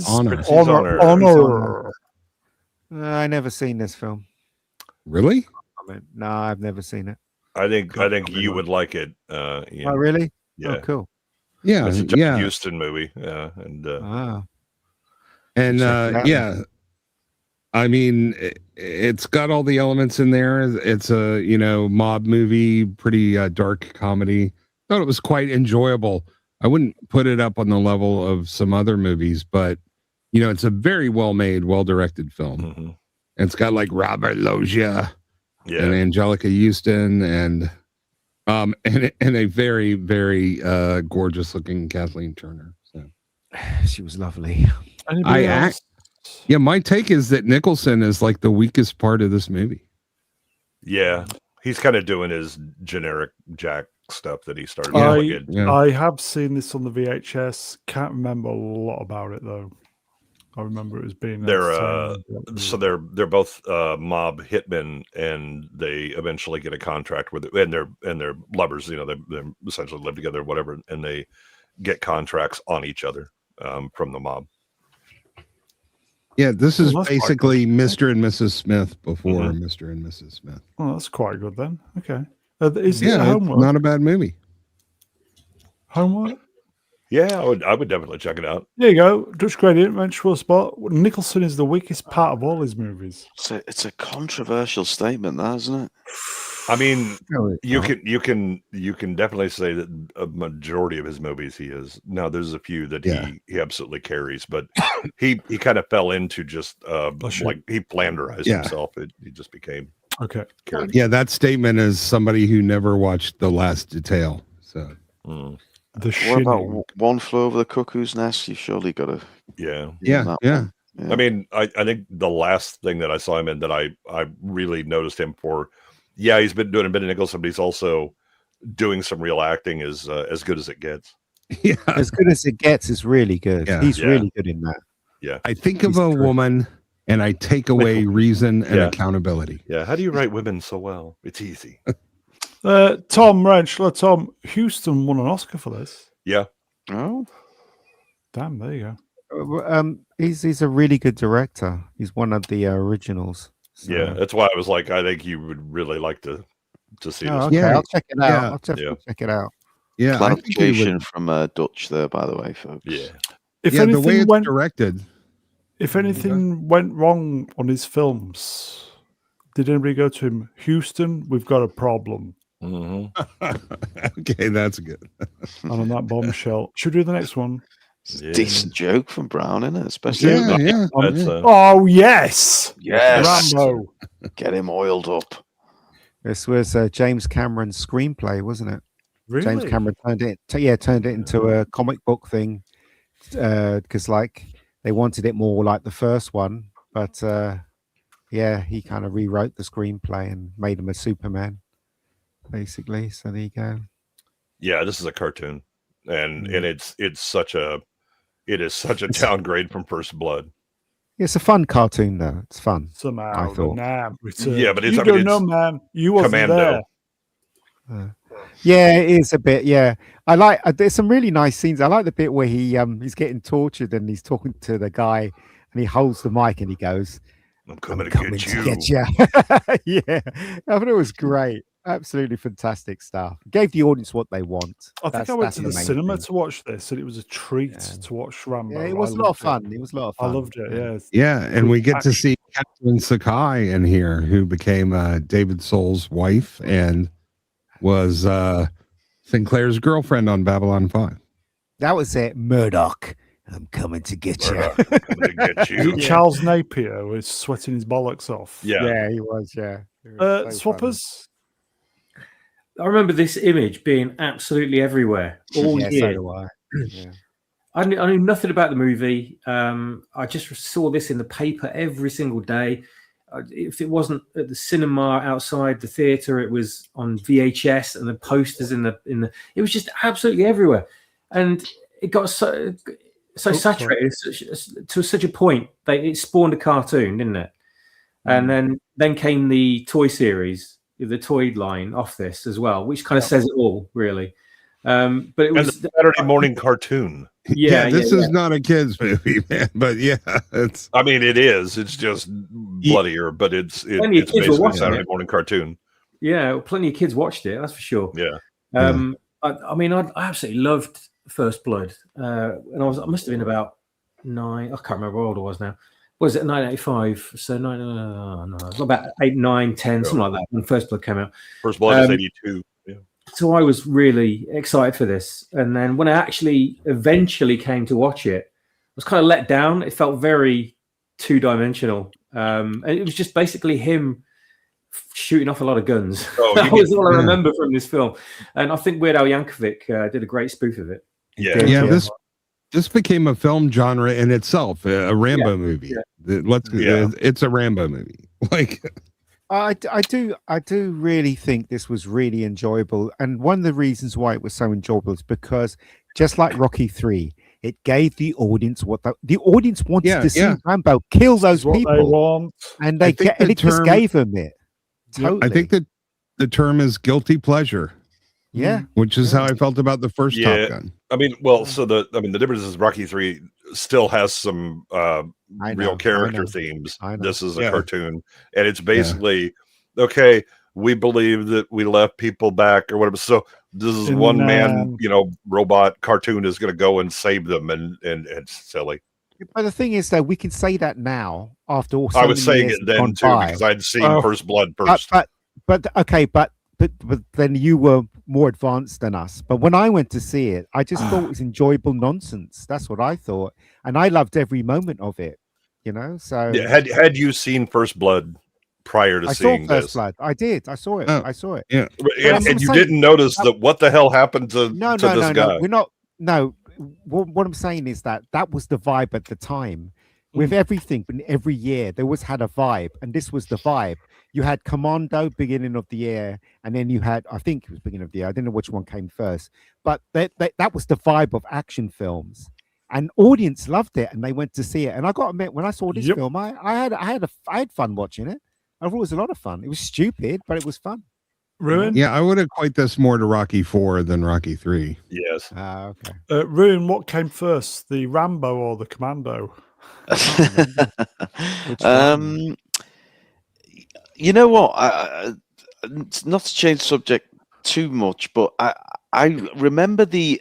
Honor. Honor. I never seen this film. Really? No, I've never seen it. I think you would like it. Ian. Oh, really? Yeah. Oh, cool. Yeah, It's a John yeah. Huston movie. Yeah, and And Check it out. yeah, I mean, it's got all the elements in there. It's a mob movie, pretty dark comedy. Thought it was quite enjoyable. I wouldn't put it up on the level of some other movies, but it's a very well made, well directed film. mhm. And it's got like Robert Loggia yeah, and Angelica Houston and a very very gorgeous looking Kathleen Turner. So She was lovely. Anybody else? yeah, my take is that Nicholson is like the weakest part of this movie. yeah. He's kind of doing his generic Jack stuff that he started. I- doing. Yeah. I have seen this on the VHS. Can't remember a lot about it though. I remember it as being. They're entertaining. so they're both mob hitmen, and they eventually get a contract with it, and they're lovers. They essentially live together, whatever, and they get contracts on each other from the mob. Yeah, this is Well, that's quite basically Mr. and Mrs. Smith before Mhm. Mr. and Mrs. Smith. Oh, that's quite good then. Okay. Is it Yeah, it's homework? not a bad movie. Homework? Yeah, I would definitely check it out. There you go. Dutch Gradient, eventual spot. Nicholson is the weakest part of all his movies. It's a controversial statement, that isn't it? I mean, No, you can definitely say that a majority of his movies he is. Now there's a few that Yeah. he absolutely carries, but he kind of fell into just sure. like he flanderized Yeah. himself. He just became Okay. carried. Yeah, that statement is somebody who never watched The Last Detail. So Mm, The What about Shining. One Flew Over the Cuckoo's Nest? You surely got to. yeah. yeah. Yeah. I mean, I think the last thing that I saw him in that I really noticed him for, yeah, he's been doing a bit of Nicholson, but he's also doing some real acting is As Good as It Gets. Yeah. As Good as It Gets is really good. Yeah. He's Yeah. really good in that. I think of He's a terrific. woman and I take away reason and Yeah. accountability. Yeah. How do you write women so well? It's easy. Tom Wrench. Tom Houston won an Oscar for this. Yeah. Oh, Damn, there you go. He's a really good director. He's one of the originals. So. Yeah. That's why I was like, I think you would really like to see Oh, this. okay. Yeah. I'll check it out. Yeah. I'll definitely check it out. Yeah, I think he clarification would, from Dutch there, by the way, folks. Yeah. If yeah, the way anything it's went, directed. if anything went wrong on his films, did anybody go to him? Houston, we've got a problem. Mhm. Okay, that's good. And on that bombshell, should we do the next one? It's a Yeah. decent joke from Brown, isn't it? Especially. Yeah, yeah. That's Oh yes, Yes. Rambo. Get him oiled up. This was James Cameron's screenplay, wasn't it? Really? James Cameron turned it into a comic book thing because they wanted it more like the first one, but he kind of rewrote the screenplay and made him a Superman, basically. So there you go. Yeah, this is a cartoon, and it's such a downgrade from First Blood. It's a fun cartoon, though. It's fun. Somehow I the thought. Nam returns. Yeah, but it's- you I mean, don't know, it's man. You wasn't Commando. there. Yeah, it is a bit. Yeah, I like. There's some really nice scenes. I like the bit where he's getting tortured and he's talking to the guy and he holds the mic and he goes, I'm coming "I'm to coming get to you. get you." Yeah, I thought it was great. Absolutely fantastic stuff. Gave the audience what they want. I think I went to the main cinema thing. to watch this, and it was a treat Yeah. to watch Rambo. Yeah, it was I a lot of loved fun. It was a lot of I fun. loved it. Yeah. Yeah, and we get to see Catherine Sakai in here, who became David Soul's wife and was Sinclair's girlfriend on Babylon 5. That was it. Murdoch, I'm coming to get you. Murdoch, I'm coming to get Is it you. Charles Napier was sweating his bollocks off? Yeah. He was. Yeah. It was so funny. Swappers. I remember this image being absolutely everywhere all Yeah, so year. do I. Yeah. I knew nothing about the movie. I just saw this in the paper every single day. If it wasn't at the cinema outside the theater, it was on VHS and the posters in the. It was just absolutely everywhere, and it got so saturated to such a point that it spawned a cartoon, didn't it? And then came the toy series, the toy line off this as well, which kind of says it all, really. But it And was the Saturday morning cartoon. This is not a kids movie, man. But yeah, it's. I mean, it is. It's just bloodier, but it's Plenty of it's kids were basically a watching Saturday it. morning cartoon. Yeah, plenty of kids watched it. That's for sure. Yeah. I mean, I absolutely loved First Blood, and I must have been about 9. I can't remember how old I was now. Was it 1985? So no, it was about 8, 9, 10, something like that when First Blood came out. First Blood is 82. Yeah. So I was really excited for this, and then when I actually eventually came to watch it, I was kind of let down. It felt very two-dimensional, and it was just basically him shooting off a lot of guns. That was all I remember from this film, and I think Weird Al Yankovic did a great spoof of it. Yeah. This became a film genre in itself, a Rambo movie. It's a Rambo movie. Like, I do really think this was really enjoyable, and one of the reasons why it was so enjoyable is because just like Rocky 3, it gave the audience what the audience wanted to see Rambo kill those people, and it just gave them it. Totally. I think that the term is guilty pleasure. Yeah, which is how I felt about the first Top Gun. I mean, the difference is Rocky 3 still has some real character themes. This is a cartoon, and it's basically okay. We believe that we left people back or whatever. So this is one man, robot cartoon is going to go and save them, and it's silly. But the thing is, though, we can say that now after all. I was saying it then too because I'd seen First Blood first. But then you were more advanced than us. But when I went to see it, I just thought it was enjoyable nonsense. That's what I thought, and I loved every moment of it. So had you seen First Blood prior to seeing First Blood? I did. I saw it. I saw it. Yeah, and you didn't notice that what the hell happened to this guy? No, we're not. No, what I'm saying is that was the vibe at the time. With everything, but every year there had a vibe, and this was the vibe. You had Commando beginning of the year, and then you had, I think it was beginning of the year. I don't know which one came first, but that was the vibe of action films, and audience loved it, and they went to see it. And I got to admit, when I saw this film, I had fun watching it. I thought it was a lot of fun. It was stupid, but it was fun. Ruin? Yeah, I would equate this more to Rocky 4 than Rocky 3. Yes. Okay. Ruin, what came first, the Rambo or the Commando? You know what? Not to change the subject too much, but I remember the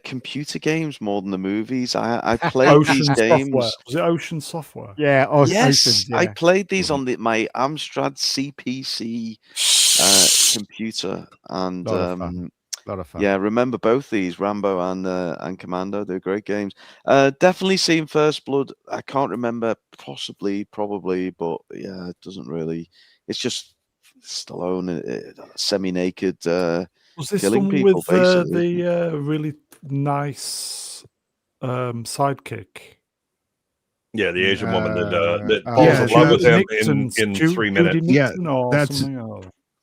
computer games more than the movies. I played these games. Software. Was it Ocean Software? Yeah. Yes, Ocean, yeah. I played these on my Amstrad CPC computer, and a lot of fun. Yeah, remember both these, Rambo and Commando. They're great games. Definitely seen First Blood. I can't remember, possibly, probably, but yeah, it doesn't really. It's just Stallone, semi-naked, was this killing one people, with basically. the really nice sidekick? Yeah, the Asian woman that falls in love with him in 3 minutes. Yeah,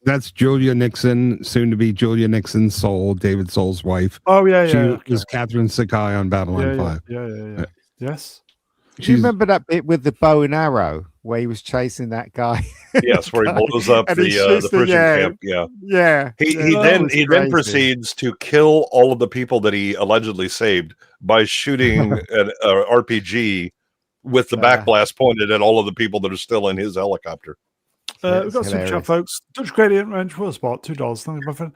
that's Julia Nixon, soon to be Julia Nixon's Soul, David Soul's wife. Oh yeah, She was Catherine Sakai on Babylon 5. Yeah. Yes. Do you remember that bit with the bow and arrow where he was chasing that guy? Yes, where he blows up the prison camp. Yeah. He then proceeds to kill all of the people that he allegedly saved by shooting an RPG with the backblast pointed at all of the people that are still in his helicopter. We've got some chat, folks. Dutch Gradient Range for a spot, $2. Thank you, my friend.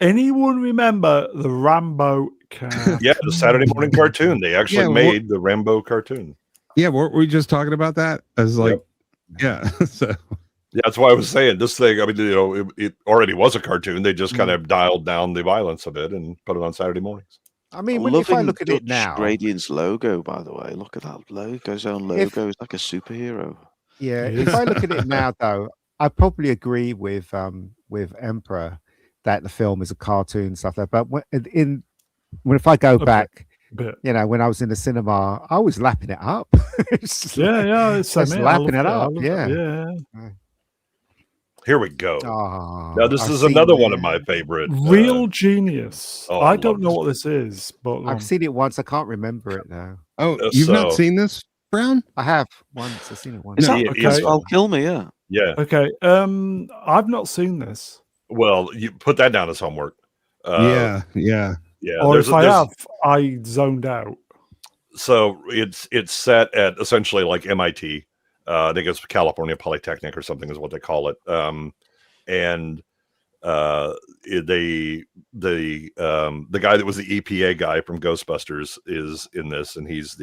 Anyone remember the Rambo cartoon? Yeah, the Saturday morning cartoon. They actually made the Rambo cartoon. Yeah, weren't we just talking about that? As like, yeah. So Yeah, that's why I was saying this thing. I mean, it already was a cartoon. They just kind of dialed down the violence a bit and put it on Saturday mornings. I mean, I'm if I loving look at it Dutch now, Gradient's logo, by the way. Look at that logo. His own logo is like a superhero. yeah, It if is. I look at it now, though, I probably agree with Emperor that the film is a cartoon and stuff like that. But if I go A back, bit. when I was in the cinema, I was lapping it up. It's just Yeah, same just here. I lapping love it up. I love Yeah. Here we go. Oh, Now this I've is seen another one of it. my favorite. Real genius. oh, I I don't love know this what this is, but go on. I've seen it once. I can't remember it now. Oh, you've not So- seen this, Brown? I have once. I've seen it once. Is No, that okay. is Val Kilmer? Yeah. Yeah. Okay. I've not seen this. Well, you put that down as homework. Yeah. Yeah. Or there's- if I there's- have, I zoned out. So it's set at essentially like MIT. I think it's California Polytechnic or something is what they call it. And the guy that was the EPA guy from Ghostbusters is in this, and he's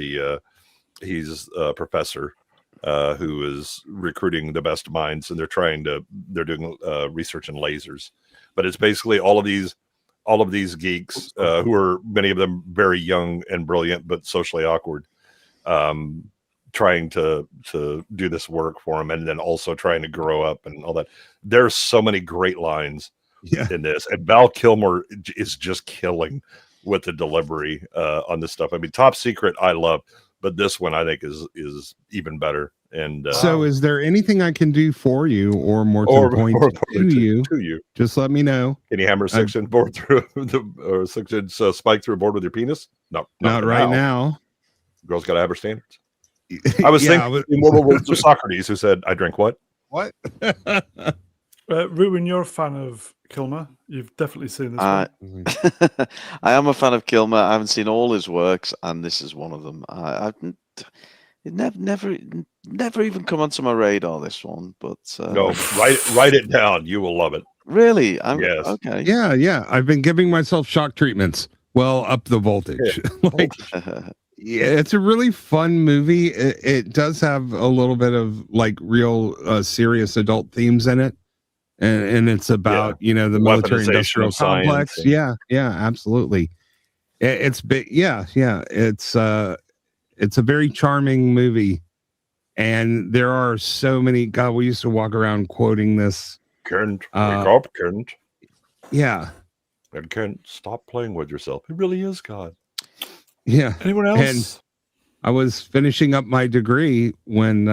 a professor who is recruiting the best minds, and they're doing research in lasers. But it's basically all of these geeks who are many of them very young and brilliant but socially awkward, trying to do this work for him, and then also trying to grow up and all that. There's so many great lines in this, and Val Kilmer is just killing with the delivery on this stuff. I mean, Top Secret I love, but this one I think is even better. And so is there anything I can do for you, or more to the point, to you? Just let me know. Can you hammer a 6-inch board through or 6-inch spike through a board with your penis? No, not right now. Girl's got to have her standards. I was thinking the immortal words of Socrates, who said, "I drink what?" What? Ruben, you're a fan of Kilmer. You've definitely seen this one. I am a fan of Kilmer. I haven't seen all his works, and this is one of them. It never even come onto my radar, this one. But no, write it down. You will love it. Really? Yes. Okay. Yeah. I've been giving myself shock treatments. Well, up the voltage. Yeah, it's a really fun movie. It does have a little bit of like real serious adult themes in it, and it's about the military industrial complex. Yeah, absolutely. It's big. Yeah. It's a very charming movie, and there are so many. God, we used to walk around quoting this. Kent, wake up, Kent. Yeah. And Kent, stop playing with yourself. It really is God. Yeah. Anyone else? And I was finishing up my degree when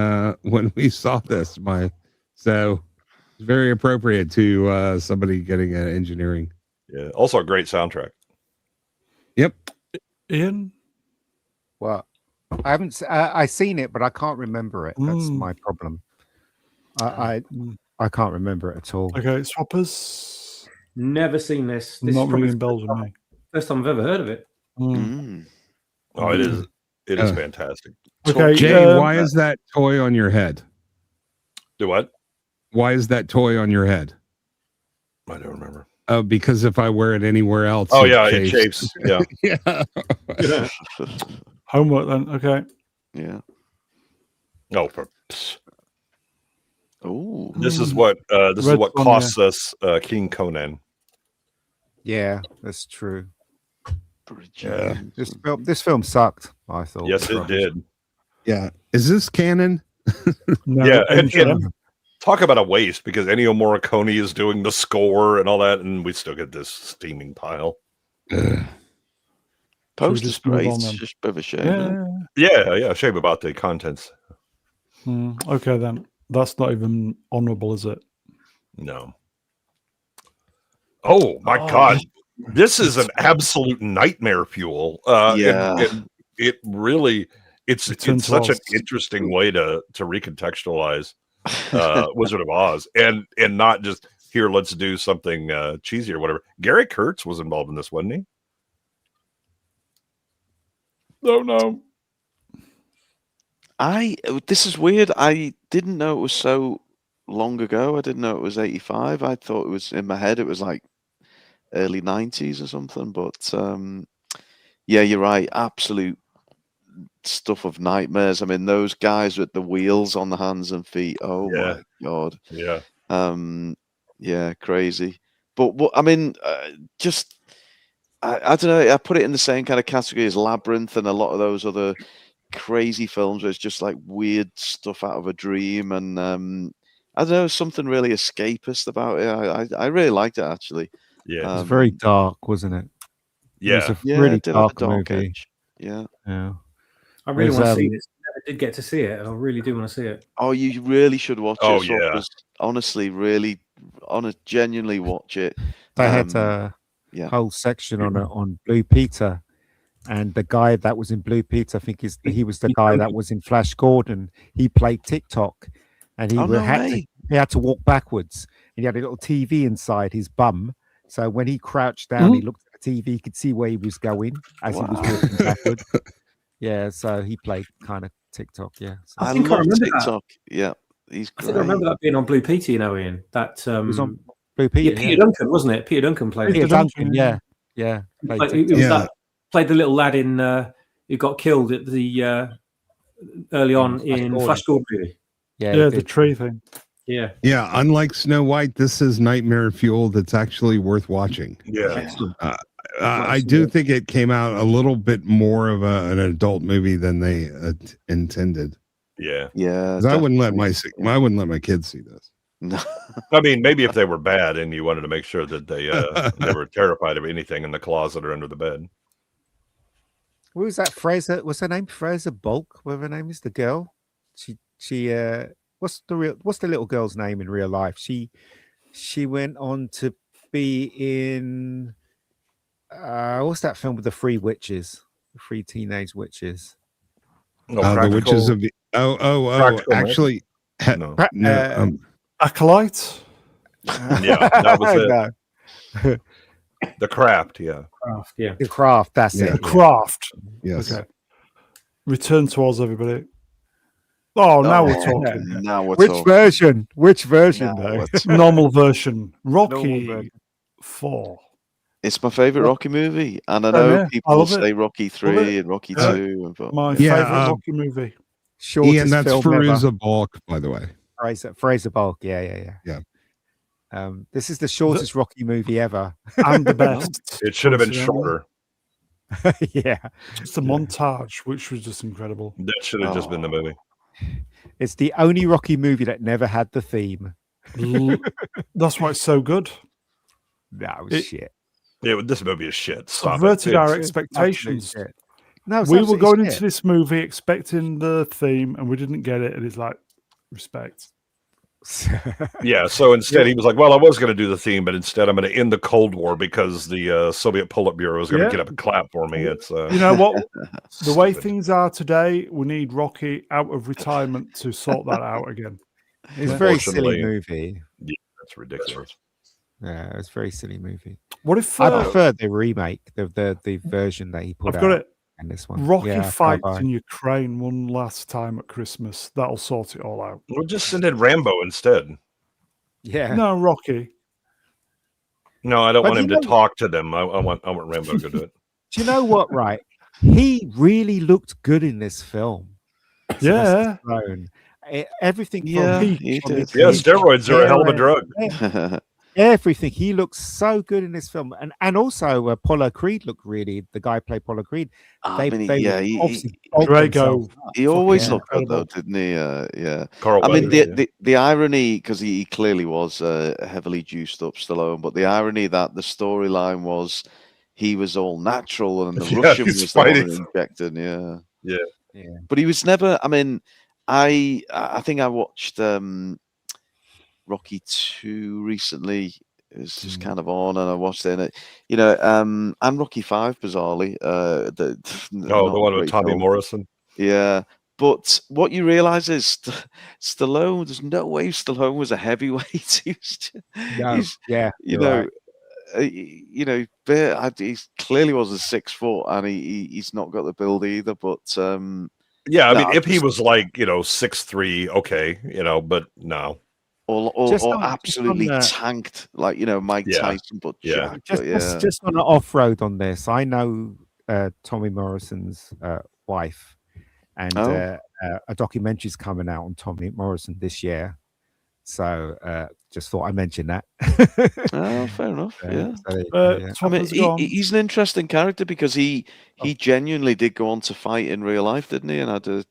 we saw this. So it's very appropriate to somebody getting an engineering. Yeah. Also a great soundtrack. Yep. Ian? Well, I haven't. I seen it, but I can't remember it. That's my problem. I can't remember it at all. Okay, Swappers. Never seen this. This Not is probably ringing bells with me. first time I've ever heard of it. Oh, it is. It is fantastic. Okay, Jay, why is that toy on your head? Do what? Why is that toy on your head? I don't remember. Oh, because if I wear it anywhere else, it chafes. Yeah. Yeah. Homework then. Okay. Yeah. Oh, Oh. this is what costs us King Conan. Yeah, that's true. Yeah. This film sucked. I thought. Yes, it did. Yeah. Is this canon? No, Yeah, and talk about a waste, because Ennio Morricone is doing the score and all that, and we still get this steaming pile. Poster's great. It's just a bit of a shame. Yeah. Shame about the contents. Okay, then. That's not even honorable, is it? No. Oh my God. This is an absolute nightmare fuel. And it really it's such an interesting way to recontextualize Wizard of Oz, and not just here, let's do something cheesy or whatever. Gary Kurtz was involved in this, wasn't he? Oh no. This is weird. I didn't know it was so long ago. I didn't know it was 85. I thought it was, in my head, it was like early 90s or something. But yeah, you're right. Absolute stuff of nightmares. I mean, those guys with the wheels on the hands and feet. Oh my God. Yeah. Yeah, crazy. But what I mean, just I don't know. I put it in the same kind of category as Labyrinth and a lot of those other crazy films where it's just like weird stuff out of a dream, and I don't know, something really escapist about it. I really liked it actually. Yeah. It was very dark, wasn't it? It was Yeah. a Yeah, really it did have a dark dark movie. edge. Yeah. Yeah. I really There's, want to see this. Never did get to see it, and I really do want to see it. Oh, you really should watch Oh, it. So yeah. just honestly, really, genuinely watch it. They had a yeah. whole section on Blue Peter, and the guy that was in Blue Peter, I think he was the guy that was in Flash Gordon. He played TikTok, and he Oh, no had to walk backwards, and he had a little TV inside his bum. So when he crouched down, he looked at the TV. He could see where he was going as he was walking backwards. Yeah, so he played kind of TikTok. Yeah, so. I think I love remember TikTok. Yeah, he's I great. think I remember that being on Blue Peter, you know, Ian. That It was on Blue Peter. yeah, Peter Duncan, wasn't it? Peter Duncan played. Peter Duncan, yeah. Played the little lad in who got killed at the early on in Flash Gordon, really. Yeah, the tree thing. Yeah. Yeah, unlike Snow White, this is nightmare fuel that's actually worth watching. Yeah. I do think it came out a little bit more of an adult movie than they intended. Yeah. Yeah. I wouldn't let my kids see this. No. I mean, maybe if they were bad and you wanted to make sure that they were terrified of anything in the closet or under the bed. What was that? Fraser? What's her name? Fraser Bulk. Whatever her name is, the girl. She what's the little girl's name in real life? She went on to be in what's that film with the three witches, the three teenage witches? The Witches of actually Acolyte. Yeah, that was it. No. The Craft, yeah. The Craft, that's it. The Craft. Yes. Okay. Return to Oz, everybody. Oh, now we're talking. Now we're Which talking. version? Which version, Now though? we're talking. Normal version. Normal Rocky version. 4. It's my favorite Rocky movie, and I Oh, know yeah. I people love say it. Rocky Love 3 it. and Rocky Yeah. 2. But My Yeah, favorite Rocky movie. Shortest Ian, that's film ever. Fairuza Balk, by the way. Fraser Bulk. Yeah. This is the shortest Rocky movie ever. And the best. It should have been coincidentally. shorter. Yeah. Just a montage, which was just incredible. That should have just been the movie. It's the only Rocky movie that never had the theme. That's why it's so good. That was shit. This movie is shit. Stop Subverted it. our It's expectations. absolute shit. No, it's We were absolutely going shit. into this movie expecting the theme, and we didn't get it. And it's like, respect. Yeah, so instead he was like, well, I was going to do the theme, but instead I'm going to end the Cold War because the Soviet Politburo is going to get up and clap for me. It's You know what? The way things are today, we need Rocky out of retirement to sort that out again. It's a very silly Unfortunately. movie. Yeah, that's ridiculous. Yeah, it's a very silly movie. What if I prefer the remake, the version that he put I've out. got it. And this one. Rocky Yeah, fights bye-bye. in Ukraine one last time at Christmas. That'll sort it all out. We'll just send in Rambo instead. Yeah. No, Rocky. No, I don't But want him you to know- talk to them. I want Rambo to go do it. Do you know what, right? He really looked good in this film. Yeah. Stallone. Everything from Yeah, peak he from his did. Yeah, peak steroids are a hell of a hair, drug. everything. He looks so good in this film, and also Apollo Creed looked really. The guy played Apollo Creed. I mean, yeah, obviously bulked Drago. themselves up. he always Yeah. looked good though, didn't he? Yeah. Carl I mean, Weathers, yeah. the irony, because he clearly was heavily juiced up Stallone, but the irony that the storyline was he was all natural and the Yeah, Russian he's was the one fighting. injected. Yeah. Yeah. But he was never. I mean, I think I watched Rocky 2 recently. It was just kind of on, and I watched it. And it, and Rocky 5, bizarrely. The one with Tommy Morrison. Yeah. But what you realize is Stallone, there's no way Stallone was a heavyweight. Yeah. He clearly wasn't 6 foot, and he's not got the build either. But Yeah, I mean, No, if he just- was like 6'3", okay, but no. or Just absolutely on the- tanked, like Mike Yeah. Tyson, but Yeah. jacked, Just, but yeah. just on an off road on this, I know Tommy Morrison's wife, and Oh. a documentary's coming out on Tommy Morrison this year. So just thought I'd mention that. Oh, fair enough. Yeah. So there you go, yeah. I mean, Swappers, go on. he's an interesting character because he genuinely did go on to fight in real life, didn't he? And had a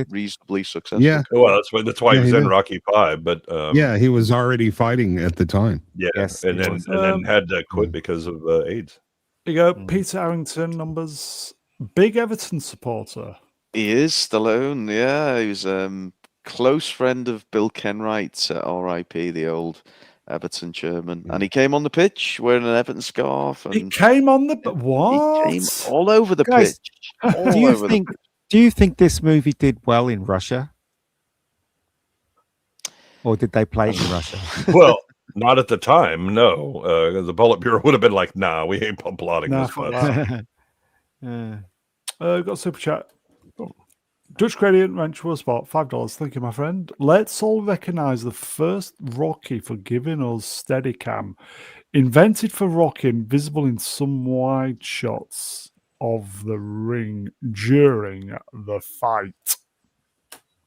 reasonably successful. Yeah. career. Well, that's why Yeah, he was he in did. Rocky 5. But Yeah, he was already fighting at the time. yeah, Yes, and he then was. then had to quit because of AIDS. Here you go, Peter Harrington, numbers. Big Everton supporter. He is Stallone. Yeah, he was close friend of Bill Kenwright, R.I.P. the old Everton chairman, and he came on the pitch wearing an Everton scarf. And It came on the he what? came all over the Guys, pitch. All Do you over think? the pitch. Do you think this movie did well in Russia, or did they play it in Russia? Well, not at the time. No, the Politburo would have been like, "Nah, we ain't plotting Nah, this." fuck But that. Got a super chat. Dutch Gradient Ranch World Spot, $5. Thank you, my friend. Let's all recognize the first Rocky for giving us Steadicam. Invented for Rocky and visible in some wide shots of the ring during the fight.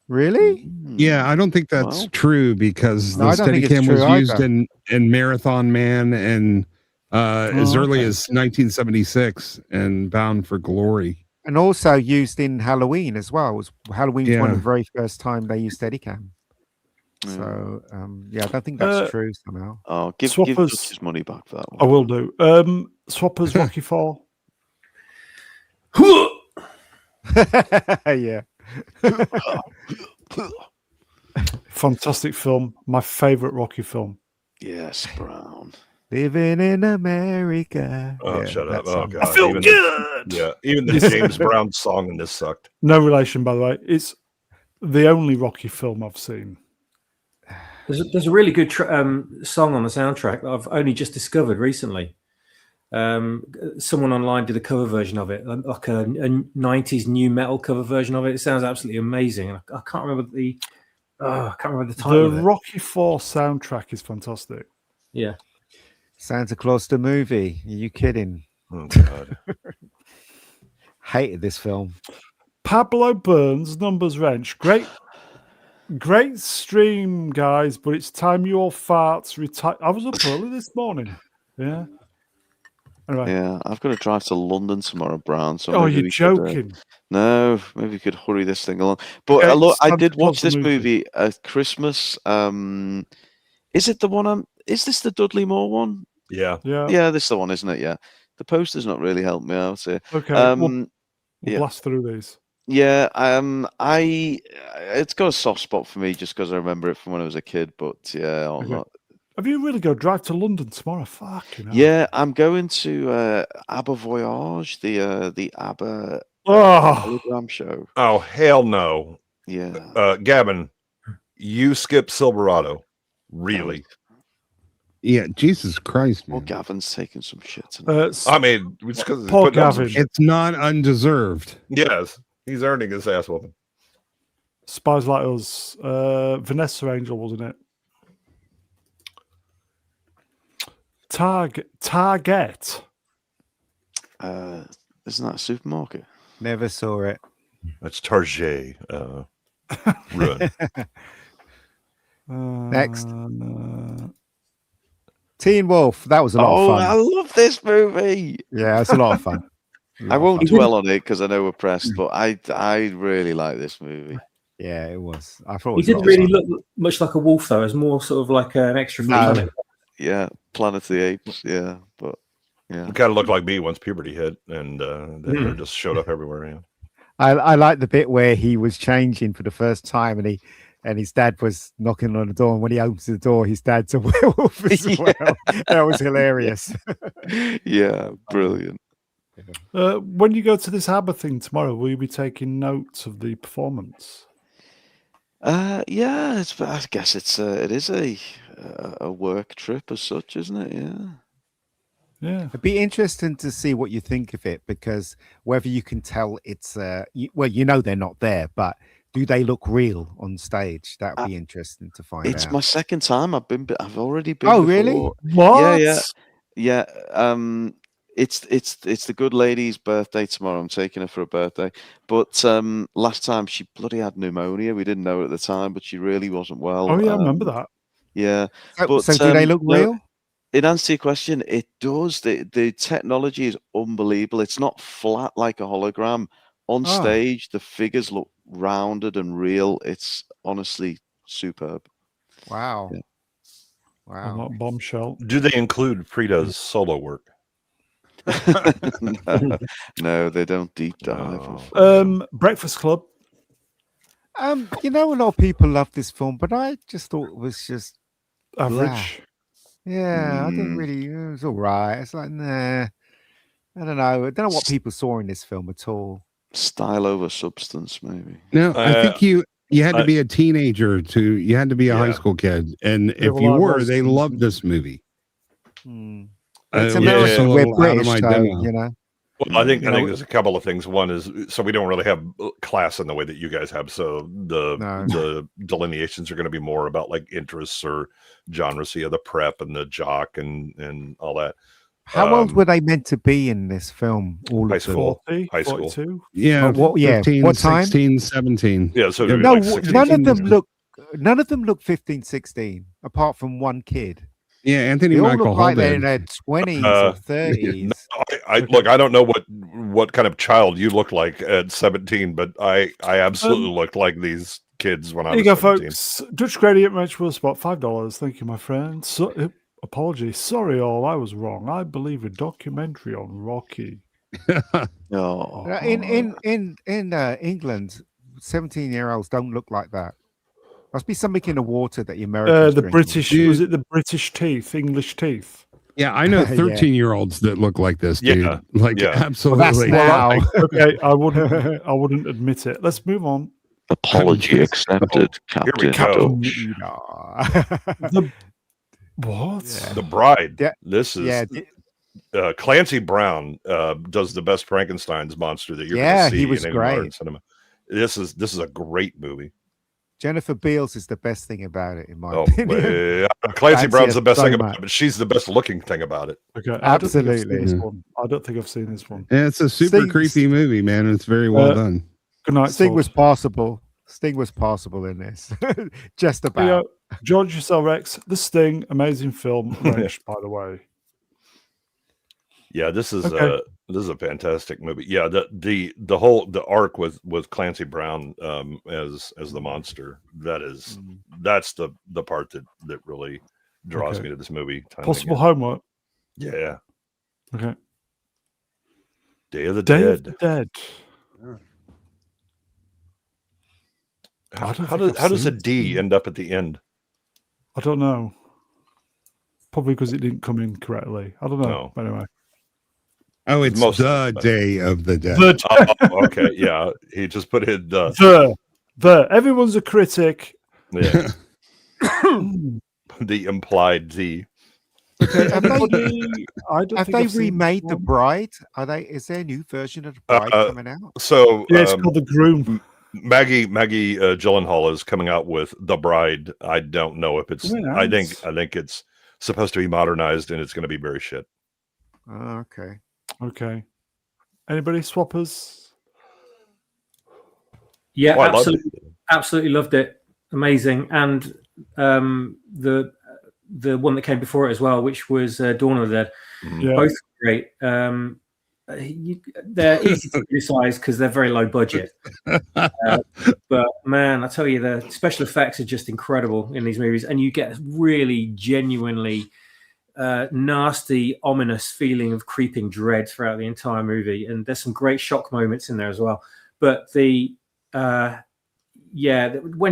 Really? Yeah, I don't think that's Wow. true because No, the I don't think it's Steadicam was true used either. in Marathon Man and as early okay. as 1976 and Bound for Glory. And also used in Halloween as well. Halloween was one of Yeah. the very first time they used Steadicam. Yeah. So yeah, I don't think that's Uh, true somehow. Oh, give Swappers. Dutch his money back for that I one. will do. Swappers Rocky 4. Yeah. Fantastic film. My favorite Rocky film. Yes, Brown. Living in America. oh, Yeah, shut up! that Oh song. god, I feel even good. even the James Brown song in this sucked. No relation, by the way. It's the only Rocky film I've seen. There's a really good song on the soundtrack that I've only just discovered recently. Someone online did a cover version of it, like a 90s new metal cover version of it. It sounds absolutely amazing. I can't remember the title The of it. Rocky 4 soundtrack is fantastic. Yeah. Santa Claus the movie. Are you kidding? Oh god. Hated this film. Pablo Burns, Numbers Wrench. Great stream, guys, but it's time your farts retire. I was up early this morning. Yeah. Anyway. Yeah, I've got to drive to London tomorrow, Brown. So Oh, maybe you're we could, joking. no, maybe we could hurry this thing along. But Yeah, look, I Santa did Claus watch the this movie. movie at Christmas. Is it the one? Is this the Dudley Moore one? Yeah. Yeah, this is the one, isn't it? Yeah. The poster's not really helped me out here. Okay. We'll yeah. blast through these. Yeah, it's got a soft spot for me just because I remember it from when I was a kid. But yeah, I'm Okay. not. Have you really got to drive to London tomorrow? Fucking hell. Yeah, I'm going to ABBA Voyage, the ABBA Oh, hologram show. Oh hell no. Yeah. Gavin, you skipped Silverado. Really? Yeah, Jesus Christ, Well, man. Gavin's taking some shit tonight. I mean, it's because Poor Gavin. It's not undeserved. Yes, he's earning his ass whooping. Spies Like Us. Vanessa Angel, wasn't it? Target. Isn't that a supermarket? Never saw it. That's Target. Ruin. Next. Teen Wolf. That was a lot Oh, of I fun. love this movie. Yeah, it's a lot of fun. I won't dwell on it because I know we're pressed, but I really like this movie. Yeah, it was. I thought it He was a didn't lot of really fun. look much like a wolf, though. It was more sort of like an extra No. feature. Yeah, Planet of the Apes. Yeah, but yeah. It kind of looked like me once puberty hit, and they just showed up everywhere. Yeah. I like the bit where he was changing for the first time and his dad was knocking on the door, and when he opens the door, his dad's a werewolf as Yeah. well. That was hilarious. Yeah, brilliant. When you go to this ABBA thing tomorrow, will you be taking notes of the performance? Yeah, I guess it is a work trip as such, isn't it? Yeah. Yeah. It'd be interesting to see what you think of it, because whether you can tell it's you know they're not there, but do they look real on stage? That would be interesting to find It's out. my second time. I've already been. Oh, really? before. What? Yeah. It's the good lady's birthday tomorrow. I'm taking her for a birthday. But last time she bloody had pneumonia. We didn't know at the time, but she really wasn't well. Oh, yeah, I remember that. Yeah, So, but so do they look no, real? in answer to your question, it does. The technology is unbelievable. It's not flat like a hologram. On Oh, stage, the figures look rounded and real. It's honestly superb. wow. Yeah. I'm Wow. not bombshell. Do they include Frida's solo work? No, no, they don't deep dive. No. Unfortunately. Breakfast Club. You know, a lot of people love this film, but I just thought it was just blah. Average. Yeah, I didn't Mm. really. It was all right. It's like, nah. I don't know. I don't know what people saw in this film at all. Style over substance, maybe. No, I think you had to I- be a teenager you had to be a high Yeah. school kid, and if well, you I were, was. they loved this movie. Hmm. It was It's just a American. We're little out of British, my so demo. you know. Well, I think You I know, think there's a couple of things. One is so we don't really have class in the way that you guys have. So No. the delineations are going to be more about like interests or genres. So you have the prep and the jock and all that. How old were they meant to be in this film? All High of them. school. 40, High school. 42. Yeah, Oh, what- yeah, 15, what time? 16, 17. Yeah, so Yeah, it'd be No, like 16, none of them 17. look. None of them look 15, 16, apart from one kid. Yeah, Anthony They all Michael look like they're in Hall their 20s or 30s. No, I look. I don't know what kind of child you look like at 17, but I absolutely looked like these kids when I There was you go, 17. folks. Dutch gradient match will spot $5. Thank you, my friend. Apologies. Sorry, all. I was wrong. I believe a documentary on Rocky. Oh, In England, 17-year-olds don't look like that. Must be something in the water that the Americans The drink. British, Dude. was it the British teeth, English teeth? Yeah, I know Yeah. 13-year-olds that look like this, dude. Yeah, Like, yeah. absolutely. now. Okay, I wouldn't admit it. Let's move on. apology accepted, Here we Captain. go. The what? Yeah. The Bride. Yeah. This is Clancy Brown does the best Frankenstein's monster that you're going Yeah, to see he was in any modern great. cinema. This is a great movie. Jennifer Beals is the best thing about it, in my Oh, opinion. Clancy Fancy Brown's her the best so thing about much. it, but she's the best looking thing about it. Okay, Absolutely. I don't think I've seen this one. Yeah, it's a super Sting- creepy movie, man. It's very well done. Good night, Sting Todd. was passable. Sting was passable in this. Just Here you about. go. George Russell Rex, The Sting, amazing film, wrenched, by the way. Yeah, this is Okay. a fantastic movie. Yeah, the whole arc with Clancy Brown as the monster, that's the part that really draws Okay. me to this movie. time and Possible again. homework. Yeah. Okay. Day of the Day Dead. of the Dead. How, I don't how think does I've a seen D it. end up at the end? I don't know. Probably because it didn't come in correctly. I don't know. No. Anyway. Oh, it's Most- the Day of the Dead. Oh, okay, yeah. He just put in The. Everyone's a critic. yeah, the implied D. Have they, I don't have think they I've seen remade this The one. Bride? Is there a new version of The Bride coming out? So Yeah, it's called The Groom. Maggie Gyllenhaal is coming out with The Bride. I don't know if it's. Very I nice. think it's supposed to be modernized, and it's going to be very shit. Oh, okay. Okay. Anybody swappers? Yeah, Oh, I loved absolutely loved it. Amazing. And the one that came before it as well, which was Dawn of the Dead. Mhm. Yeah. Both great. They're easy to criticize because they're very low budget. But man, I tell you, the special effects are just incredible in these movies, and you get a really genuinely nasty, ominous feeling of creeping dread throughout the entire movie. And there's some great shock moments in there as well. But when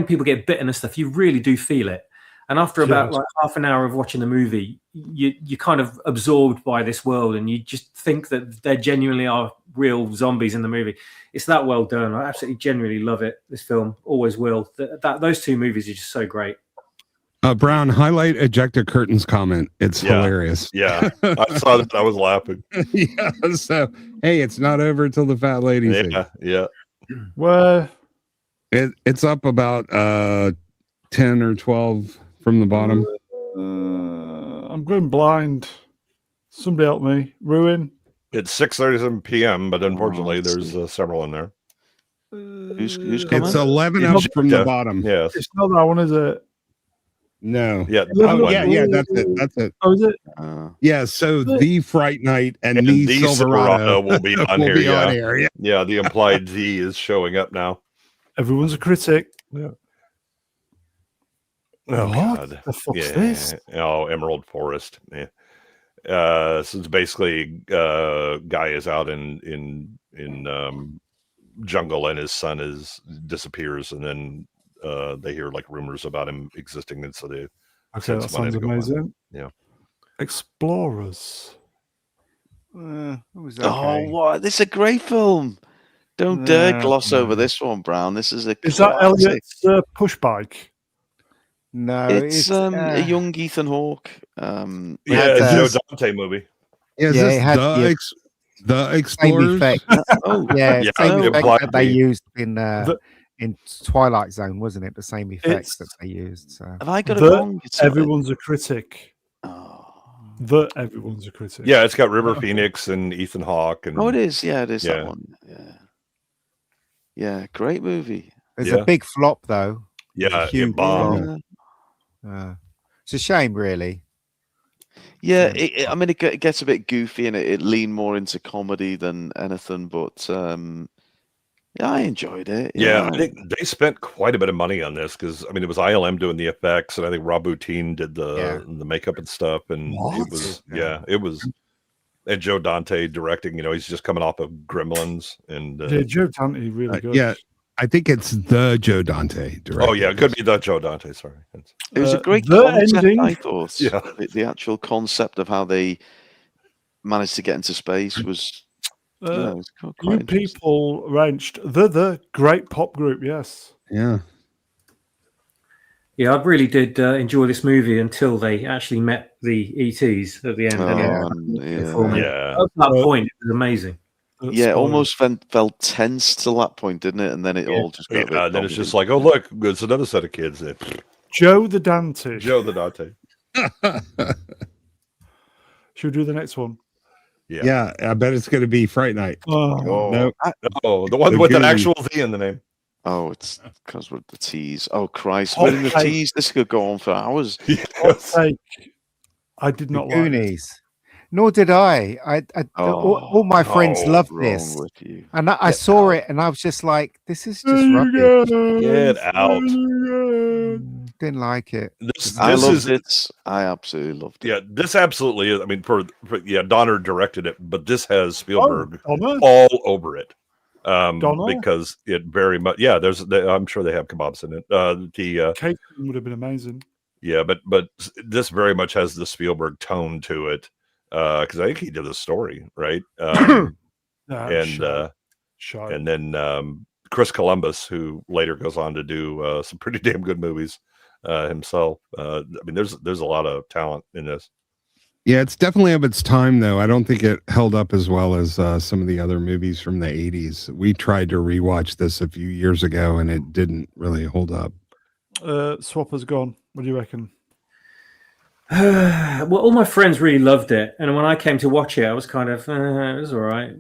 people get bitten and stuff, you really do feel it. And after about like half an hour of watching the movie, you're kind of absorbed by this world, and you just think that there genuinely are real zombies in the movie. It's that well done. I absolutely genuinely love it. This film always will. Those two movies are just so great. Brown, highlight ejector curtains comment. It's Yeah. hilarious. Yeah, I saw that. I was laughing. Yeah. So, hey, it's not over until the fat lady sings. Yeah. Where? It's up about 10 or 12 from the bottom. I'm going blind. Somebody help me. Ruin. It's 6:37 p.m., but unfortunately, there's several in there. Who's It's coming? 11 up from the bottom. Yes. It's not that one, is it? No. Yeah. Level Oh, Up. yeah, that's it. That's it. Oh, is it? Yeah, so the Fright Night and, And the the Silverado will be on will here. be Yeah. on here. Yeah. Yeah. The implied Z is showing up now. Everyone's a critic. Yeah. Oh, What God. the fuck's Yeah. this? Oh, Emerald Forest. Yeah. So it's basically guy is out in jungle and his son disappears, and then they hear like rumors about him existing, and so they Okay, send that somebody sounds to go find him. amazing. Yeah. Explorers. It was Oh, okay. what? This is a great film. Don't dare No, gloss over no. this one, Brown. This is a Is that classic. Elliot's push bike? No, It's a young Ethan Hawke. Yeah, had, Joe Dante movie. Yeah, is Yeah, this it had the same Explorers? effect. Oh, Yeah, Yeah, same no. effect that they Implied. used The- in Twilight Zone, wasn't it? The same effects that It's they used. So have I got it the wrong? It's everyone's a critic. oh. Everyone's a critic. Yeah, it's got River Phoenix and Ethan Hawke, and Oh, it is. Yeah, it is Yeah. that one. Yeah. Yeah, great movie. it's Yeah. a big flop, though. yeah, huge it bombed. Yeah. It's a shame, really. Yeah, Yeah. I mean, it gets a bit goofy and it leaned more into comedy than anything, but yeah, I enjoyed it. Yeah, I think they spent quite a bit of money on this because I mean it was ILM doing the effects, and I think Rob Bottin did the makeup and stuff, and What? it was and Joe Dante directing. You know, he's just coming off of Gremlins, and Yeah, Joe Dante really good. Yeah, I think it's the Joe Dante director. oh yeah, it could be the Joe Dante. Sorry, it was a great the concept, ending. I thought. Yeah. The actual concept of how they managed to get into space was, it was quite You interesting. people ranked the great pop group. Yes. Yeah. Yeah, I really did enjoy this movie until they actually met the ETs at the end. Oh, yeah. At that point, it was amazing. Yeah, it almost felt tense till that point, didn't it? And then it all just got a bit Then it's just bumpy. like, oh look, it's another set of kids. Joe the Dante. Joe the Dante. Should we do the next one? Yeah. Yeah, I bet it's going to be Fright Night. Oh, No, Oh, the one The with an Goonies. actual Z in the name. Oh, it's because with the teas. Oh Christ, Hot with the take. teas, this could go on for hours. hot take. I did The not like it. Goonies. Nor did I. All my friends Oh, loved Wrong this, with you. and I saw it, and I was just like, "This is There just you rubbish." go. Get out. There you go. Didn't like it. I This loved is it. I absolutely loved it. yeah. This absolutely is. I mean, for Donner directed it, but this has Spielberg Donna? all over it. Donna? Because it very much. Yeah, I'm sure they have kebabs in it. Catering would have been amazing. Yeah, but this very much has the Spielberg tone to it. Because I think he did the story, right? Shy. And then Chris Columbus, who later goes on to do some pretty damn good movies himself. I mean, there's a lot of talent in this. Yeah, it's definitely of its time, though. I don't think it held up as well as some of the other movies from the 80s. We tried to rewatch this a few years ago, and it didn't really hold up. Swapper's gone. What do you reckon? Well, all my friends really loved it, and when I came to watch it, I was kind of, it was all right.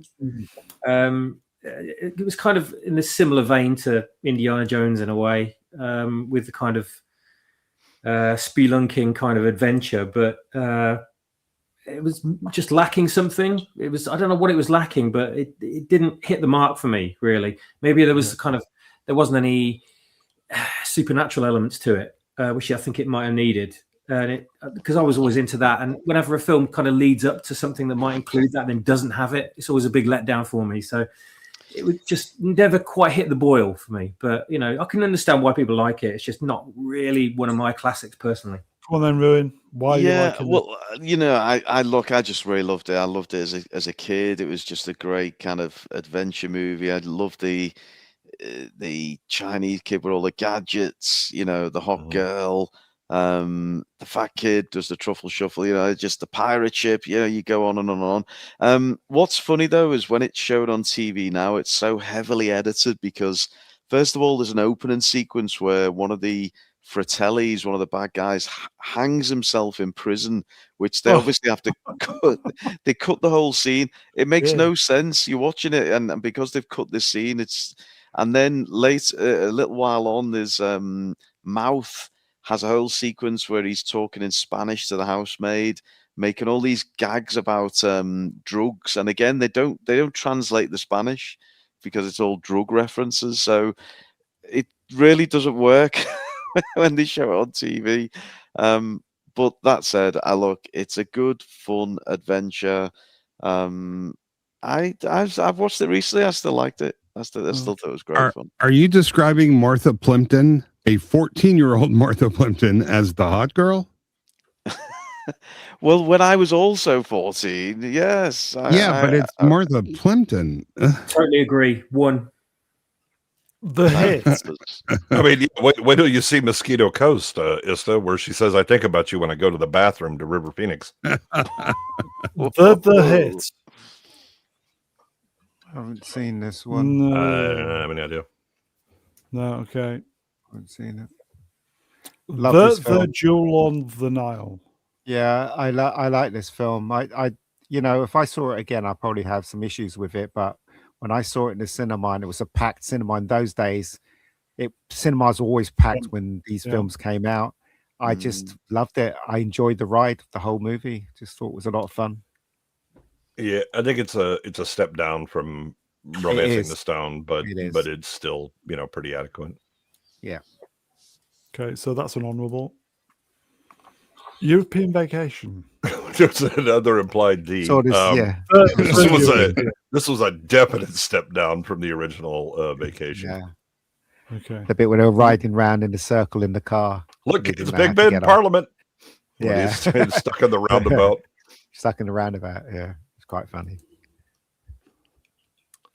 It was kind of in a similar vein to Indiana Jones in a way, with the kind of spelunking kind of adventure, but it was just lacking something. It was, I don't know what it was lacking, but it didn't hit the mark for me, really. Maybe there was there wasn't any supernatural elements to it, which I think it might have needed. And because I was always into that, and whenever a film kind of leads up to something that might include that and then doesn't have it, it's always a big letdown for me. So it would just never quite hit the boil for me. But I can understand why people like it. It's just not really one of my classics personally. Come on then, Ruin. Why are you Yeah, liking it? well, I just really loved it. I loved it as a kid. It was just a great kind of adventure movie. I loved the Chinese kid with all the gadgets. The hot girl. The fat kid does the truffle shuffle, just the pirate ship, you go on and on and on. What's funny though is when it's showed on TV now, it's so heavily edited because first of all, there's an opening sequence where one of the Fratellis, one of the bad guys, hangs himself in prison, which they obviously have to cut. They cut the whole scene. It makes no sense. You're watching it, and because they've cut this scene, and then a little while on, there's Mouth has a whole sequence where he's talking in Spanish to the housemaid, making all these gags about drugs. And again, they don't translate the Spanish because it's all drug references. So it really doesn't work when they show it on TV. But that said, look, it's a good, fun adventure. I've watched it recently. I still liked it. I still thought it was great fun. Are you describing Martha Plimpton, a 14-year-old Martha Plimpton, as the hot girl? Well, when I was also 14, yes. But it's Martha Plimpton. Totally agree. One. The hit. I mean, wait till you see Mosquito Coast, Ista, where she says, "I think about you when I go to the bathroom to River Phoenix." The hit. I haven't seen this one. No. I have any idea. No, okay. I haven't seen it. Love this film. The Jewel on the Nile. Yeah, I like this film. I if I saw it again, I'd probably have some issues with it. But when I saw it in the cinema, and it was a packed cinema in those days, cinemas were always packed when these films came out. I just loved it. I enjoyed the ride, the whole movie. Just thought it was a lot of fun. Yeah, I think it's a step down from Romancing the Stone, but it's still pretty adequate. Yeah. Okay, so that's an honourable. European Vacation. There's another implied D. So this, this was a definite step down from the original Vacation. Yeah. Okay. The bit where they were riding around in the circle in the car. Look, it's Big Ben in Parliament. Yeah. He's stuck in the roundabout. Stuck in the roundabout, yeah. It's quite funny.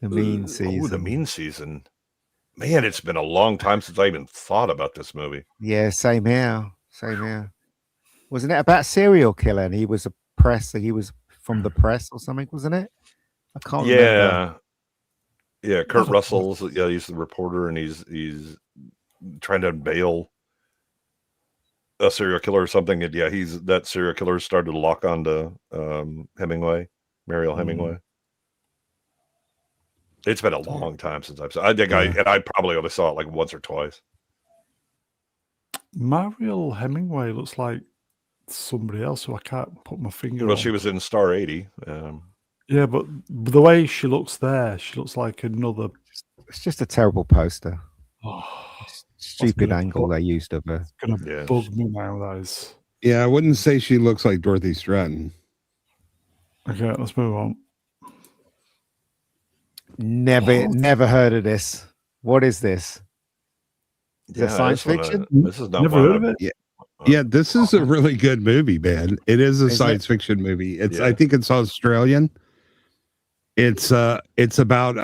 The Mean Season. Oh, The Mean Season. Man, it's been a long time since I even thought about this movie. Yeah, same here. Wasn't it about a serial killer and he was from the press or something, wasn't it? I can't remember. Yeah, Kurt Russell's he's the reporter and he's trying to unveil a serial killer or something. And that serial killer started to lock onto Hemingway, Mariel Hemingway. It's been a long time since I've seen. I probably only saw it like once or twice. Mariel Hemingway looks like somebody else who I can't put my finger on. Well, she was in Star 80. Yeah, but the way she looks there, she looks like another. It's just a terrible poster. Oh, stupid angle they used of her. It's gonna bug me now, that is. Yeah, I wouldn't say she looks like Dorothy Stratton. Okay, let's move on. Never heard of this. What is this? Is it science fiction? This is not never heard of it. Yeah, this is a really good movie, man. It is a science fiction movie. I think it's Australian. It's about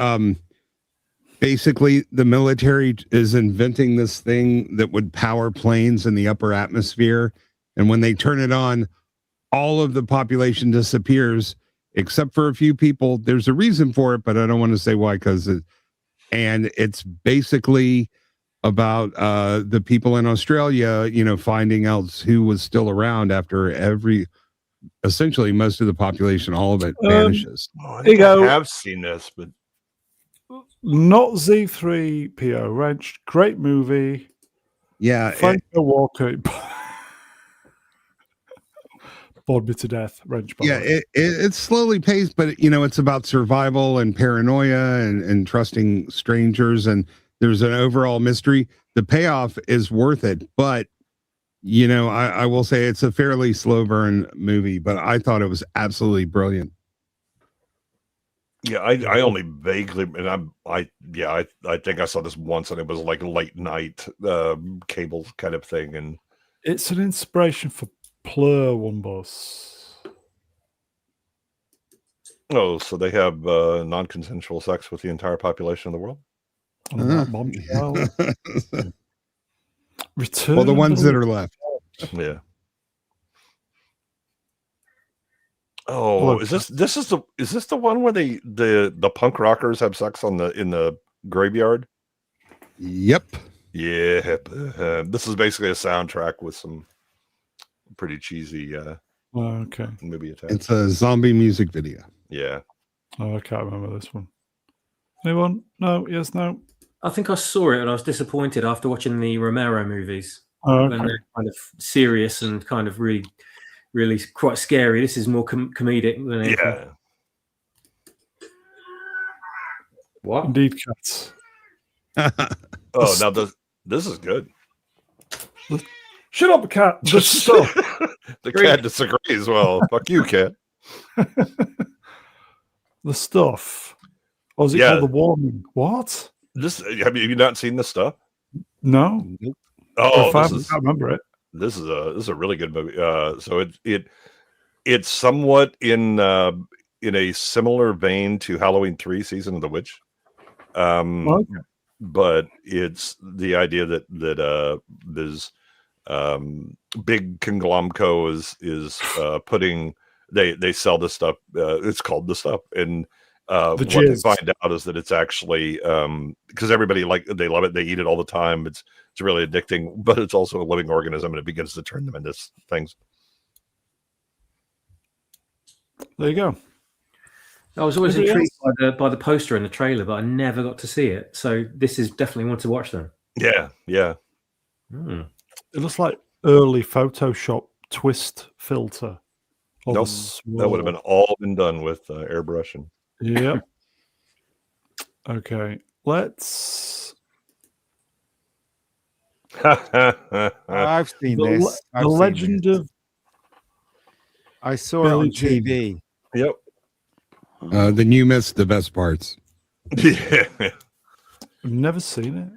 basically the military is inventing this thing that would power planes in the upper atmosphere, and when they turn it on, all of the population disappears except for a few people. There's a reason for it, but I don't want to say why, and it's basically about the people in Australia, finding out who was still around after essentially most of the population, all of it vanishes. I think I have seen this, but not Z3PO Wrench. Great movie. Yeah. Frank Walker. Bored me to death. Wrench. It's slowly paced, but it's about survival and paranoia and trusting strangers, and there's an overall mystery. The payoff is worth it, but I will say it's a fairly slow burn movie, but I thought it was absolutely brilliant. Yeah, I only vaguely, and I think I saw this once, and it was like a late night cable kind of thing, and it's an inspiration for Plur One Bus. Oh, so they have non-consensual sex with the entire population of the world? Return. Well, the ones that are left. Yeah. Oh, is this the one where the punk rockers have sex in the graveyard? Yep. Yeah. This is basically a soundtrack with some pretty cheesy movie attached. It's a zombie music video. Yeah. Oh, I can't remember this one. Anyone? No. Yes. No. I think I saw it and I was disappointed after watching the Romero movies. Oh, when okay. they're kind of serious and kind of really, really quite scary. This is more comedic than anything. Yeah. What? Indeed, cats. Oh, now this is good. Shut up, cat. The stuff. The cat disagrees. Well, fuck you, cat. The stuff. Or is it Yeah. called The Warning? What? Have you not seen this stuff? No. Nope. Oh, If I this haven't, is I can't remember it. this is a really good movie. So it's somewhat in a similar vein to Halloween 3: Season of the Witch. Okay. But it's the idea that there's big Conglomco is putting they sell this stuff. It's called the stuff, and what they jizz. find out is that it's actually because everybody they love it, they eat it all the time. It's really addicting, but it's also a living organism, and it begins to turn them into things. There you go. I was always Anybody intrigued by the poster and the trailer, but I never got to see it. So this is definitely one to watch then. Yeah. Hmm. It looks like early Photoshop twist filter. Or the Nope, that would have all been done with airbrushing. Yep. Okay. Let's. I've seen this. The Legend of I saw Billie it on Jean. TV. Yep. Then you missed the best parts. Yeah. I've never seen it.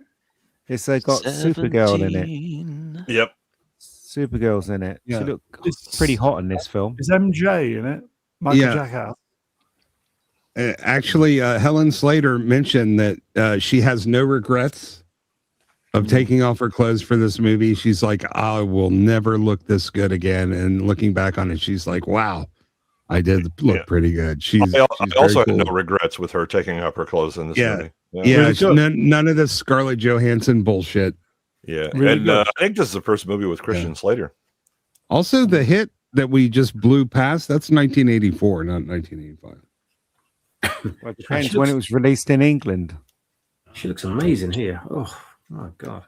It's got Supergirl in it. Yep. Supergirl's in it. Yeah. She looked It's pretty hot in this film. Is MJ in it? Michael Yeah. Jackass. Actually, Helen Slater mentioned that she has no regrets of taking off her clothes for this movie. She's like, I will never look this good again. And looking back on it, she's like, wow, I did look pretty good. She's I also very had cool. no regrets with her taking off her clothes in this movie. Yeah, Really good. none of this Scarlett Johansson bullshit. Yeah. Really And good. I think this is the first movie with Christian Slater. Also, the hit that we just blew past, that's 1984, not 1985. Well, it depends when it was released in England. She looks amazing here. Oh my god.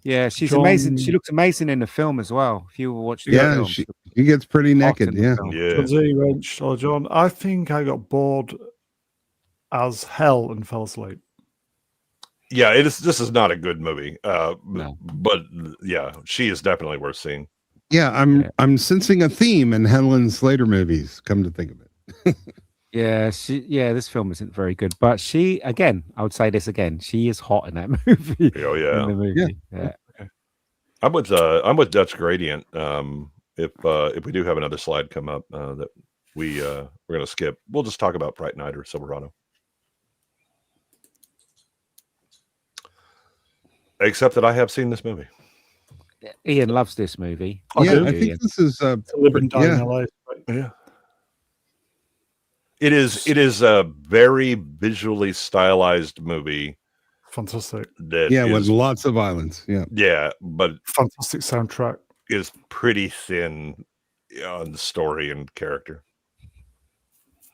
Yeah, she's John- amazing. She looks amazing in the film as well. If you watch the Yeah, film, she gets pretty hot naked. in the Yeah. film. Yeah. John Z. Wrench or John. I think I got bored as hell and fell asleep. Yeah, this is not a good movie. No. But yeah, she is definitely worth seeing. Yeah, I'm sensing a theme in Helen Slater movies, come to think of it. Yeah, this film isn't very good, but she, again, I would say this again, she is hot in that movie. Oh In yeah. the movie. Yeah. I'm with Dutch Gradient. If we do have another slide come up that we're gonna skip, we'll just talk about Fright Night or Silverado. Except that I have seen this movie. Ian loves this movie. I do. I think this is To live and die in LA. Yeah. It is a very visually stylized movie Fantastic. that with is, lots of violence. Yeah. but Fantastic soundtrack. is pretty thin on the story and character.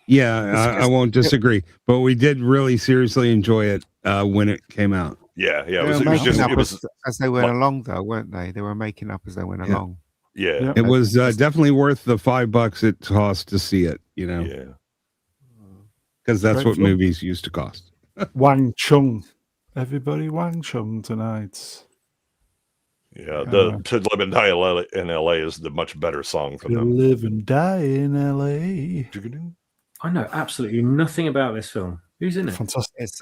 Yeah, I won't disagree. But we did really seriously enjoy it when it came out. Yeah, They were it was making just up it was as they went along, though, weren't they? They were making up as they went along. yeah. It was definitely worth the $5 it cost to see it, Yeah. because that's Great what film. movies used to cost. Wang Chung. Everybody Wang Chung tonight. Yeah, the To Live and Die in LA is the much better song from To them. live and die in LA. I know absolutely nothing about this film. Who's in it? Fantastic. It's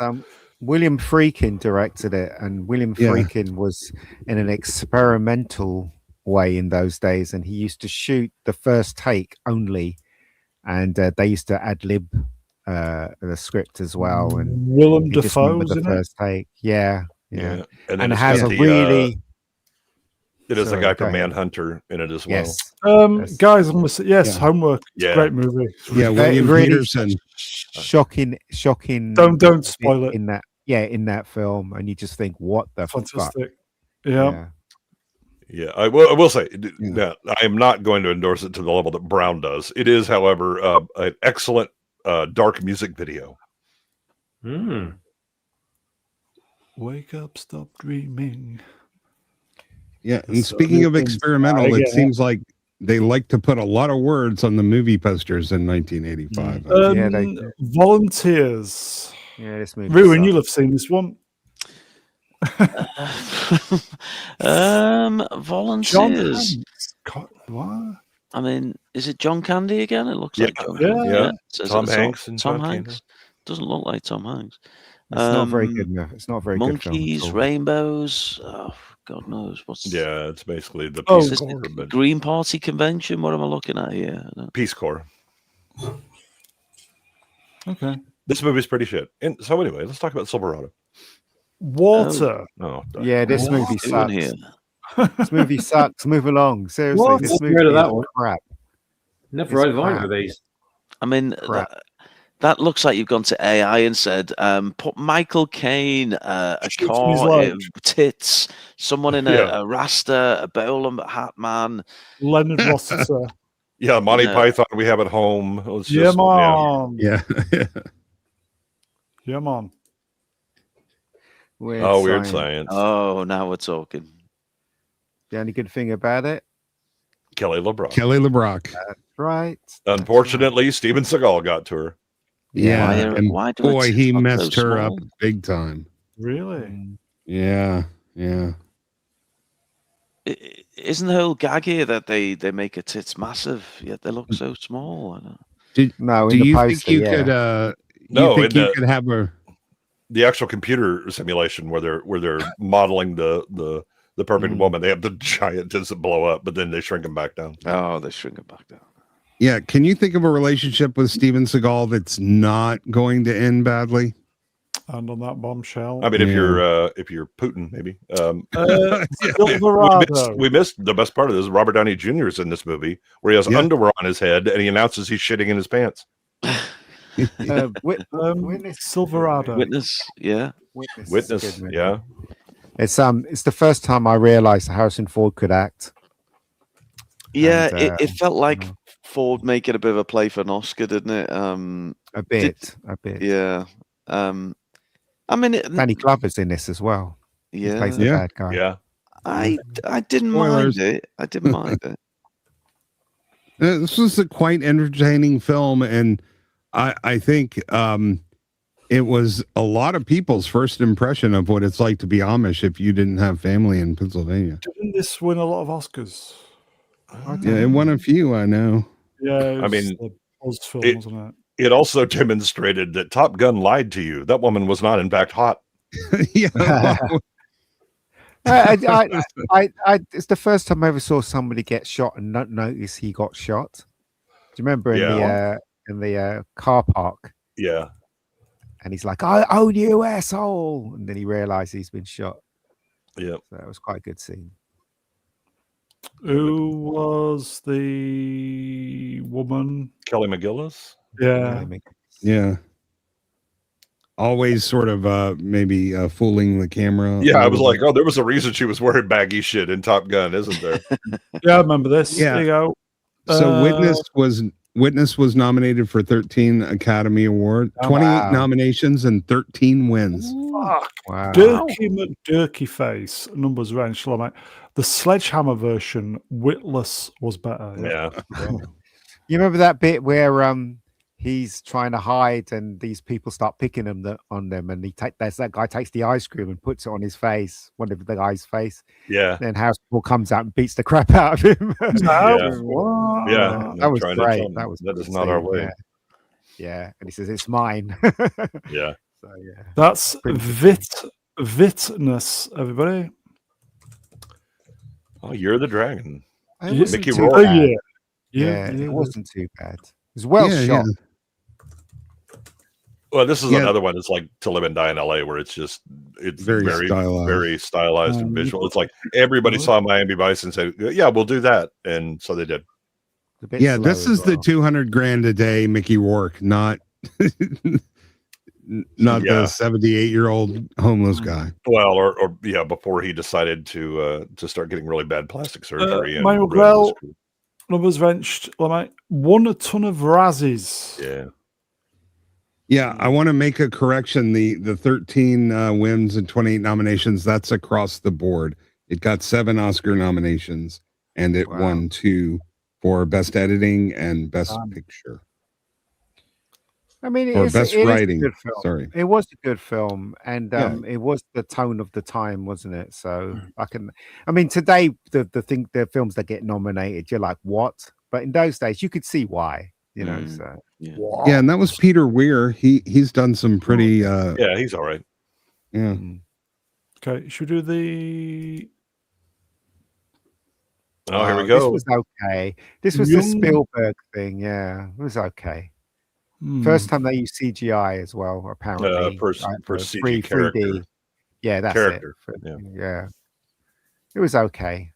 William Friedkin directed it, and William Friedkin was in an experimental way in those days, and he used to shoot the first take only, and they used to ad lib the script as well. And Willem he just went with Dafoe's the in it. first take. Yeah. And And then it it's has got a the, really it is a Sorry, guy go from ahead. Manhunter in it as well. yes. Yes. Guys, I'm gonna say, yes, Yeah. Homework. It's Yeah. a great movie. Yeah, William Really Peterson. shocking. Don't spoil it. in that. Yeah, in that film, and you just think, what the fuck? Fantastic. Yeah. Yeah, I will say that I am not going to endorse it to the level that Brown does. It is, however, an excellent dark music video. Hmm. Wake up, stop dreaming. Yeah, and It's, speaking of Newton's experimental, again, it seems like they like to put a lot of words on the movie posters in 1985. Yeah, they do. Volunteers. Yeah, this movie. Ruin, sucks. you'll have seen this one. John Volunteers. Hanks. What? I mean, is it John Candy again? It looks like John Yeah. Candy. Yeah. Is Tom it Hanks and Tom John Candy. Hanks. Doesn't look like Tom Hanks. It's not very good. No. It's not a very good film. at Monkeys, all. rainbows. Oh, God knows what's. Yeah, it's basically the Oh, Peace Is this Corps, the but Green Party convention? What am I looking at here? I don't- Peace Corps. Okay. This movie's pretty shit. And so anyway, let's talk about Silverado. Water. Oh, Yeah, this What movie What's doing sucks. here? This movie sucks. Move along. Seriously, What? this Never movie heard of is that one. crap. Never It's heard of either crap. of these. I mean, Crap. that looks like you've gone to AI and said, put Michael Caine, a Shoots in his car, leg. tits, someone in Yeah. a rasta, a bowler hat man. Leonard Rossiter. Yeah, Monty Yeah. Python we have at home. Let's Yeah, just, man. Yeah. Yeah, man. Weird Oh, weird science. science. Oh, now we're talking. The only good thing about it, Kelly LeBron. Kelly LeBrock. right? Unfortunately, Steven Seagal got to her. Yeah. And why do boy, its he tits look messed so her up small? big time. Really? Yeah. Yeah. Isn't the whole gag here that they make her tits massive, yet they look so small? I don't. No, Do in the you poster, think you yeah. could No, you think in you the- could have a The actual computer simulation where they're modeling the perfect woman. They have the giant tits that blow up, but then they shrink them back down. Oh, they're shrinking back down. Yeah, can you think of a relationship with Steven Seagal that's not going to end badly? And on that bombshell. I mean, Yeah. if you're Putin, maybe. Silverado. We missed the best part of this. Robert Downey Jr. is in this movie where he has Yeah. underwear on his head and he announces he's shitting in his pants. Witness. Silverado. Witness, yeah. Witness. is a Witness, good movie. yeah. It's the first time I realized Harrison Ford could act. Yeah, And, it felt like know. Ford making a bit of a play for an Oscar, didn't it? A bit. Yeah. I mean, Danny Glover's in this as well. He yeah. plays the Yeah. bad guy. Yeah. I didn't Spoilers. mind it. I didn't mind it. This was a quite entertaining film, and I think it was a lot of people's first impression of what it's like to be Amish if you didn't have family in Pennsylvania. Didn't this win a lot of Oscars? Yeah, it won a few, I know. Yeah, it I was mean, the Oz film, it- wasn't it? It also demonstrated that Top Gun lied to you. That woman was not, in fact, hot. Yeah. It's the first time I ever saw somebody get shot and not notice he got shot. Do you remember in the car park? Yeah. And he's like, "I own you, asshole!" And then he realized he's been shot. Yeah. So that was quite a good scene. Who was the woman? Kelly McGillis. Yeah. Yeah. Always sort of maybe fooling the camera. Yeah, a I was little like, bit. oh, there was a reason she was wearing baggy shit in Top Gun, isn't there? Yeah, I remember this. Yeah. There you go. So Witness was nominated for 13 Academy Award, Oh, 28 wow. nominations and 13 wins. Fuck. Wow. Durkee McDurkey face. Numbers range. Shall I make? The Sledgehammer version, Witless, was better. Yeah. You remember that bit where he's trying to hide and these people start picking on them and that guy takes the ice cream and puts it on his face, one of the guy's face. Yeah. Then Harrison Ford comes out and beats the crap out of him. Yeah. What? Yeah. that was Trying to great. tell them That was that good is not our scene, way. Yeah, and he says it's mine. Yeah. So yeah, That's Pretty good. Vitness, everybody. Oh, you're the dragon. It Yeah. wasn't Mickey too Rourke. Oh, bad. yeah. Yeah, it wasn't too bad. It was well Yeah, shot. Well, this is Yeah. another one. It's like To Live and Die in LA, where it's Very very, stylized. very stylized and visual. It's like everybody saw Miami Vice and said, "Yeah, we'll do that," and so they did. A bit Yeah, slow this as is the well. 200 grand a day Mickey Rourke, not not Yeah. the 78-year-old homeless guy. Well, or yeah, before he decided to start getting really bad plastic surgery. and Michael ruined his Grell. career. Numbers wrenched. Mate. Won a ton of Razzies. Yeah. Yeah, I want to make a correction. The 13 wins and 28 nominations, that's across the board. It got 7 Oscar nominations, and it Wow. won 2 for Best Editing and Best Picture. I mean, Or it Best is a Writing. good film. Sorry. It was a good film, and Yeah. it was the tone of the time, wasn't it? So I mean, today the films that get nominated, you're like, what? But in those days, you could see why, you know. So Yeah, and that was Peter Weir. He's done some pretty Yeah, he's all right. yeah. Okay, should we do the Oh, here we This go. was okay. This was the Young- Spielberg thing. Yeah, it was okay. First time they used CGI as well, apparently. for CG character. 3D. Yeah, that's Character, it. yeah. It was okay.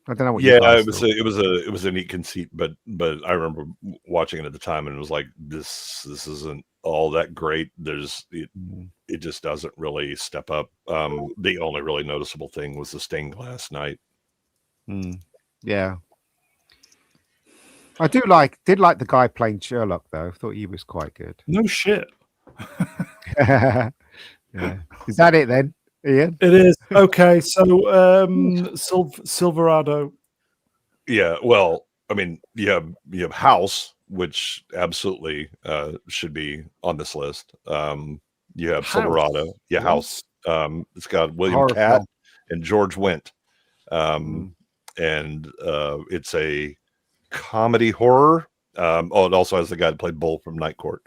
I don't know what. Yeah, you guys it was a neat conceit, but I remember watching it at the time and it was like this isn't all that great. It just doesn't really step up. The only really noticeable thing was the stained glass night. Yeah. I did like the guy playing Sherlock though. I thought he was quite good. No shit. Yeah. Is that it then, Ian? It is. Okay, so Silverado. Yeah, well, I mean, you have House, which absolutely should be on this list. You have House? Silverado. Yeah, House. It's got William Horror Catt film. and George Wendt. And it's a comedy horror. It also has the guy that played Bull from Night Court.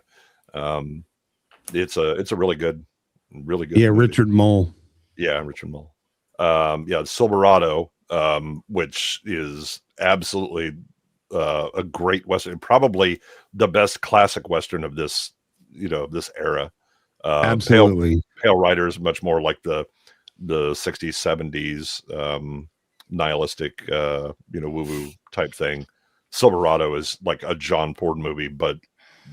It's a really good Yeah, movie. Richard Mole. Yeah, Richard Mole. Silverado, which is absolutely a great Western, probably the best classic Western of this, this era. Absolutely. Pale Rider is much more like the 60s, 70s, nihilistic, woo-woo type thing. Silverado is like a John Ford movie, but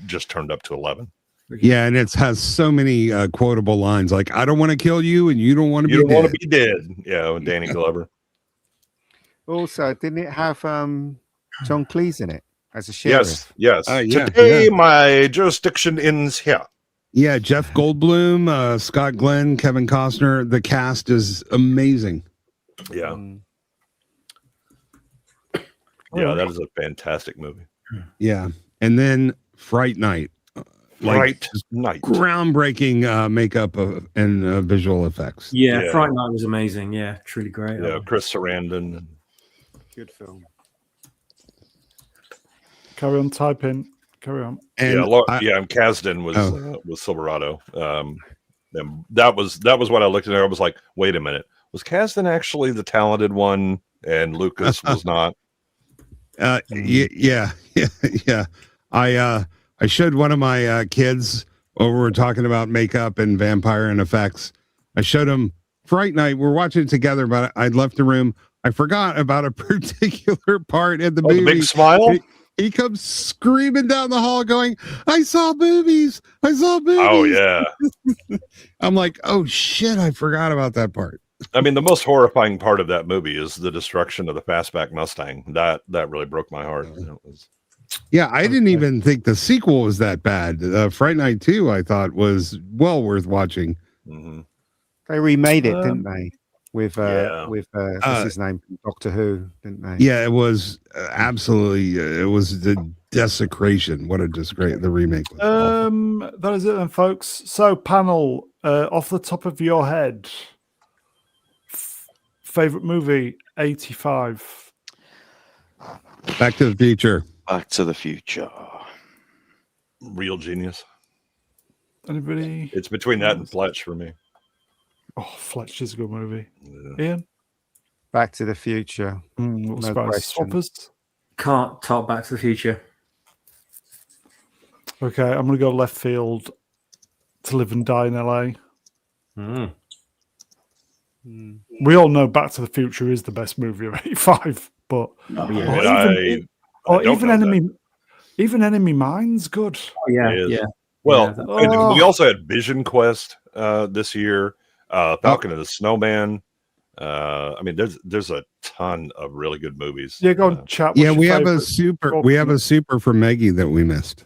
just turned up to 11. Yeah, and it has so many quotable lines like "I don't want to kill you, and you don't want to be dead." Want to be dead. Yeah, with Danny Glover. Also, didn't it have John Cleese in it as a sheriff? Yes. Yeah, Today, my jurisdiction ends here. Yeah, Jeff Goldblum, Scott Glenn, Kevin Costner. The cast is amazing. Yeah. Yeah, that is a fantastic movie. Yeah, and then Fright Night. Fright Night. Groundbreaking makeup and visual effects. Yeah, Fright Night was amazing. Yeah, truly great. Yeah, Chris Sarandon. Good film. Carry on typing. Carry on. And and Kasdan was Silverado. And that was what I looked at. I was like, wait a minute, was Kasdan actually the talented one, and Lucas was not? Yeah. I showed one of my kids when we were talking about makeup and vampire and effects. I showed him Fright Night. We're watching it together, but I'd left the room. I forgot about a particular part in the movie. The big smile. He comes screaming down the hall going, I saw boobies. I saw boobies. Oh, yeah. I'm like, oh, shit, I forgot about that part. I mean, the most horrifying part of that movie is the destruction of the fastback Mustang. That really broke my heart. Yeah, I didn't even think the sequel was that bad. Fright Night 2, I thought, was well worth watching. Mm-hmm. They remade it, didn't they? With what's his name, Doctor Who, didn't they? Yeah, it was absolutely. It was the desecration. What a disgrace! The remake was awful. That is it then, folks. So, panel, off the top of your head, favorite movie, 85. Back to the Future. Back to the Future. Real genius. Anybody? It's between that and Fletch for me. Oh, Fletch is a good movie. Yeah. Ian? Back to the Future. No question. Swappers? Can't top Back to the Future. Okay, I'm going to go left field. To Live and Die in LA. We all know Back to the Future is the best movie of 85, but even Enemy Mine's good. Oh, yeah. Well, Yeah, we also had Vision Quest this year. Falcon and the Snowman. I mean, there's a ton of really good movies. Yeah, go on, chat. Yeah, we have a super for Maggie that we missed.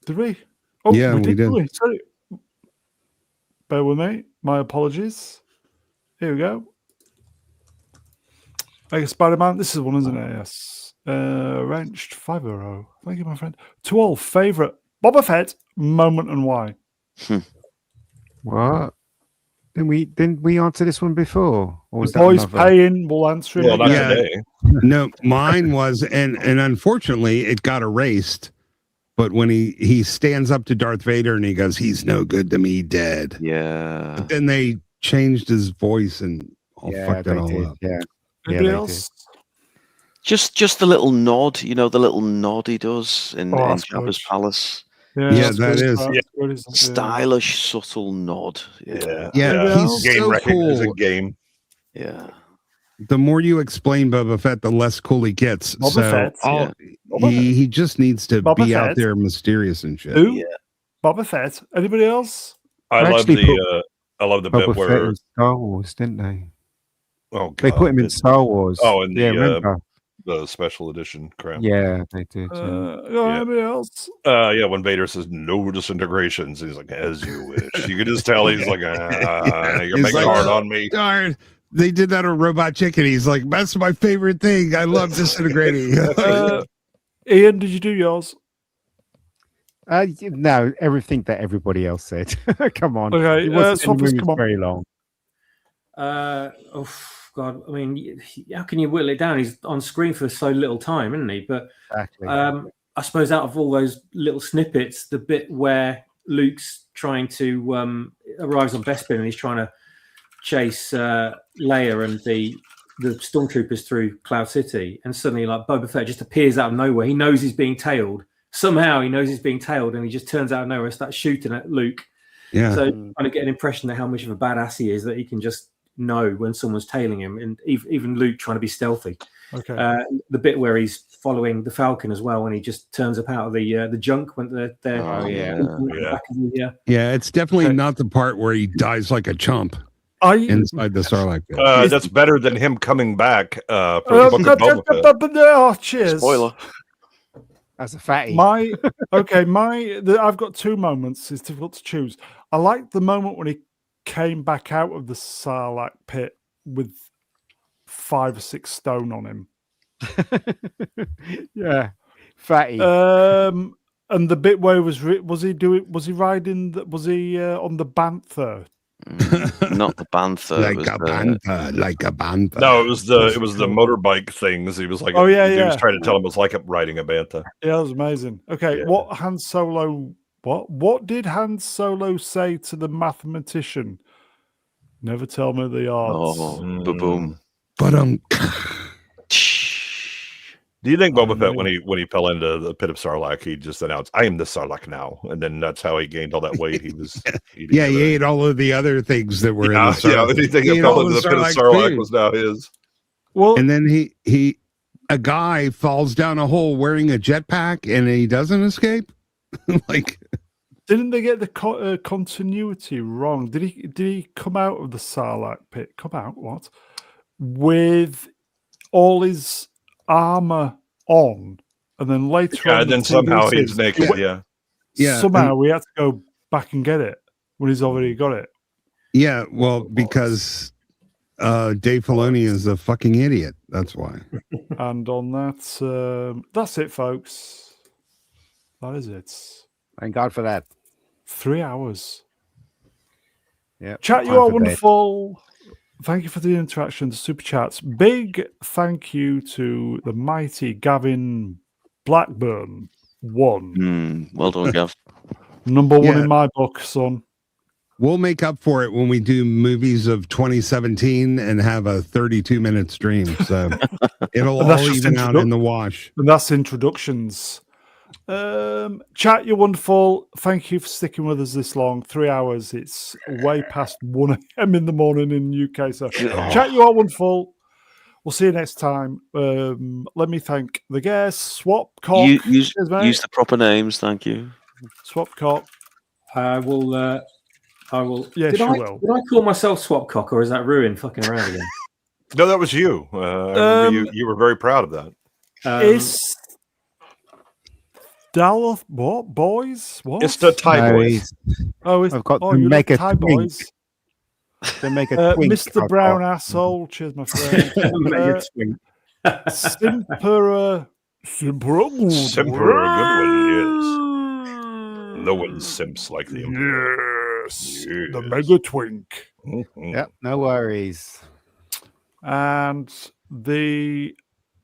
Did we? Oh, yeah, we did. Sorry. Bear with me. My apologies. Here we go. Mega Spider-Man. This is one, isn't it? Yes. Wrenched €5. Thank you, my friend. To all, favorite Boba Fett moment and why? What? Didn't we answer this one before? Or was The that boys another? paying. We'll answer it. Well, not again. today. No, mine was, and unfortunately, it got erased. But when he stands up to Darth Vader and he goes, "He's no good to me, dead." Yeah. But then they changed his voice and fucked it all up. Yeah. Anybody they else? Just the little nod, the little nod he does in that's Jabba's good. palace. Yeah, that's that good. is. That's good, isn't it? Stylish, subtle nod. Yeah. Yeah, Anybody he's else? Game so recognizing cool. game. Yeah. The more you explain Boba Fett, the less cool he gets. Boba so Fett, all, Boba he just needs to Boba be Fett. out there mysterious and shit. Who? Yeah. Boba Fett. Anybody else? I They love actually the I love the bit Boba Fett where in Star Wars, didn't they? oh god, They put him in Star Wars. Oh, in yeah, remember? the special edition crap. Yeah, they did. Anybody else? Yeah, when Vader says no disintegrations, he's like, as you wish. You can just tell he's like, you're He's making like, hard on me. Darn, they did that on Robot Chicken. He's like, that's my favorite thing. I love disintegrating. Ian, did you do yours? No, everything that everybody else said. Come on. Okay, It wasn't Swappers, any movies come on. very long. Oh God! I mean, how can you whittle it down? He's on screen for so little time, isn't he? But Exactly. I suppose out of all those little snippets, the bit where Luke's trying to arrives on Bespin and he's trying to chase Leia and the stormtroopers through Cloud City, and suddenly like Boba Fett just appears out of nowhere. He knows he's being tailed. Somehow he knows he's being tailed, and he just turns out of nowhere and starts shooting at Luke. Yeah. So kind of get an impression of how much of a badass he is, that he can just know when someone's tailing him, and even Luke trying to be stealthy. Okay. The bit where he's following the Falcon as well, when he just turns up out of the junk when they're Yeah, it's definitely not the part where he dies like a chump inside the Sarlacc pit. That's better than him coming back for the Book of Boba Fett. Oh, cheers. Spoiler. As a fatty. I've got two moments. It's difficult to choose. I like the moment when he came back out of the Sarlacc pit with 5 or 6 stone on him. Yeah, fatty. And the bit where was he riding? Was he on the Bantha? Not the Bantha. Like a bantha. No, it was the motorbike things. He was like, Oh, yeah, he yeah. was trying to tell him it was like riding a bantha. Yeah, that was amazing. Okay, Yeah. what Han Solo? What did Han Solo say to the mathematician? Never tell me the odds. Oh, boom. But Do you think Boba Fett, when he fell into the pit of Sarlacc, he just announced, "I am the Sarlacc now," and then that's how he gained all that weight? He was, he ate all of the other things that were in the yeah. Sarlacc. Anything that fell into the pit of Sarlacc was now his. Well, and then a guy falls down a hole wearing a jetpack, and he doesn't escape. Like, didn't they get the continuity wrong? Did he come out of the Sarlacc pit? Come out what? With all his armor on, and then later on, and then somehow he's naked. Yeah. Somehow we had to go back and get it when he's already got it. Yeah, well, because Dave Filoni is a fucking idiot. That's why. And on that, that's it, folks. That is it. Thank God for that. 3 hours. Yeah. Chat, you are wonderful. Thank you for the interaction, the super chats. Big thank you to the mighty Gavin Blackburn. Well done, Gav. Number one in my book, son. We'll make up for it when we do movies of 2017 and have a 32-minute stream. So it'll all even out in the wash. And that's introductions. Chat, you're wonderful. Thank you for sticking with us this long. 3 hours. It's way past 1 a.m. in the morning in the UK. So, chat, you are wonderful. We'll see you next time. Let me thank the guests. Swapcock. Use the proper names. Thank you. Swapcock. I will. Yes, did I call myself Swapcock, or is that Ruin fucking around again? No, that was you. I remember you were very proud of that. Is Dallas what boys? What? It's the Thai boys. Oh, I've got the you mega Thai twink. boys. They make a twink. Mr. I've Brown got. asshole. Cheers, my friend. Mega twink. Simpera. Simpera. Simper Goodwin, yes. No one simps like the Emperor. Yes. The Yes. mega twink. Mhm. Yep, no worries. And the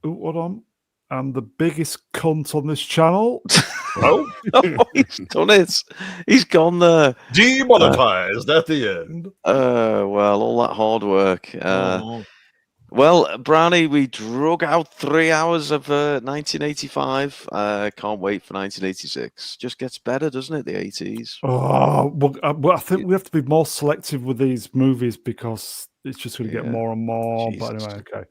hold on. And the biggest cunt on this channel. Oh, Oh, he's done it. He's gone there. demonetized at the end. Well, all that hard work. Oh. Well, Brownie, we drug out 3 hours of 1985. Can't wait for 1986. Just gets better, doesn't it? The 80s. Oh, well, I think we have to be more selective with these movies because it's just going to get Yeah. more and more. Jesus. But anyway, okay.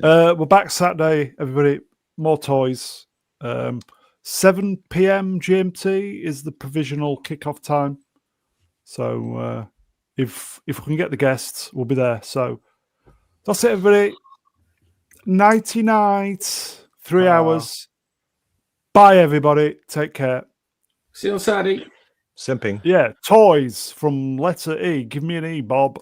Yeah. We're back Saturday, everybody. More toys. 7 p.m. GMT is the provisional kickoff time. So if we can get the guests, we'll be there. So that's it, everybody. Nighty night. 3 hours. Bye, everybody. Take care. See you on Saturday. Simping. Yeah, toys from letter E. Give me an E, Bob.